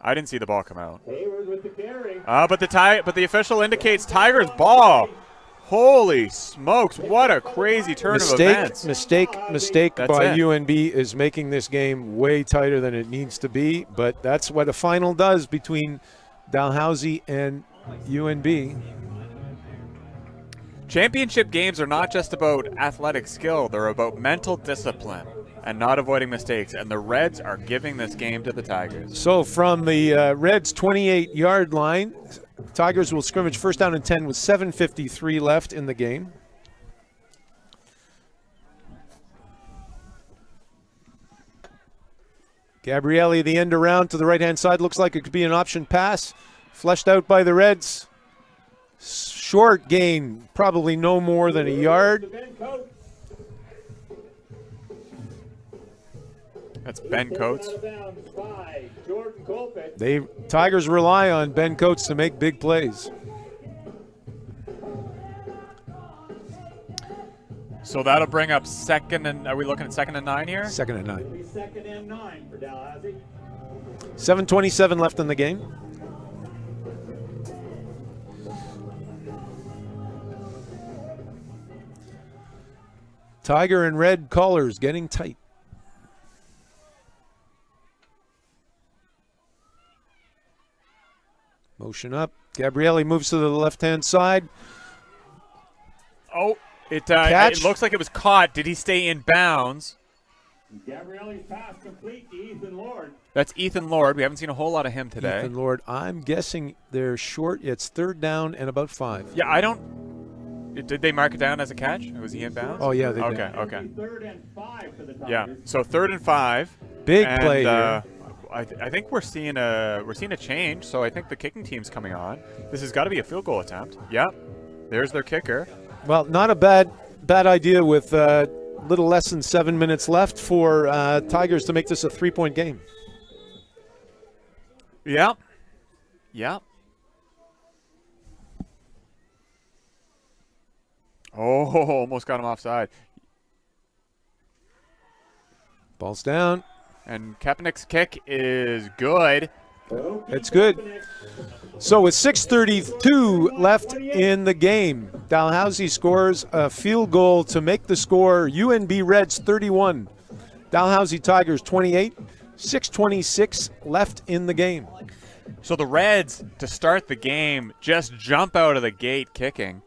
I didn't see the ball come out. Hayward with the carry. But the official indicates Tigers ball. Holy smokes! What a crazy turn of events. Mistake That's by it. UNB is making this game way tighter than it needs to be. But that's what a final does between Dalhousie and UNB. Championship games are not just about athletic skill; they're about mental discipline and not avoiding mistakes. And the Reds are giving this game to the Tigers. So from the Reds' 28-yard line, Tigers will scrimmage first down and 10 with 7:53 left in the game. Gabrielli, the end around to the right-hand side, looks like it could be an option pass. Fleshed out by the Reds. Short gain, probably no more than a yard. That's Ben Coates. Tigers rely on Ben Coates to make big plays. So that'll bring up second and, are we looking at 2nd and 9 here? 2nd and 9. 2nd and 9 for Dalhousie. 7:27 left in the game. Tiger and red collars getting tight. Motion up. Gabrielli moves to the left-hand side. Oh, it Catch. looks like it was caught. Did he stay in bounds? Gabrielli's pass complete to Ethan Lord. That's Ethan Lord. We haven't seen a whole lot of him today. Ethan Lord, I'm guessing they're short. It's 3rd down and about 5. Yeah, I don't. Did they mark it down as a catch? Was he in bounds? Oh, yeah, they did. Okay. 3rd and 5 for the Tigers. Yeah. So 3rd and 5. Big and, play here. I think we're seeing a change. So I think the kicking team's coming on. This has got to be a field goal attempt. Yep. There's their kicker. Well, not a bad idea with little less than 7 minutes left for Tigers to make this a 3-point game. Yep. Yep. Oh, almost got him offside. Ball's down. And Kaepernick's kick is good. It's good. So with 6:32 left in the game, Dalhousie scores a field goal to make the score UNB Reds 31, Dalhousie Tigers 28, 6:26 left in the game. So the Reds, to start the game, just jump out of the gate kicking,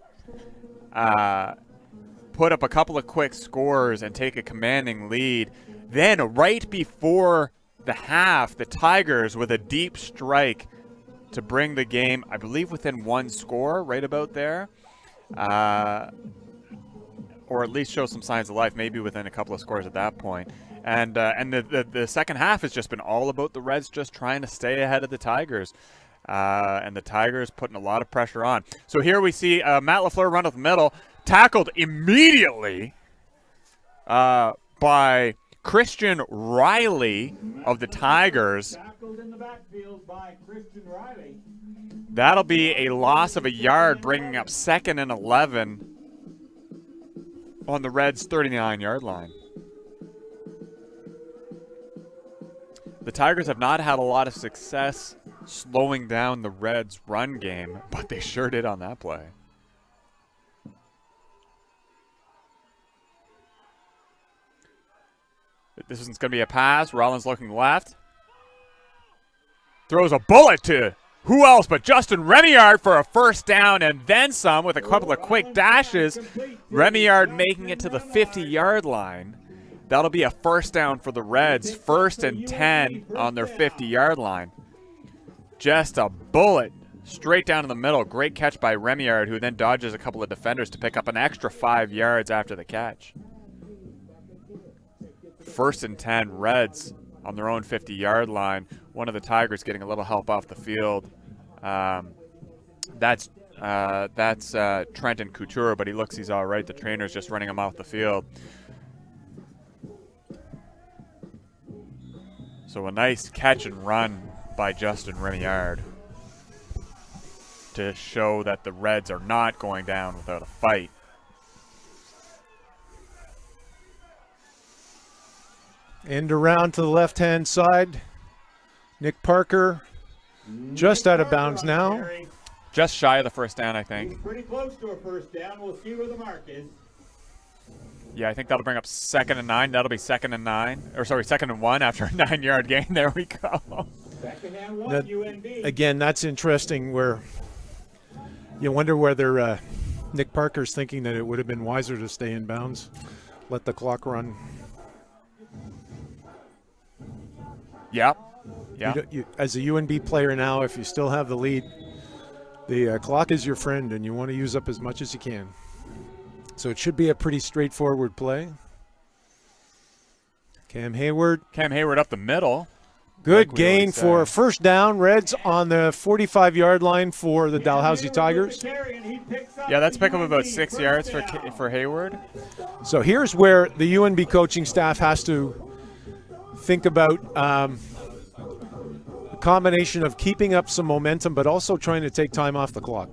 put up a couple of quick scores and take a commanding lead. Then right before the half, the Tigers with a deep strike to bring the game, I believe, within 1 score, right about there. Or at least show some signs of life, maybe within a couple of scores at that point. And the second half has just been all about the Reds just trying to stay ahead of the Tigers. And the Tigers putting a lot of pressure on. So here we see Matt LaFleur run up the middle, tackled immediately by Christian Riley of the Tigers. Tackled in the backfield by Christian Riley. That'll be a loss of a yard, bringing up 2nd and 11 on the Reds' 39-yard line. The Tigers have not had a lot of success slowing down the Reds' run game, but they sure did on that play. This is going to be a pass. Rollins looking left. Throws a bullet to who else but Justin Remillard for a first down and then some with a couple of quick dashes. Remillard making it to the 50-yard line. That'll be a first down for the Reds. 1st and 10 on their 50-yard line. Just a bullet straight down in the middle. Great catch by Remillard, who then dodges a couple of defenders to pick up an extra 5 yards after the catch. 1st and 10, Reds on their own 50-yard line. One of the Tigers getting a little help off the field. That's Trenton Couture, but he's all right. The trainer's just running him off the field. So a nice catch and run by Justin Remillard to show that the Reds are not going down without a fight. End around to the left-hand side. Nick Parker just out of bounds now. Just shy of the first down, I think. Pretty close to a first down. We'll see where the mark is. Yeah, I think that'll bring up 2nd and 9. That'll be 2nd and 9. Or sorry, 2nd and 1 after a 9-yard gain. There we go. 2nd and 1, UNB. Again, that's interesting where you wonder whether Nick Parker's thinking that it would have been wiser to stay in bounds, let the clock run. Yep. Yeah. As a UNB player now, if you still have the lead, the clock is your friend, and you want to use up as much as you can. So it should be a pretty straightforward play. Cam Hayward. Cam Hayward up the middle. Good like gain for a first down. Reds on the 45-yard line for the Dalhousie Tigers. Yeah, that's pick up about 6 yards for Hayward. So here's where the UNB coaching staff has to think about a combination of keeping up some momentum, but also trying to take time off the clock.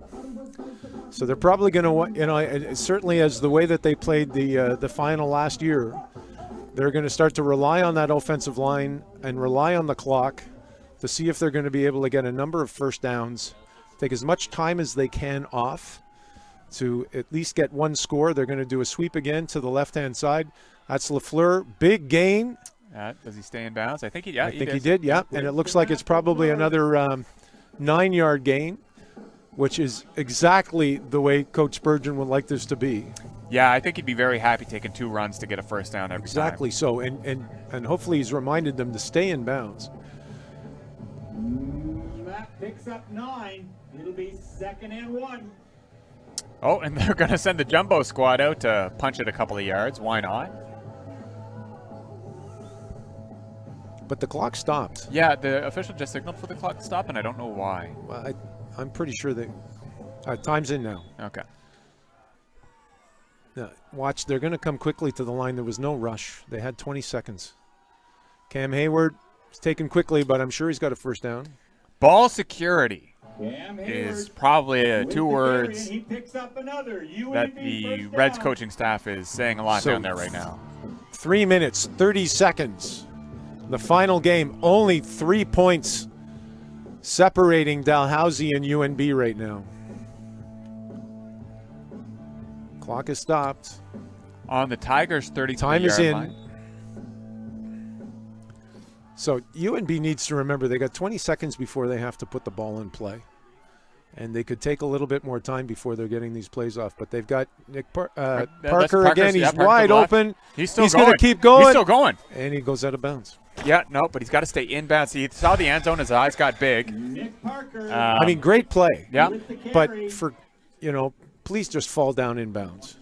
So they're probably going to, certainly as the way that they played the final last year, they're going to start to rely on that offensive line and rely on the clock to see if they're going to be able to get a number of first downs, take as much time as they can off to at least get 1 score. They're going to do a sweep again to the left-hand side. That's LaFleur. Big gain. Does he stay in bounds? I think he did. Yeah. And it looks like it's probably another 9-yard gain, which is exactly the way Coach Spurgeon would like this to be. Yeah, I think he'd be very happy taking 2 runs to get a first down every time. Exactly so, and hopefully he's reminded them to stay in bounds. That picks up 9. It'll be 2nd and 1. Oh, and they're going to send the jumbo squad out to punch it a couple of yards. Why not? But the clock stopped. Yeah, the official just signaled for the clock to stop, and I don't know why. Well, I'm pretty sure that time's in now. Okay. Now, watch, they're going to come quickly to the line. There was no rush. They had 20 seconds. Cam Hayward is taken quickly, but I'm sure he's got a first down. Ball security Cam Hayward is probably with 2 the words carry, and he picks up another that UNB the first Reds down. coaching staff is saying a lot So- down there right now. 3 minutes, 30 seconds. The final game, only 3 points separating Dalhousie and UNB right now. Clock is stopped. On the Tigers' 33-yard Time is in. line. So UNB needs to remember they got 20 seconds before they have to put the ball in play. And they could take a little bit more time before they're getting these plays off. But they've got Nick Parker again. He's Parker wide left. open. He's still going going. to keep going. He's still going. And he goes out of bounds. Yeah, no, but he's got to stay inbounds. He saw the end zone. His eyes got big. Nick Parker. I mean, great play. Yeah. with the carry. But for, please just fall down inbounds.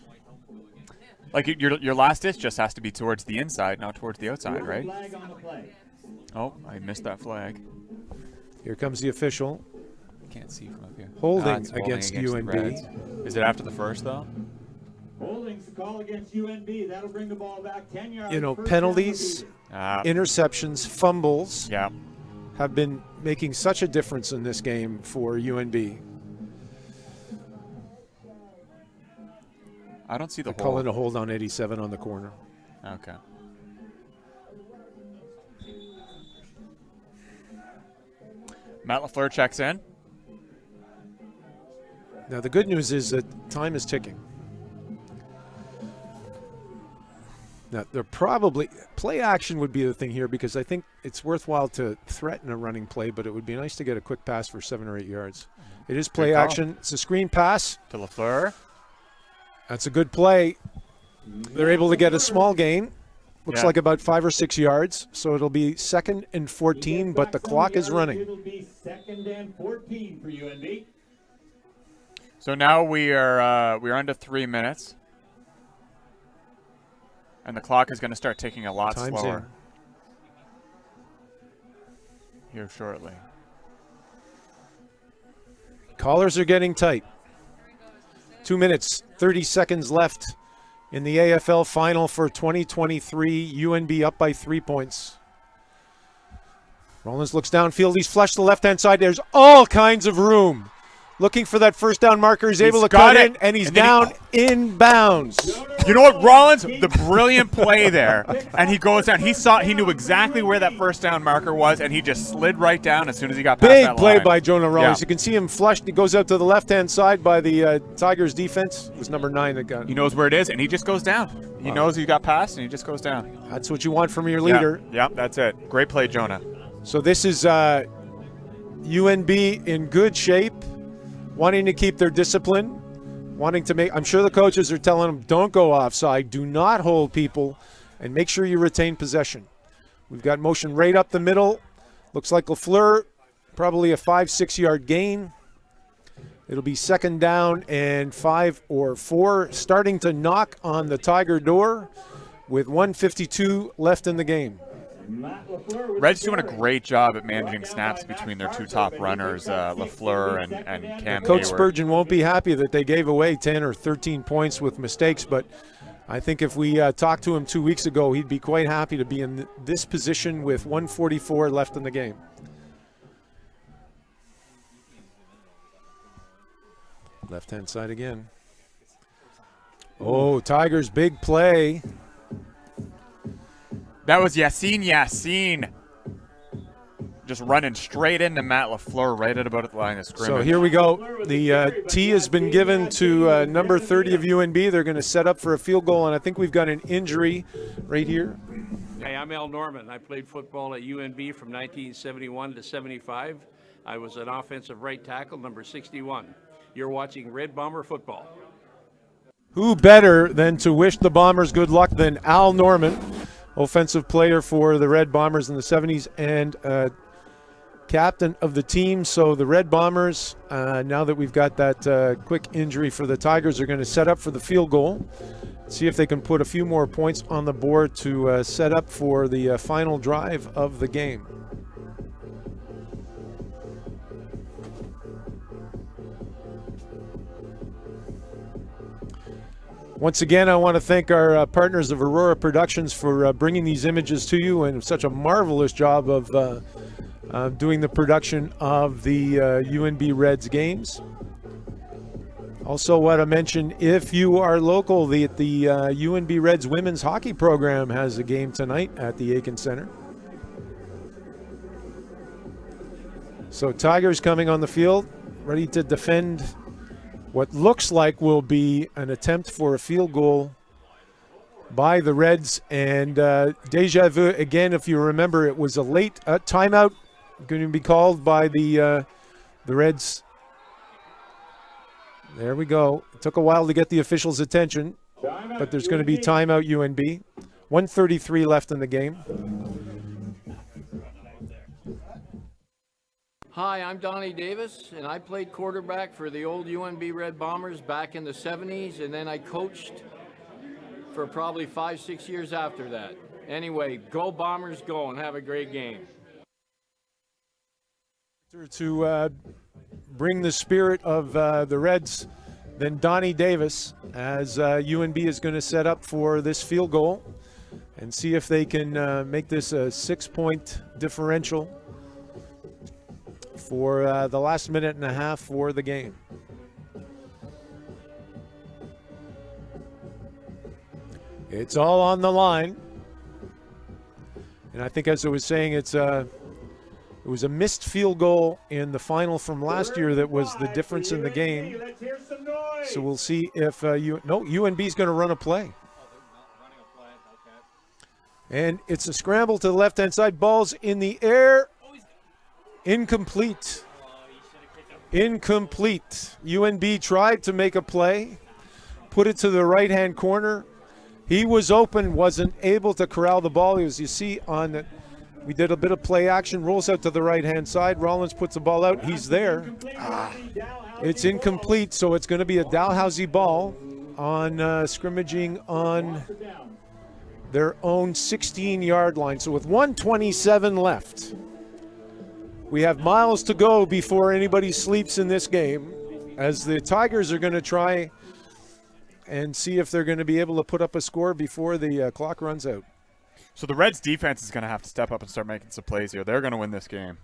Like your last ditch just has to be towards the inside, not towards the outside, right? Flag on the play. Oh, I missed that flag. Here comes the official. Can't see from up here. Holding It's against the UNB. Reds. Is it after the first, though? Holding's the call against UNB. That'll bring the ball back 10 yards. First down Penalties, will interceptions, fumbles Yeah. have been making such a difference in this game for UNB. I don't see the They call hold. it a hold on 87 on the corner. Okay. Matt LaFleur checks in. Now, the good news is that time is ticking. Now, they're probably play action would be the thing here because I think it's worthwhile to threaten a running play, but it would be nice to get a quick pass for 7 or 8 yards. It is play Good call. action. It's a screen pass. To LaFleur. That's a good play. They're able to get a small gain. Looks Yeah. like about 5 or 6 yards. So it'll be 2nd and 14, but the clock is running. It'll be 2nd and 14 for UNB. So now we're under 3 minutes, and the clock is going to start ticking a lot Time's slower in. here shortly. Collars are getting tight. 2 minutes, 30 seconds left in the AFL final for 2023. UNB up by 3 points. Rollins looks downfield. He's flushed to the left-hand side. There's all kinds of room. Looking for that first down marker. He's able to got cut it. in, and he's And then down in bounds. You know what, Rollins? The brilliant play there, and he goes down. He knew exactly where that first down marker was, and he just slid right down as soon as he got past Big that play line. by Jonah Rollins. Yeah. You can see him flushed. He goes out to the left-hand side by the Tigers defense. It was number 9 that got He it. knows where it is, and he just goes down. He knows he got past, and he just goes down. That's what you want from your leader. Yeah, that's it. Great play, Jonah. So this is UNB in good shape, wanting to keep their discipline, wanting to make – I'm sure the coaches are telling them, don't go offside, do not hold people, and make sure you retain possession. We've got motion right up the middle. Looks like LaFleur, probably a 5-6 yard gain. It'll be 2nd down and 5 or 4, starting to knock on the Tiger door with 1:52 left in the game. Matt LaFleur with Red's the doing a carry. great job at managing snaps between their 2 top runners, LaFleur and Cam Coach Hayward. Spurgeon won't be happy that they gave away 10 or 13 points with mistakes, but I think if we talked to him 2 weeks ago, he'd be quite happy to be in this position with 1:44 left in the game. Left-hand side again. Oh, Tigers, big play. That was Yassine. Just running straight into Matt LaFleur right at about the line of scrimmage. So here we go. The tee has been given to number 30 of UNB. They're going to set up for a field goal, and I think we've got an injury right here. Hey, I'm Al Norman. I played football at UNB from 1971 to 75. I was an offensive right tackle, number 61. You're watching Red Bomber football. Who better than to wish the Bombers good luck than Al Norman, offensive player for the Red Bombers in the 70s and captain of the team. So the Red Bombers, now that we've got that quick injury for the Tigers, are going to set up for the field goal. See if they can put a few more points on the board to set up for the final drive of the game. Once again, I want to thank our partners of Aurora Productions for bringing these images to you, and such a marvelous job of doing the production of the UNB Reds games. Also want to mention, if you are local, the UNB Reds women's hockey program has a game tonight at the Aiken Center. So Tigers coming on the field, ready to defend what looks like will be an attempt for a field goal by the Reds. And deja vu again, if you remember, it was a late timeout going to be called by the Reds. There we go. It took a while to get the officials' attention, but there's going to be timeout UNB. 1:33 left in the game. Hi, I'm Donnie Davis, and I played quarterback for the old UNB Red Bombers back in the 70s, and then I coached for probably 5-6 years after that. Anyway, go Bombers, go, and have a great game. To bring the spirit of the Reds, then Donnie Davis, as UNB is going to set up for this field goal and see if they can make this a 6-point differential for the last minute and a half for the game. It's all on the line. And I think, as I was saying, it was a missed field goal in the final from last year that was the difference in the game. So we'll see if UNB is going to run a play. And it's a scramble to the left-hand side. Ball's in the air. Incomplete. Incomplete. UNB tried to make a play, put it to the right-hand corner. He was open, wasn't able to corral the ball. As you see on the, we did a bit of play action, rolls out to the right-hand side. Rollins puts the ball out. He's there. It's incomplete, so it's going to be a Dalhousie ball on scrimmaging on their own 16-yard line. So with 1:27 left, we have miles to go before anybody sleeps in this game, as the Tigers are going to try and see if they're going to be able to put up a score before the clock runs out. So the Reds' defense is going to have to step up and start making some plays here. They're going to win this game.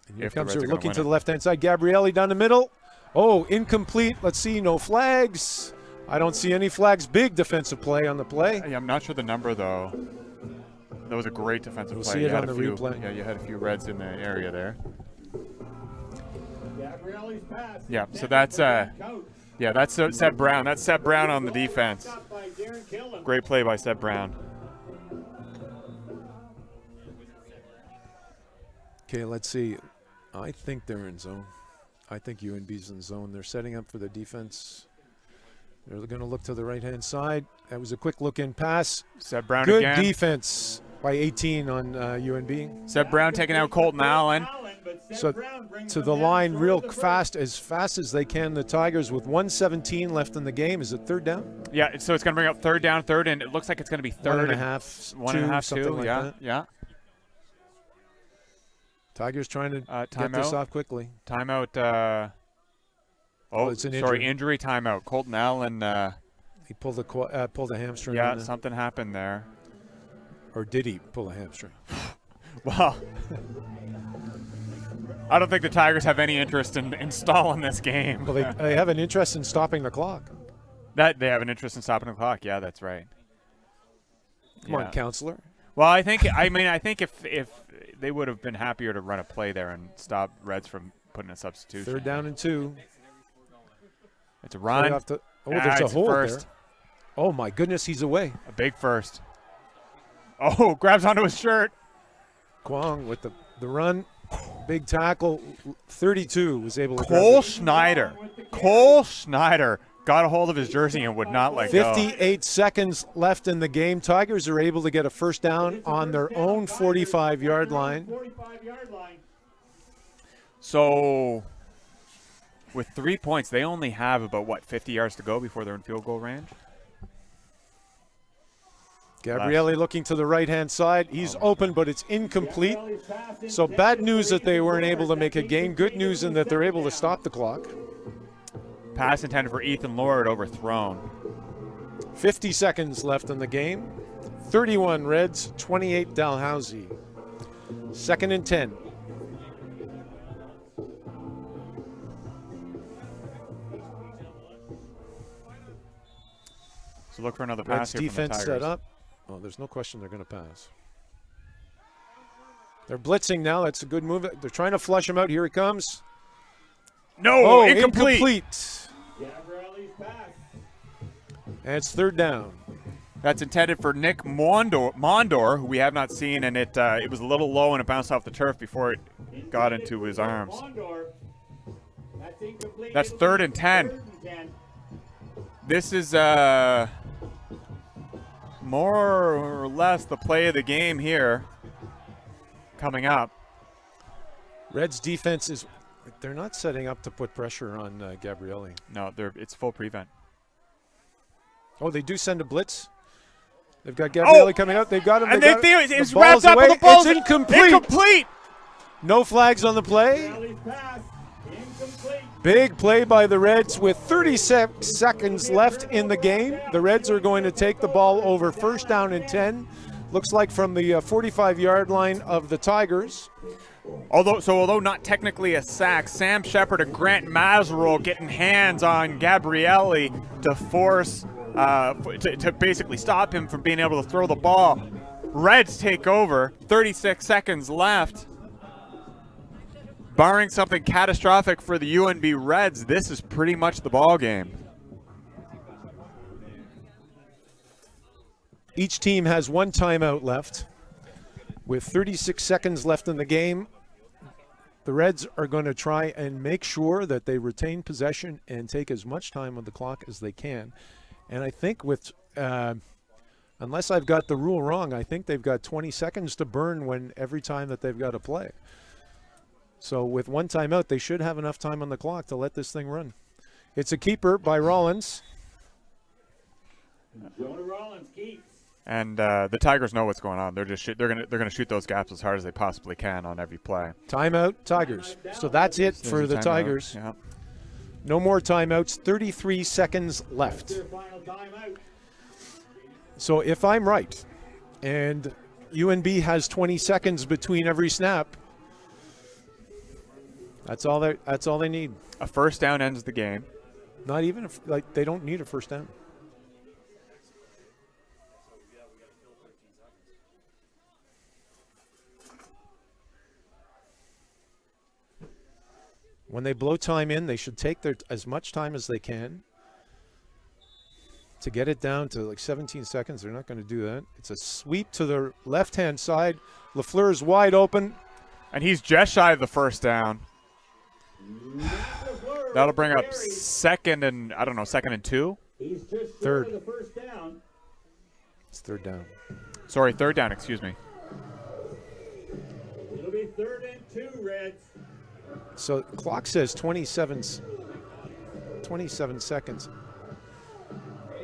And here comes, they're looking to the left-hand side. Gabrielli down the middle. Oh, incomplete. Let's see, no flags. I don't see any flags. Big defensive play on the play. Yeah, I'm not sure the number, though. That was a great defensive play. See it on the replay. Yeah, you had a few Reds in the area there. Yeah, so that's Seb Brown. That's Seb Brown on the defense. Great play by Seb Brown. Okay, let's see. I think they're in zone. I think UNB's in zone. They're setting up for the defense. They're going to look to the right-hand side. That was a quick look-in pass. Seb Brown Good again. defense by 18 on UNB. Seb Brown taking out Colton Allen. So to the line real fast as they can. The Tigers with 1:17 left in the game. Is it third down? Yeah, so it's going to bring up third down, and it looks like it's going to be third. 1.5, two. Like Yeah, that. yeah. Tigers trying to get this off quickly. Timeout. It's an injury. Injury timeout. Colton Allen. He pulled a hamstring. Yeah, something happened there. Or did he pull a hamstring? Well, I don't think the Tigers have any interest in stalling this game. Well, they have an interest in stopping the clock. That they have an interest in stopping the clock. Yeah, that's right. Come on, counselor. Well, I think if they would have been happier to run a play there and stop Reds from putting a substitution. Third down and 2. It's a run. There's a hold there. Oh my goodness, he's away. A big first. Oh, grabs onto his shirt. Kwong with the run. Big tackle, 32 was able to Cole grab Schneider. Cole Schneider got a hold of his jersey and would not let go. 58 seconds left in the game. Tigers are able to get a first down on their own 45-yard line. So with 3 points, they only have about, what, 50 yards to go before they're in field goal range? Gabrielli looking to the right-hand side. He's open, but it's incomplete. So bad news that they weren't able to make a gain. Good news in that they're able to stop the clock. Pass intended for Ethan Lord, overthrown. 50 seconds left in the game. 31 Reds, 28 Dalhousie. 2nd and 10. So look for another Reds pass here from the defense Tigers. set up. Oh, there's no question they're going to pass. They're blitzing now. That's a good move. They're trying to flush him out. Here he comes. No, incomplete. And it's 3rd down. That's intended for Nick Mondor, who we have not seen, and it was a little low and it bounced off the turf before it got into his arms. That's 3rd and 10. This is more or less the play of the game here coming up. Reds defense is, they're not setting up to put pressure on Gabrielli. No, it's full prevent. Oh, they do send a blitz. They've got Gabrielli coming out. They've got him. And it's the wrapped ball's up away. with the ball. It's incomplete. Incomplete. No flags on the play. Big play by the Reds with 36 seconds left in the game. The Reds are going to take the ball over 1st down and 10. Looks like from the 45-yard line of the Tigers. Although not technically a sack, Sam Shepard and Grant Mazerow getting hands on Gabrielli to force to basically stop him from being able to throw the ball. Reds take over. 36 seconds left. Barring something catastrophic for the UNB Reds, this is pretty much the ball game. Each team has 1 timeout left. With 36 seconds left in the game, the Reds are going to try and make sure that they retain possession and take as much time on the clock as they can. And I think with, unless I've got the rule wrong, I think they've got 20 seconds to burn every time that they've got to play. So with 1 timeout, they should have enough time on the clock to let this thing run. It's a keeper by Rollins. Jonah Rollins keeps. And the Tigers know what's going on. They're gonna shoot those gaps as hard as they possibly can on every play. Timeout, Tigers. So that's it for the Tigers. Yep. No more timeouts. 33 seconds left. So if I'm right, and UNB has 20 seconds between every snap, that's all they need. A 1st down ends the game. Not even they don't need a 1st down. When they blow time in, they should take as much time as they can to get it down to like 17 seconds. They're not going to do that. It's a sweep to the left-hand side. LaFleur's wide open. And he's just shy of the 1st down. That'll bring up 2nd and, I don't know, 2nd and 2? 3rd. It's 3rd down. Sorry, 3rd down, excuse me. It'll be 3rd and 2, Reds. So clock says 27 seconds.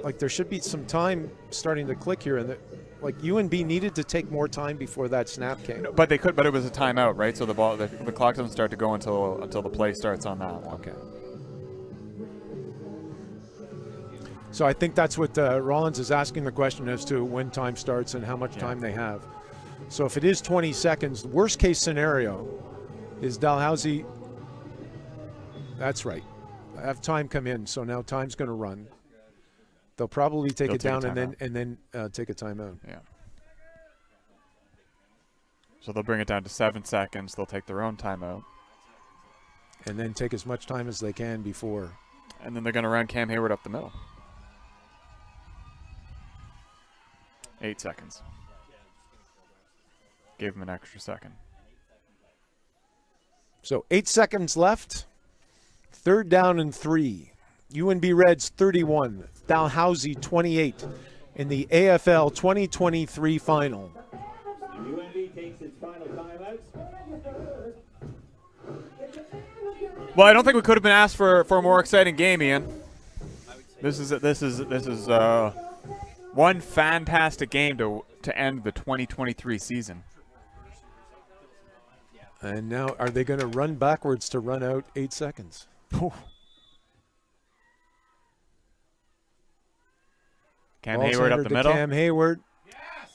Like there should be some time starting to click here, and like UNB needed to take more time before that snap came. No, but it was a timeout, right? So the clock doesn't start to go until the play starts on that one. Okay. So I think that's what Rollins is asking the question as to when time starts and how much time they have. So if it is 20 seconds, the worst case scenario is Dalhousie. That's right. Have time come in, so now time's going to run. They'll probably take it down and then take a timeout. Yeah. So they'll bring it down to 7 seconds. They'll take their own timeout. And then take as much time as they can before. And then they're going to run Cam Hayward up the middle. 8 seconds. Gave him an extra second. So 8 seconds left. 3rd down and 3. UNB Reds 31, Dalhousie 28 in the AFL 2023 final. UNB takes its final timeout. Well, I don't think we could have been asked for a more exciting game, Ian. This is one fantastic game to end the 2023 season. And now, are they going to run backwards to run out 8 seconds? Cam Hayward up the middle. Cam Hayward.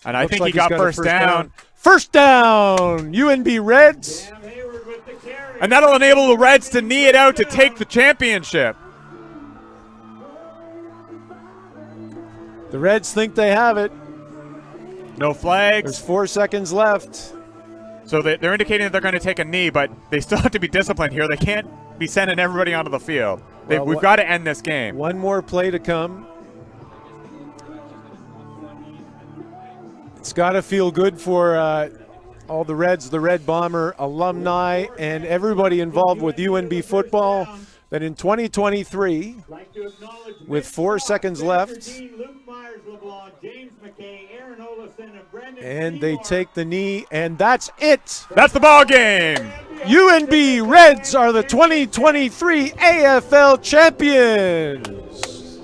And I Looks think like he got he's got a first down. First down, UNB Reds. Cam Hayward with the carry. And that'll enable the Reds to knee it out to take the championship. The Reds think they have it. No flags. There's 4 seconds left. So they're indicating that they're going to take a knee, but they still have to be disciplined here. They can't be sending everybody onto the field. We've got to end this game. One more play to come. It's got to feel good for all the Reds, the Red Bomber alumni, and everybody involved with UNB football that in 2023, with 4 seconds left, and they take the knee, and that's it. That's the ball game. UNB Reds are the 2023 AFL champions.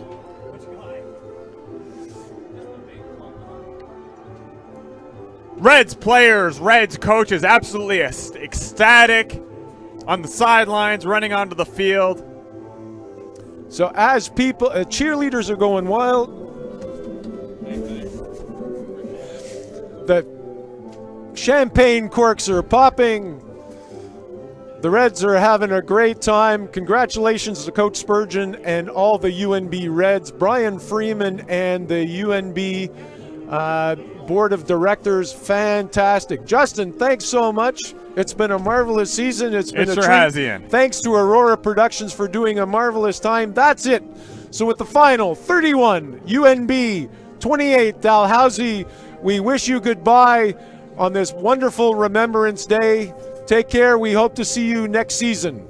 Reds players, Reds coaches, absolutely ecstatic on the sidelines, running onto the field. So as people, cheerleaders are going wild. The champagne corks are popping. The Reds are having a great time. Congratulations to Coach Spurgeon and all the UNB Reds, Brian Freeman and the UNB Board of Directors. Fantastic. Justin, thanks so much. It's been a marvelous season. It's been a sure treat. has, Ian. Thanks to Aurora Productions for doing a marvelous time. That's it. So with the final 31 UNB, 28 Dalhousie, we wish you goodbye on this wonderful Remembrance Day. Take care. We hope to see you next season.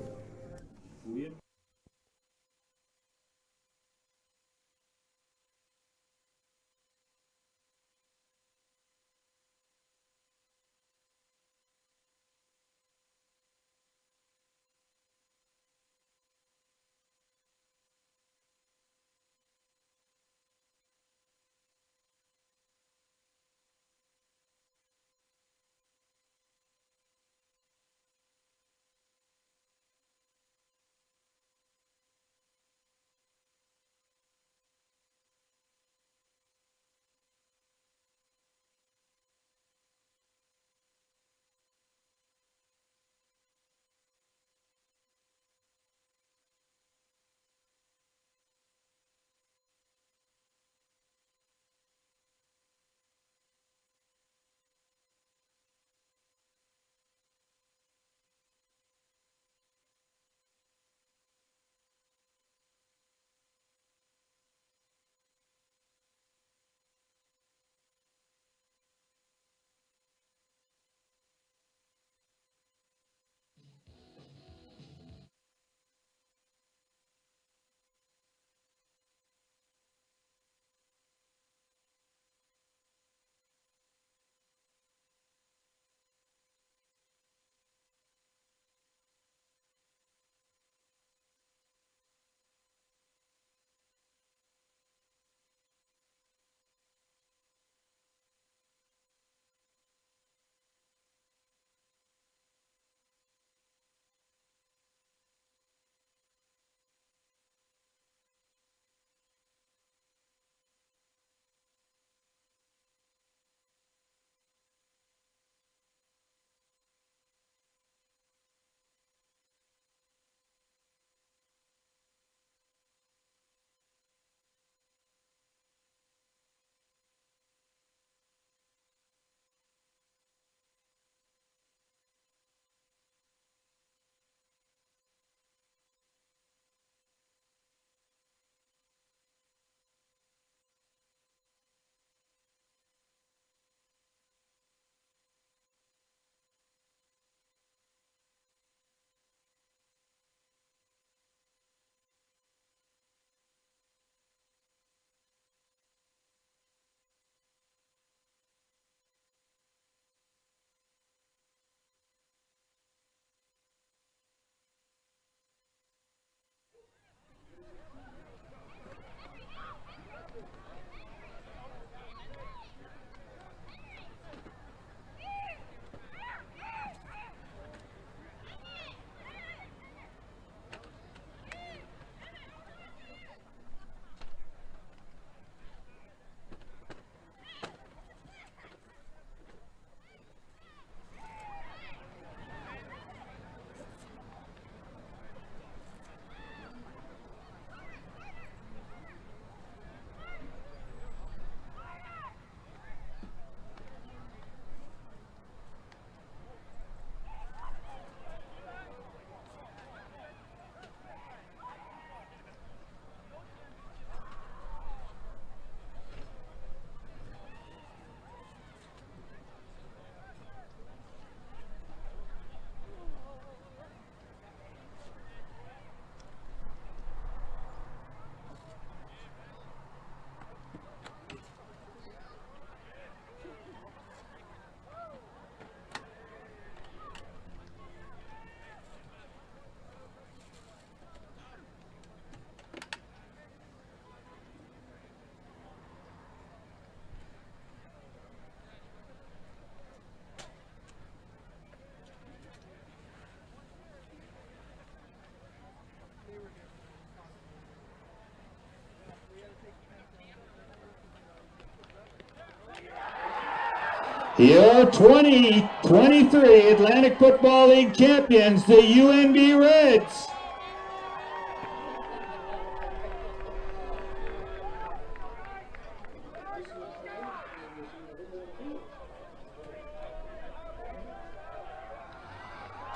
Your 2023 Atlantic Football League champions, the UNB Reds.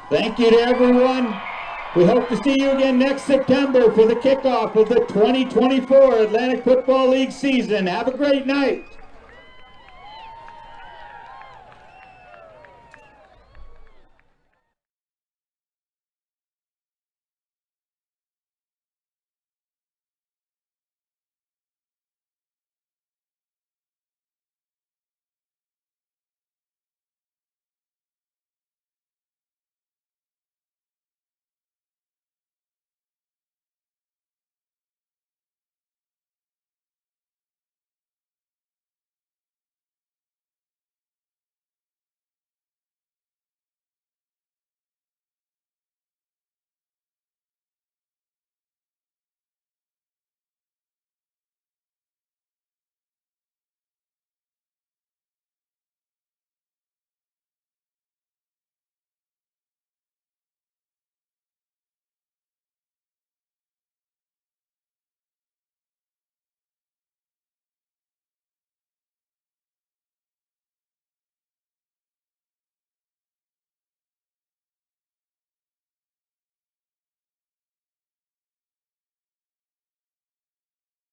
Thank you to everyone. We hope to see you again next September for the kickoff of the 2024 Atlantic Football League season. Have a great night.